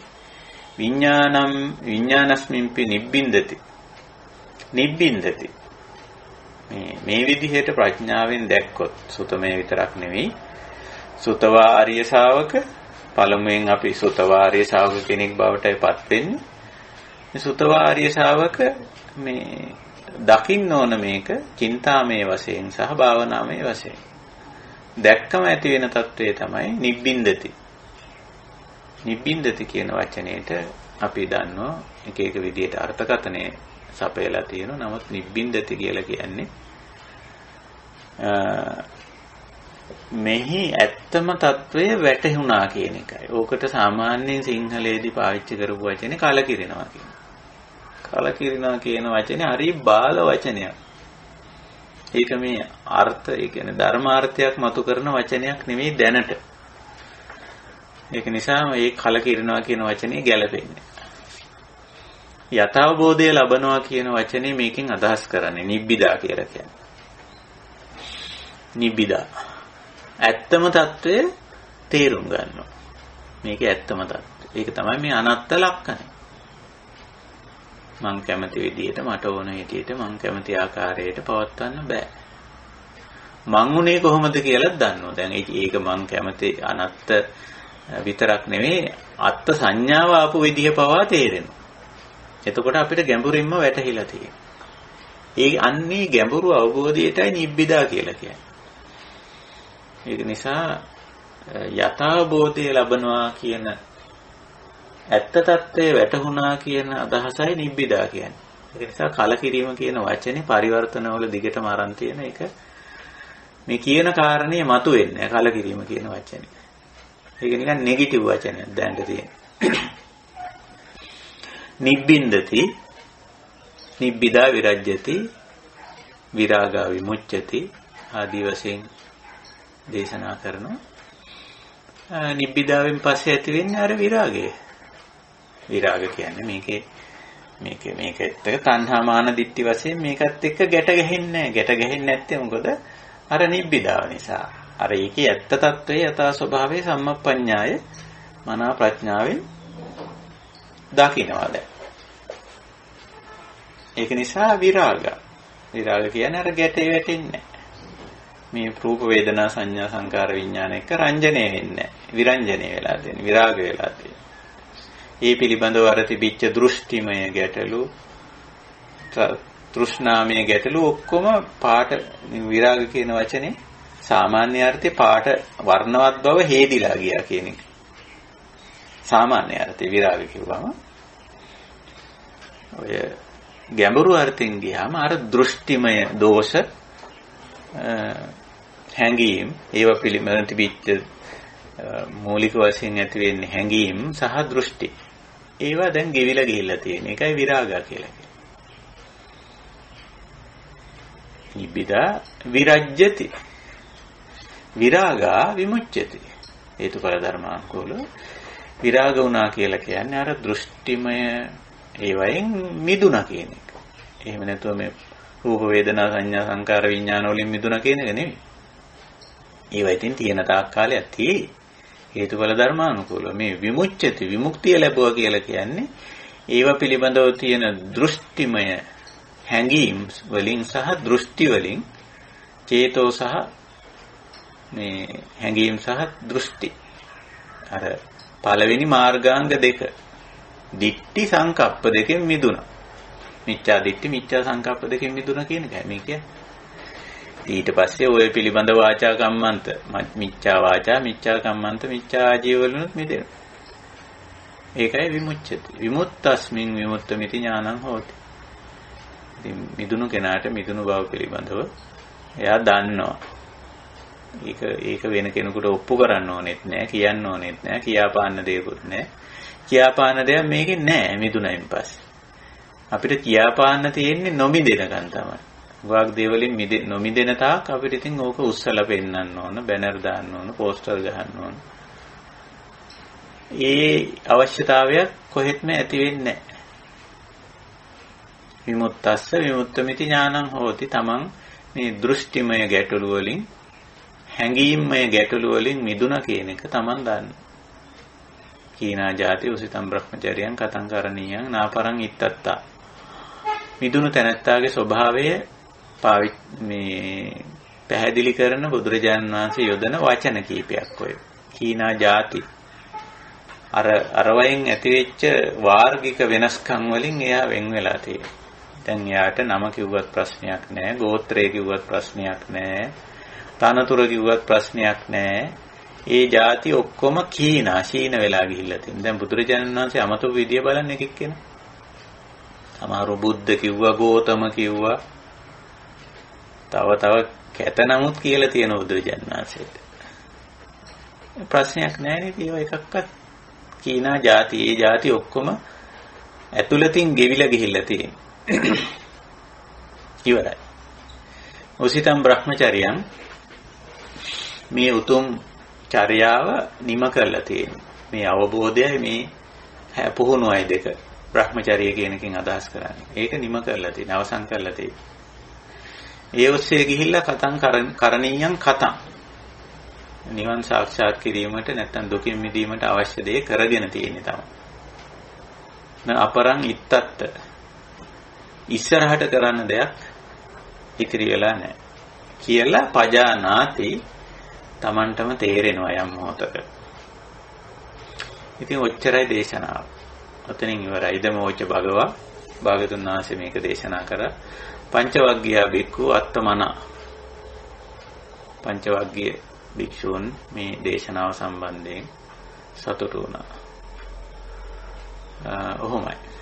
විඥානස්මින්පි නිබ්බින්දති නිබ්බින්දති. මේ විදිහට ප්‍රඥාවෙන් දැක්කොත් සුතමේ විතරක් නෙවෙයි සුතවා ආර්ය ශාවක පළමුවෙන් අපි සුතවා ආර්ය ශාවක කෙනෙක් බවටපත් වෙන්නේ. මේ සුතවා ආර්ය ශාවක මේ දකින්න ඕන මේක චින්තාමය වශයෙන් සහ භාවනාමය වශයෙන්. දැක්කම ඇති වෙන తත්වය තමයි නිබ්බින්දති. නිබ්බින්දති කියන වචනේට අපි දන්නවා එක එක විදිහට අර්ථකථනය සපයලා තියෙනවා. නමුත් නිබ්බින්දති කියලා කියන්නේ මෙහි ඇත්තම తත්වය වැටහුණා කියන එකයි. ඕකට සාමාන්‍යයෙන් සිංහලයේදී පාවිච්චි කරපු වචනේ කලකිරෙනවා කියන. කලකිරෙනවා කියන වචනේ හරි බාල වචනයක්. ඒක මේ අර්ථ, ඒ කියන්නේ ධර්මාර්ථයක් මතු කරන වචනයක් නෙමෙයි දැනට. ඒක නිසා මේ කලකිරෙනවා කියන වචනේ ගැලපෙන්නේ. යථාබෝධය ලබනවා කියන වචනේ මේකෙන් අදහස් කරන්නේ නිබ්බිදා කියලා කියන්නේ. නිබ්බිදා. ඇත්තම తත්වය තේරුම් ගන්නවා. මේකේ ඇත්තම తත්වය. ඒක තමයි මේ අනත්ත ලක්ෂණය. මං කැමති විදිහට මට ඕන විදිහට මං කැමති ආකාරයට පවත්වන්න බෑ. මං උනේ කොහොමද කියලා දන්නවා. දැන් ඒක මං කැමති අනත්ත විතරක් නෙවෙයි අත්ත් සංඥාව ආපු විදිහ පවා තේරෙනවා. එතකොට අපිට ගැඹුරින්ම වැටහිලා තියෙනවා. ඒ අන්නේ ගැඹුරු අවබෝධයටයි නිබ්බිදා කියලා කියන්නේ. ඒක නිසා යථාබෝධය ලබනවා කියන ඇත්ත తත්වයේ වැටහුණා කියන අදහසයි නිබ්බිදා කියන්නේ. ඒ නිසා කලකිරීම කියන වචනේ පරිවර්තනවල දිගටම අරන් තියෙන එක මේ කියන කාරණේ මතුවෙන්නේ කලකිරීම කියන වචනේ. ඒක නිකන් නෙගටිව් වචනයක් දැනට තියෙන්නේ. නිබ්බින්දති නිබ්බිදා විරජ්‍යති විරාගා විමුච්ඡති ආදී වශයෙන් දේශනා කරනවා. නිබ්බිදාවෙන් පස්සේ ඇති වෙන්නේ අර විරාගය. විරාග කියන්නේ මේකත් එක්ක තණ්හා මාන දිට්ඨි වශයෙන් මේකත් එක්ක ගැට ගැහෙන්නේ නැහැ. ගැට ගැහෙන්නේ නැත්තේ මොකද? අර නිබ්බිදාව නිසා. අර ඒකේ ඇත්ත తත්වයේ යථා ස්වභාවයේ සම්මප්පඤ්ඤාය මනා ප්‍රඥාවෙන් දකින්නවා දැන්. ඒක නිසා විරාග කියන්නේ අර ගැටේ වැටෙන්නේ මේ රූප වේදනා සංඥා සංකාර විඥාන එක රංජනය වෙන්නේ විරංජනය වෙලා තියෙන විරාග වෙලා තියෙන. ඒ පිළිබඳව අර තිබිච්ච දෘෂ්ටිමය ගැටලු තෘෂ්ණාමය ගැටලු ඔක්කොම පාට විරාග කියන වචනේ සාමාන්‍ය අර්ථේ පාට වර්ණවත් බව හේදිලා ගියා කියන එක. සාමාන්‍ය අර්ථේ විරාග කිව්වම ඔය ගැඹුරු අර්ථෙන් ගියාම අර දෘෂ්ටිමය දෝෂ හැඟීම් ඒව පිළිබඳ තිබිච්ච මූලික වශයෙන් ඇති වෙන්නේ හැඟීම් සහ දෘෂ්ටි. ඒවා දැන් ගෙවිලා ගිහිල්ලා තියෙන එකයි විරාගා කියලා කියන්නේ. නිබ්බිදා විරජ්‍යති විරාගා විමුච්ඡති. හේතුඵල ධර්මානුකූල විරාග වුණා කියලා කියන්නේ අර දෘෂ්ටිමය ඒවයින් මිදුණා කියන එක. එහෙම නැතුව මේ රූප වේදනා සංඥා සංකාර විඥාන වලින් මිදුණා කියන එක නෙමෙයි. ඒවා ඉතින් තියෙන තාක් කාලයක් තියෙයි. හේතුඵල ධර්මානුකූලව මේ විමුච්ඡති විමුක්තිය ලැබුවා කියලා කියන්නේ ඒව පිළිබඳව තියෙන දෘෂ්ටිමය හැඟීම් වලින් සහ දෘෂ්ටි වලින් චේතෝ සහ මේ හැඟීම් සහ දෘෂ්ටි අර පළවෙනි මාර්ගාංග දෙක දිට්ඨි සංකප්ප දෙකෙන් මිදුණා. මිච්ඡා දිට්ඨි මිච්ඡා සංකප්ප දෙකෙන් මිදුණා කියන එකයි මේ කියන්නේ. ඊට පස්සේ ඔය පිළිබඳ වාචා කම්මන්ත මිච්ඡා වාචා මිච්ඡා කම්මන්ත මිච්ඡා ආජීව වලුත් මිදෙනවා. ඒකයි විමුච්ඡති. විමුක්තස්මින් විමුක්තമിതി ඥානං හෝති. ඉතින් මිදුණු කෙනාට මිදුණු බව පිළිබඳව එයා දන්නවා. ඒක වෙන කෙනෙකුට ඔප්පු කරන්න ඕනෙත් නෑ, කියන්න ඕනෙත් නෑ, කියාපාන්න දෙයක්වත් නෑ. කියාපාන්න දෙයක් මේකේ නෑ මිදුණයින් පස්සේ. අපිට කියාපාන්න තියෙන්නේ නොමිදෙනකන් තමයි. වාග් දේවලින් නොමිදෙන තාක් අපිට ඉතින් ඕක උස්සලා පෙන්නන්න ඕන, බැනර් දාන්න ඕන, පෝස්ටර් ගහන්න ඕන. ඒ අවශ්‍යතාවයක් කොහෙත්ම ඇති වෙන්නේ නැහැ. විමුක්තස්ස විමුක්තമിതി ඥානං හෝති. තමන් මේ දෘෂ්ටිමය ගැටලු වලින් හැඟීම්මය ගැටලු වලින් මිදුණා කියන එක තමන් දන්නවා. කීනා ජාති උසිතම් බ්‍රහ්මචර්යයන් කතං කරණීයං නාපරං ඉත්තත්තා. මිදුණු තැනැත්තාගේ ස්වභාවය මේ පැහැදිලි කරන බුදුරජාණන් වහන්සේ යොදන වචන කීපයක් ඔය. කීනා ජාති අරවයින් ඇතිවෙච්ච වාර්ගික වෙනස්කම් වලින් එයා වෙන් වෙලා තියෙනවා. දැන් එයාට නම කිව්වත් ප්‍රශ්නයක් නැහැ, ගෝත්‍රය කිව්වත් ප්‍රශ්නයක් නැහැ, තනතුර කිව්වත් ප්‍රශ්නයක් නැහැ. ඒ ಜಾති ඔක්කොම ශීන වෙලා ගිහිල්ලා තියෙනවා. දැන් බුදුරජාණන් වහන්සේ අමතක විදිය බලන්න එකෙක් කෙනා. සමහරව බුද්ධ කිව්වා, ගෝතම කිව්වා. තව කැත නමුත් කියලා තියෙන බුදුරජාණන් වහන්සේට. ප්‍රශ්නයක් නැහැ නේද? ඒවා එකක්වත් කීනා ಜಾති ඒ ಜಾති ඔක්කොම ඇතුළතින් ගෙවිලා ගිහිල්ලා තියෙනවා. ඉවරයි. උසිතම් බ්‍රහ්මචර්යයන් මේ උතුම් චර්යාව නිම කරලා තියෙනවා. මේ අවබෝධයයි මේ පුහුණුවයි දෙක. බ්‍රහ්මචර්ය කියන එකෙන් අදහස් කරන්නේ. ඒක නිම කරලා තියෙනවා, අවසන් කරලා තියෙනවා. ඒ ඔස්සේ ගිහිල්ලා කතං කරණීයං කතං. නිවන් සාක්ෂාත් කිරීමට නැත්නම් දුකින් මිදීමට අවශ්‍ය දේ කරගෙන තියෙන්නේ තමයි. අපරං ඉත්තත්ත. ඉස්සරහට කරන්න දෙයක් ඉතිරි වෙලා නැහැ. කියලා පජානාති තමන්ටම තේරෙනවා යම් මොහොතක. ඉතින් ඔච්චරයි දේශනාව. ඔතනින් ඉවරයි. ඉදමෝච භගවා භාගතුන් වහන්සේ මේක දේශනා කරා. පංචවග්ගියා බික්ඛු අත්තමන. පංචවග්ගිය භික්ෂූන් මේ දේශනාව සම්බන්ධයෙන් සතුටු වුණා. ඔහොමයි.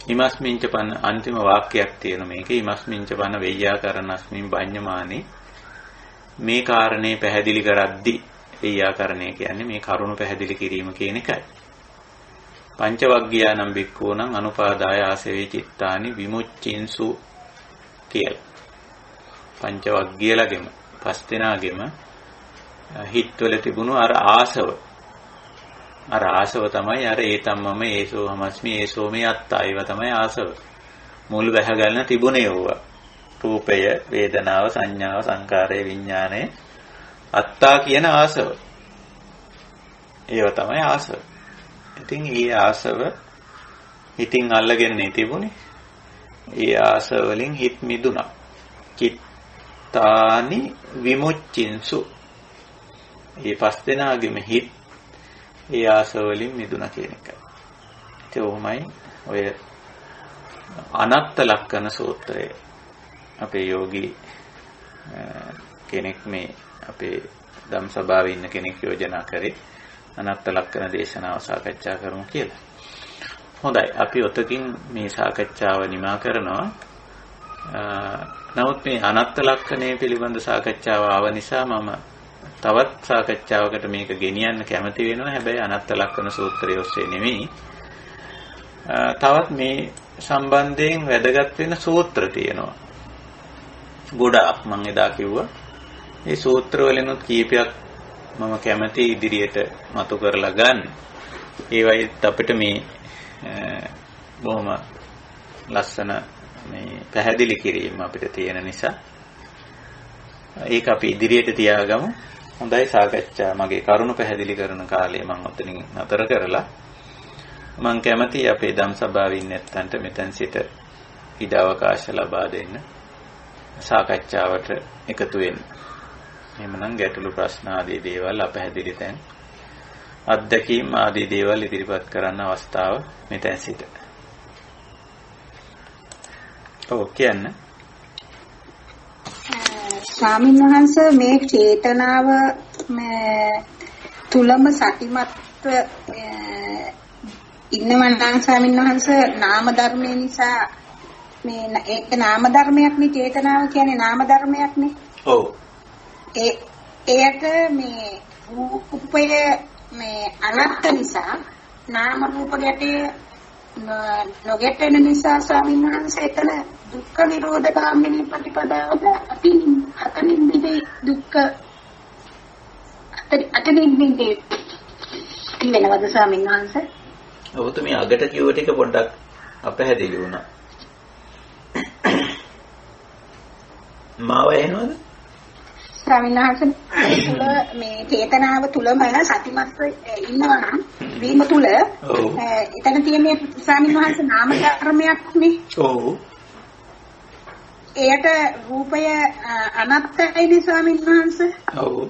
ඉමස්මින්ච පන අන්තිම වාක්‍යයක් තියෙන මේකේ ඉමස්මින්ච පන වෙය්‍යාකරණස්මින් බඤ්ඤමානි මේ කාරණේ පැහැදිලි කරද්දී ව්‍යාකරණය කියන්නේ මේ කරුණු පැහැදිලි කිරීම කියන එකයි. පංචවග්ගයානම් බික්ඛූනම් අනුපාදාය ආසවේ චිත්තානි විමුච්චින්සු කියලා. පංචවග්ගයලගෙම පස් දෙනාගෙම හිත්වල තිබුණු අර ආසව තමයි අර ඒතම්මම ඒසෝ හමස්මි ඒසෝ මේ අත්තා. ඒව තමයි ආසව. මුල් වැහගන්න තිබුණේ ඕවා. රූපය, වේදනාව, සංඥාව, සංකාරය, විඥානය අත්තා කියන ආසව. ඒව තමයි ආසව. ඉතින් ඒ ආසව හිතින් අල්ලගෙන තිබුණේ. ඒ ආසව වලින් හිත මිදුණා. චිත්තානි විමුච්චින්සු. මේ පස් දෙනාගෙම හිත ඒ ආසව වලින් මිදුණා කියන එකයි. ඒ උමයි ඔය අනත්ත ලක්කන සූත්‍රය. අපේ යෝගී කෙනෙක් මේ අපේ ධම් සභාවේ ඉන්න කෙනෙක් යෝජනා කරේ අනත්ත ලක්කන දේශනාව සාකච්ඡා කරමු කියලා. හොඳයි, අපි ඔතකින් මේ සාකච්ඡාව නිමා කරනවා. නමුත් මේ අනත්ත ලක්ෂණය පිළිබඳ සාකච්ඡාව ආව නිසා මම තවත් සාකච්ඡාවකට මේක ගෙනියන්න කැමති වෙනවා. හැබැයි අනත්ත ලක්ෂණ සූත්‍රය ඔස්සේ නෙමෙයි. තවත් මේ සම්බන්ධයෙන් වැදගත් වෙන සූත්‍ර තියෙනවා. ගොඩාක් මම එදා කිව්වා. මේ සූත්‍ර වලිනුත් කීපයක් මම කැමති ඉදිරියට මතු කරලා ගන්න. ඒවයිත් අපිට මේ බොහොම ලස්සන මේ පැහැදිලි කිරීම අපිට තියෙන නිසා ඒක අපි ඉදිරියට තියාගමු. හොඳයි, සාකච්ඡා මගේ කරුණු පැහැදිලි කරන කාලේ මම ඔතනින් නතර කරලා මම කැමතියි අපේ ධම් සභාවේ ඉන්න නැත්තන්ට මෙතෙන් සිට ඉඩ අවකාශ ලබා දෙන්න, සාකච්ඡාවට එකතු වෙන්න. එහෙමනම් ගැටලු ප්‍රශ්න ආදී දේවල් අපැහැදිලි තැන් අත්දැකීම් ආදී දේවල් ඉදිරිපත් කරන්න අවස්ථාව මෙතෙන් සිට. ඔව් කියන්න. ස්වාමීන් වහන්සේ මේ චේතනාව තුලම සතිමත්ව ඉන්නවන් නම් ස්වාමීන් වහන්සේ නාම ධර්මයේ නිසා මේ ඒක නාම ධර්මයක් නේ, චේතනාව කියන්නේ නාම ධර්මයක් නේ. ඔව්. ඒකට මේ රූපය මේ අනත්ත නිසා නාම රූප ගැටේ නොගැටෙන නිසා ස්වාමීන් වහන්සේ එතන දුක්ඛ නිරෝධ ගාමිනී ප්‍රතිපදාවද අතනින් මිදේ දුක්ඛ අතනින් මිදේ කියනවාද ස්වාමීන් වහන්සේ? ඔබ තුමී අගට කිව්ව ටික පොඩ්ඩක් අපැහැදිලි වුණා. මාව එනවද? ස්වාමීන් වහන්සේ මේ චේතනාව තුලම සතිමත්ව ඉන්නවා නම් වීම තුල එතන තියෙන ස්වාමීන් වහන්සේ නාම ධර්මයක් නේ. ඔව්. එයට රූපය අනත්තයි ස්වාමීන් වහන්සේ. ඔව්.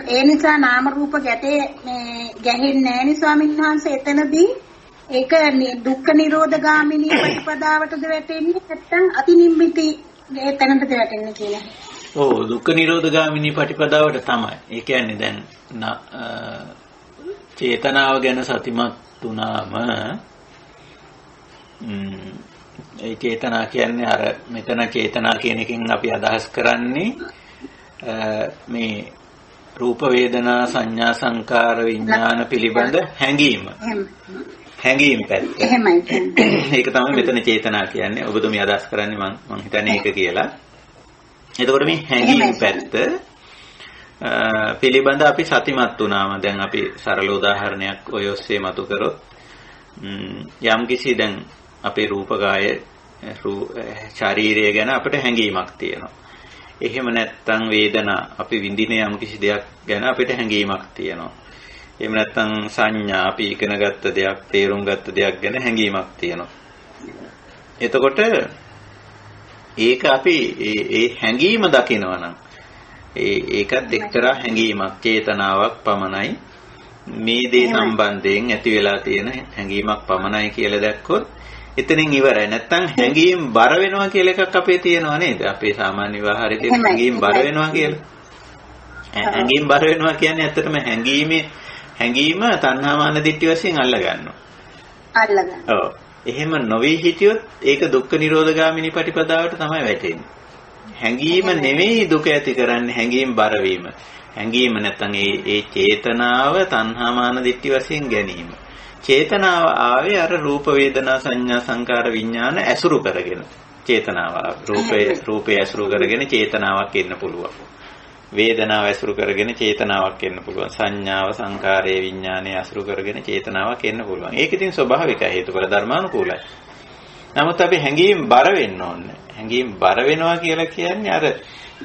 ඒ නිසා නාම රූප ගැටේ මේ ගැහෙන්නේ නැහැ නේ ස්වාමීන් වහන්සේ. එතනදී ඒක දුක්ඛ නිරෝධ ගාමිනී ප්‍රතිපදාවටද වැටෙන්නේ නැත්නම් අතිනිම්මිති එතනටද වැටෙන්නේ කියලා. ඔව්, දුක්ඛ නිරෝධ ගාමිනී ප්‍රතිපදාවට තමයි. ඒ කියන්නේ දැන් චේතනාව ගැන සතිමත් වුණාම ඒ චේතනා කියන්නේ අර මෙතන චේතනා කියන එකෙන් අපි අදහස් කරන්නේ මේ රූප වේදනා සංඥා සංකාර විඥාන පිළිබඳ හැඟීම. හැඟීම් පැත්ත. එහෙමයි. ඒක තමයි මෙතන චේතනා කියන්නේ. ඔබතුමිය අදහස් කරන්නේ මම හිතන්නේ ඒක කියලා. එතකොට මේ හැඟීම් පැත්ත පිළිබඳ අපි සතිමත් වුණාම දැන් අපි සරල උදාහරණයක් ඔය ඔස්සේ මතු කරොත් යම් කිසි දැන් අපේ රූපකාය ශාරීරය ගැන අපිට හැඟීමක් තියෙනවා. එහෙම නැත්නම් වේදනා අපි විඳින යම් කිසි දෙයක් ගැන අපිට හැඟීමක් තියෙනවා. එහෙම නැත්නම් සංඥා අපි ඉගෙන ගත්ත දෙයක්, තේරුම් ගත්ත දෙයක් ගැන හැඟීමක් තියෙනවා. එතකොට ඒක අපි ඒ හැඟීම දකිනවා නම් ඒකත් එක්තරා හැඟීමක්, චේතනාවක් පමණයි. මේ දේ සම්බන්ධයෙන් ඇති වෙලා තියෙන හැඟීමක් පමණයි කියලා දැක්කොත් එතනින් ඉවරයි. නැත්තම් හැඟීම් බර වෙනවා කියලා එකක් අපේ තියෙනවා නේද? අපේ සාමාන්‍ය විවාහයේ තියෙන හැඟීම් බර වෙනවා කියලා. හැඟීම් බර වෙනවා කියන්නේ ඇත්තටම හැඟීම තණ්හාමාන දිට්ඨි වශයෙන් අල්ල ගන්නවා. අල්ල ගන්නවා. ඔව්. එහෙම නොවි හිටියොත් ඒක දුක්ඛ නිරෝධ ගාමිනී ප්‍රතිපදාවට තමයි වැටෙන්නේ. හැඟීම නෙවෙයි දුක ඇති කරන්නේ හැඟීම් බර වීම. හැඟීම නැත්නම් ඒ චේතනාව තණ්හා මාන දිට්ඨි වශයෙන් ගැනීම. චේතනාව ආවේ අර රූප වේදනා සංඥා සංකාර විඥාන ඇසුරු කරගෙන. චේතනාව රූපය ඇසුරු කරගෙන චේතනාවක් එන්න පුළුවන්. වේදනාව ඇසුරු කරගෙන චේතනාවක් එන්න පුළුවන්. සංඥාව සංකාරයේ විඥානය ඇසුරු කරගෙන චේතනාවක් එන්න පුළුවන්. ඒක ඉතින් ස්වභාවිකයි හේතුඵල ධර්මානුකූලයි. නමුත් අපි හැඟීම් බර වෙන්න ඕනේ. හැඟීම් බර වෙනවා කියලා කියන්නේ අර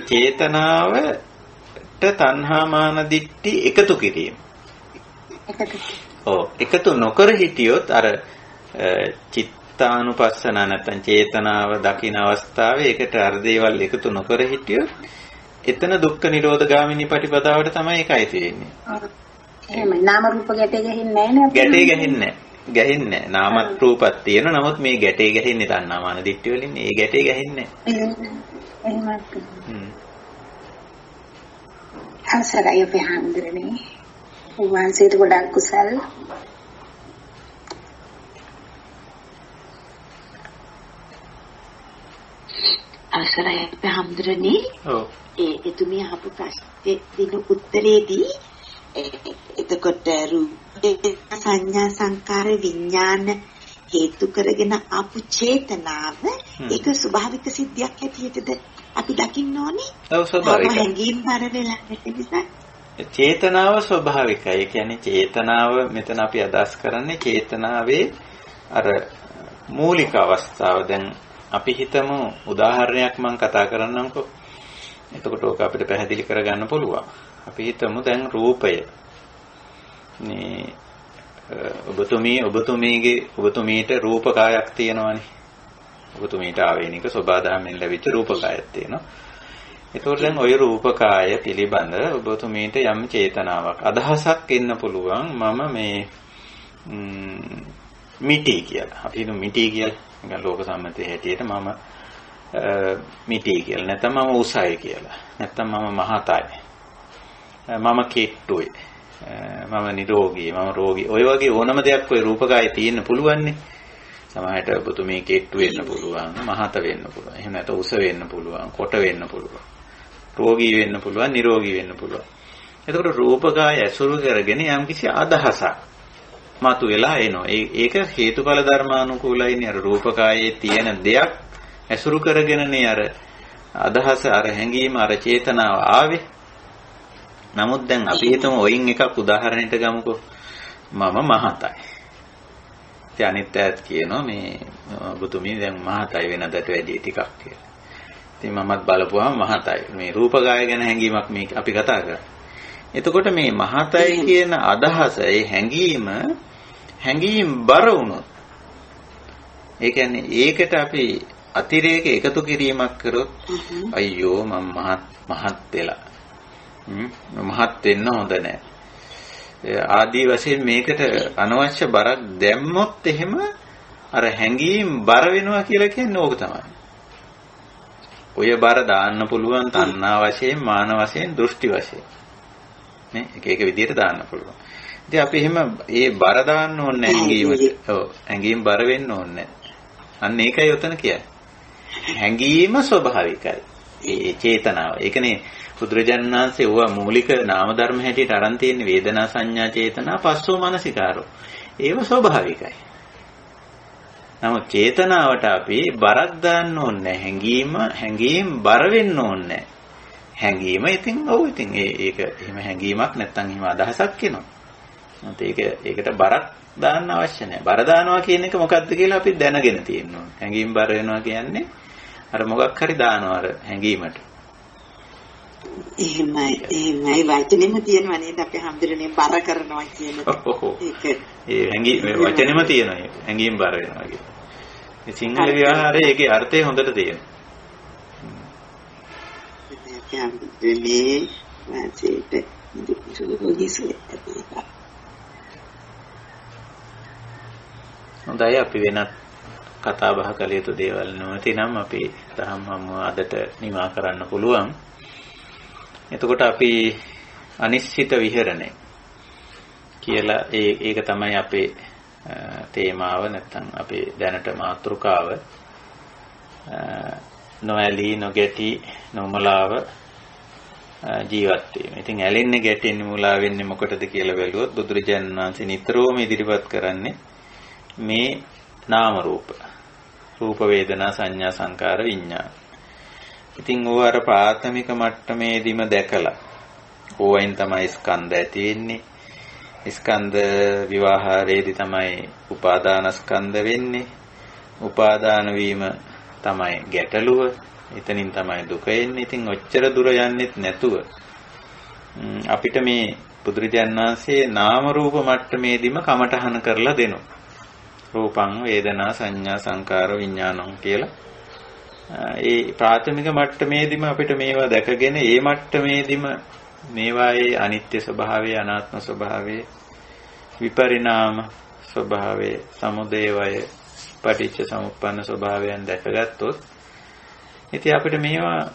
චේතනාවට තණ්හා මාන දිට්ඨි එකතු කිරීම. එකතු නොකර හිටියොත් අර චිත්තානුපස්සන නැත්නම් චේතනාව දකින අවස්ථාවේ ඒකට අර දේවල් එකතු නොකර හිටියොත් එතන දුක්ඛ නිරෝධ ගාමිනී පටිපදාවට තමයි ඒකයි තියෙන්නේ. එහෙමයි. නාම රූප ගැටේ ගහින්නේ නැහැ නේද? ගැටේ ගහින්නේ නැහැ. ගහින්නේ නැහැ. නාමත් රූපත් තියෙන. නමුත් මේ ගැටේ ගහින්නේ තණ්හා මාන දිට්ඨි වලින්. ඒ ගැටේ ගහින්නේ නැහැ. එහෙමයි. අවසරයි අපි හඳුරන්නේ. වහන්සේට ගොඩක් කුසල්. අවසරයි අපි හඳුරන්නේ. ඔව්. එතුමිය අහපු ප්‍රශ්නේ දින උත්තරේදී එතකොට රූප සංඥා සංකාර විඥාන හේතු කරගෙන ආපු චේතනාව ඒක ස්වභාවික සිද්ධියක් හැටියටද අපි දකින්න ඕනේ. ඔව් ස්වභාවිකයි. හැඟීම් බර වෙලා නැතිනිසා චේතනාව ස්වභාවිකයි. ඒ කියන්නේ චේතනාව මෙතන අපි අදහස් කරන්නේ චේතනාවේ අර මූලික අවස්ථාව. දැන් අපි හිතමු උදාහරණයක් මම කතා කරන්නම්කෝ. එතකොට ඕක අපිට පැහැදිලි කරගන්න පුළුවන්. අපි හිතමු දැන් රූපය. මේ ඔබතුමීට රූප කායක් තියෙනවානේ. ඔබතුමීට ආවේනික සබදාමෙන් ලැබිච්ච රූප කායක් තියෙනවා. එතකොට දැන් ওই රූප කාය පිළිබඳ ඔබතුමීට යම් චේතනාවක් අදහසක් එන්න පුළුවන්. මම මේ මිටි කියලා. අපි හිතමු මිටි කියලා. නිකන් ලෝක සම්මතයේ හැටියට මම මිටි කියලා. නැත්නම් මම උසයි කියලා. නැත්නම් මම මහතයි. මම කෙට්ටුයි. මම නිරෝගී. මම රෝගී. ඔය වගේ ඕනම දෙයක් ඔය රූපකායේ තියෙන්න පුළුවන්නේ. සමහරට ඔබතුමී කෙට්ටු වෙන්න පුළුවන්, මහත වෙන්න පුළුවන්. එහෙම නැත්නම් උස වෙන්න පුළුවන්, කොට වෙන්න පුළුවන්. රෝගී වෙන්න පුළුවන්, නිරෝගී වෙන්න පුළුවන්. එතකොට රූපකාය ඇසුරු කරගෙන යම්කිසි අදහසක් මතුවලා එනවා. ඒක හේතුඵල ධර්මානුකූලයිනේ. අර රූපකායේ තියෙන දෙයක් ඇසුරු කරගෙනනේ අර අදහස, අර හැඟීම, අර චේතනාව ආවේ. නමුත් දැන් අපි හිතමු ඔයින් එකක් උදාහරණයක් ගමුකෝ. මම මහතයි. ඉතින් අනිත් අයත් කියනවා මේ ඔබතුමී දැන් මහතයි වෙනදට වැඩිය ටිකක් කියලා. ඉතින් මමත් බලපුවාම මහතයි. මේ රූපකාය ගැන හැඟීමක් මේ අපි කතා කරා. එතකොට මේ මහතයි කියන අදහස, ඒ හැඟීම් බර වුණොත්, ඒ කියන්නේ ඒකට අපි අතිරේක එකතු කිරීමක් කරොත් අයියෝ මම මහත් වෙලා මහත් වෙන්න හොඳ නැහැ. ආදී වශයෙන් මේකට අනවශ්‍ය බරක් දැම්මොත් එහෙම අර හැඟීම් බර වෙනවා කියලා කියන්නේ ඕක තමයි. ඔය බර දාන්න පුළුවන් තණ්හා වශයෙන්, මාන වශයෙන්, දෘෂ්ටි වශයෙන්. නේ එක එක විදිහට දාන්න පුළුවන්. ඉතින් අපි එහෙම ඒ බර දාන්න ඕනේ හැඟීමට. ඔව් හැඟීම් බර වෙන්න ඕනේ. අන්න ඒකයි උතන කියන්නේ. හැඟීම ස්වභාවිකයි. ඒ චේතනාව. ඒකනේ බුදුරජාණන් වහන්සේ ඕවා මූලික නාම ධර්ම හැටියට අරන් තියෙන වේදනා සංඥා චේතනා පස්සෝ මනසිකාරෝ. ඒව ස්වභාවිකයි. නමුත් චේතනාවට අපි බරක් දාන්න ඕනේ. හැඟීම් බර වෙන්න ඕනේ. හැඟීම ඉතින් ඉතින් ඒක එහෙම හැඟීමක් නැත්තම් එහෙම අදහසක් එනවා. නැත් ඒකට බරක් දාන්න අවශ්‍ය නැහැ. බර දානවා කියන එක මොකක්ද කියලා අපි දැනගෙන තියෙන්න ඕනේ. හැඟීම් බර වෙනවා කියන්නේ අර මොකක් හරි දානවා අර හැඟීමට. එහෙමයි වචනෙම තියෙනවා නේද අපි හැමදෙරේ බර කරනවා කියන එක. ඒ හැඟීම් වචනෙම තියෙනවා. හැඟීම් බර වෙනවා කියන. මේ සිංහල ව්‍යවහාරයේ ඒකේ අර්ථය හොඳට තියෙනවා. මේ වාචිත හොඳයි අපි වෙනත් කතා බහ කළ යුතු දේවල් නැතිනම් අපි දහම් හමුව අදට නිමා කරන්න පුළුවන්. එතකොට අපි අනිශ්චිත විහරණය කියලා ඒක තමයි අපේ තේමාව නැත්නම් අපේ දැනට මාතෘකාව. නොඇලී නොගැටි නොමුලාව ජීවත් වීම. ඉතින් ඇලෙන්නේ ගැටෙන්නේ මුලා වෙන්නේ මොකටද කියලා බැලුවොත් බුදුරජාණන් වහන්සේ නිතරම ඉදිරිපත් කරන්නේ මේ නාම රූප. රූප වේදනා සංඥා සංකාර විඥාන. ඉතින් ඕව අර ප්‍රාථමික මට්ටමේදීම දැකලා ඕවෙන් තමයි ස්කන්ධ ඇති වෙන්නේ. ස්කන්ධ විවාහාරයේදී තමයි උපාදාන ස්කන්ධ වෙන්නේ. උපාදාන වීම තමයි ගැටලුව. එතනින් තමයි දුක එන්නේ. ඉතින් ඔච්චර දුර යන්නෙත් නැතුව අපිට මේ බුදුරජාණන් වහන්සේ නාම රූප මට්ටමේදීම කමඨහන කරලා දෙනවා. රූපං වේදනා සංඥා සංකාර විඥානං කියලා. ඒ ප්‍රාථමික මට්ටමේදීම අපිට මේවා දැකගෙන ඒ මට්ටමේදීම මේවායේ අනිත්‍ය ස්වභාවය අනාත්ම ස්වභාවය විපරිණාම ස්වභාවය සමුදය වය පටිච්ච සමුප්පන්න ස්වභාවයන් දැකගත්තොත් ඉතින් අපිට මේවා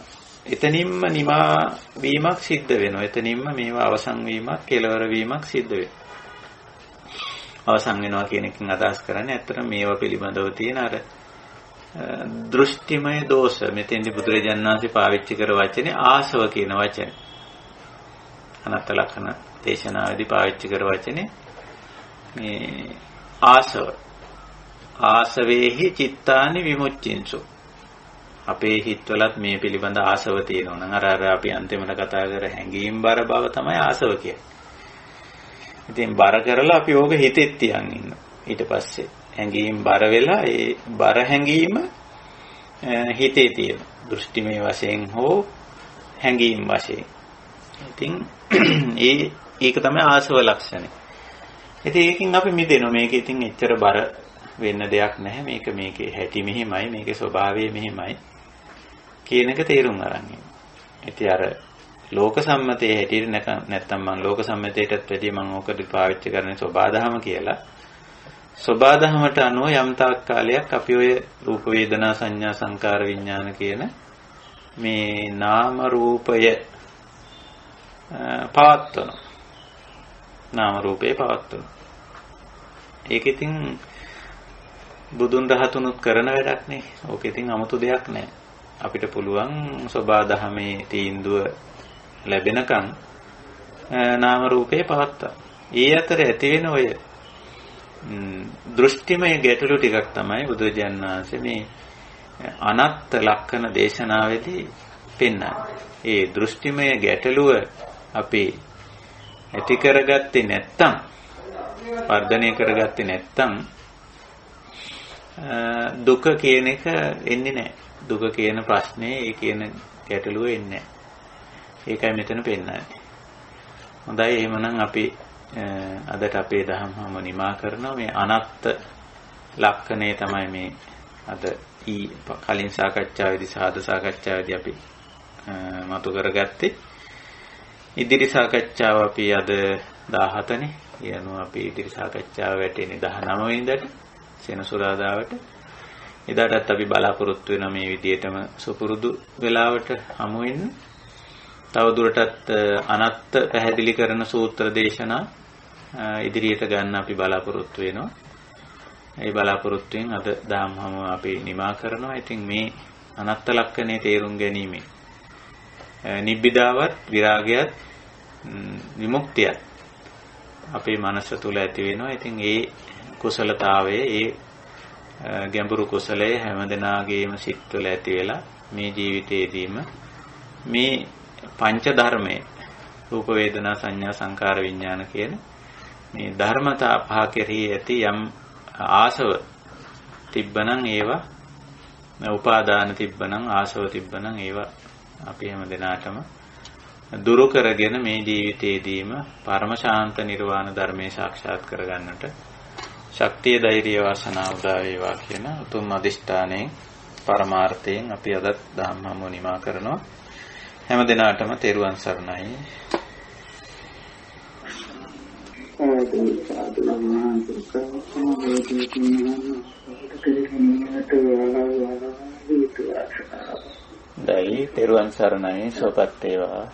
එතනින්ම නිමා වීමක් සිද්ධ වෙනවා. එතනින්ම මේවා අවසන් වීමක් කෙලවර වීමක් සිද්ධ වෙනවා. අවසන් වෙනවා කියන එකෙන් අදහස් කරන්නේ ඇත්තටම මේවා පිළිබඳව තියෙන අර දෘෂ්ටිමය දෝෂ. මෙතෙන්දී බුදුරජාණන් වහන්සේ පාවිච්චි කර වචනේ ආසව කියන වචනේ. අනත්ත ලක්ෂණ දේශනාවේදී පාවිච්චි කර වචනේ මේ ආසව. ආසවේහි චිත්තානි විමුච්චින්සු. අපේ හිතවලත් මේ පිළිබඳ ආසව තියෙනවා නම් අර අපි අන්තිමට කතා කර හැඟීම් බර බව තමයි ආසව කියන්නේ. ඉතින් බර කරලා අපි ඕක හිතෙත් තියන් ඉන්නවා. ඊට පස්සේ හැඟීම් බර වෙලා ඒ බර හැඟීම හිතේ තියෙන දෘෂ්ටිමය වශයෙන් හෝ හැඟීම් වශයෙන්. ඉතින් ඒක තමයි ආසව ලක්ෂණය. ඉතින් ඒකෙන් අපි මිදෙනවා. මේක ඉතින් එච්චර බර වෙන්න දෙයක් නැහැ. මේකේ හැටි මෙහිමයි, මේකේ ස්වභාවය මෙහිමයි කියන එක තේරුම් අරන් ඉන්න. ඉතින් අර ලෝක සම්මතයේ හැටියට නැත්තම් මම ලෝක සම්මතයටත් වැඩිය මම ඕකට පාවිච්චි කරන්නේ සෝබාදහම කියලා. සෝබාදහමට අනුව යම් තාක් කාලයක් අපි ඔය රූප වේදනා සංඥා සංකාර විඥාන කියන මේ නාම රූපය පවත්වන. නාම රූපේ පවත්වන. ඒක ඉතින් බුදුන් දහතුනුත් කරන වැඩක් නේ. ඕක ඉතින් 아무තු දෙයක් නෑ. අපිට පුළුවන් සෝබාදහමේ තීන්දුව ලැබෙනකන් නාම රූපේ පවත්තා. ඒ අතර ඇති වෙන ඔය දෘෂ්ටිමය ගැටලු ටිකක් තමයි බුදුරජාණන් වහන්සේ මේ අනත්ත් ලක්ෂණ දේශනාවේදී පෙන්නන්නේ. ඒ දෘෂ්ටිමය ගැටලුව අපි ඇති කරගත්තේ නැත්තම්, වර්ධනය කරගත්තේ නැත්තම් දුක කියන එක එන්නේ නැහැ. දුක කියන ප්‍රශ්නේ ඒ කියන ගැටලුව එන්නේ නැහැ. ඒකයි මෙතන පෙන්නන්නේ. හොඳයි එහෙමනම් අපි අදට අපේ දහම නිමා කරනවා. මේ අනත්ත් ලක්ෂණය තමයි මේ අද කලින් සාකච්ඡාවේදී සාද සාකච්ඡාවේදී අපි මතු කරගත්තේ. ඉදිරි සාකච්ඡාව අපි අද 17 නේ. ඒ අනුව අපි ඉදිරි සාකච්ඡාව වැටෙන්නේ 19 වෙනිදාට සෙනසුරාදාවට. එදාටත් අපි බලාපොරොත්තු වෙන මේ විදිහටම සුපුරුදු වෙලාවට හමු වෙන්න. තව දුරටත් අනත්ත් පැහැදිලි කරන සූත්‍ර දේශනා ඉදිරියට ගන්න අපි බලාපොරොත්තු වෙනවා. ඒ බලාපොරොත්තුෙන් අද ධම්මම අපි නිමා කරනවා. ඉතින් මේ අනත්ත් ලක්ෂණේ තේරුම් ගැනීම නිබ්බිදාවත් විරාගයත් විමුක්තියත් අපේ මනස තුල ඇති වෙනවා. ඉතින් ඒ කුසලතාවයේ ඒ ගැඹුරු කුසලයේ හැමදෙනාගේම සිත්වල ඇති වෙලා මේ ජීවිතයේදීම මේ පංච ධර්මයේ රූප වේදනා සංඥා සංකාර විඥාන කියන මේ ධර්මතා පහ කෙරෙහි ඇති යම් ආසව තිබ්බනම් ඒවා උපාදාන තිබ්බනම් ආසව තිබ්බනම් ඒවා අපි හැමදෙනාටම දුරු කරගෙන මේ ජීවිතයේදීම පරම ශාන්ත නිර්වාණ ධර්මයේ සාක්ෂාත් කරගන්නට ශක්තිය ධෛර්යය වාසනාව උදා වේවා කියන උතුම් අදිෂ්ඨානයෙන් පරමාර්ථයෙන් අපි අද ධම්මම නිමා කරනවා. හැම දිනාටම තෙරුවන් සරණයි. දැයි තෙරුවන් සරණයි සෝපත් වේවා.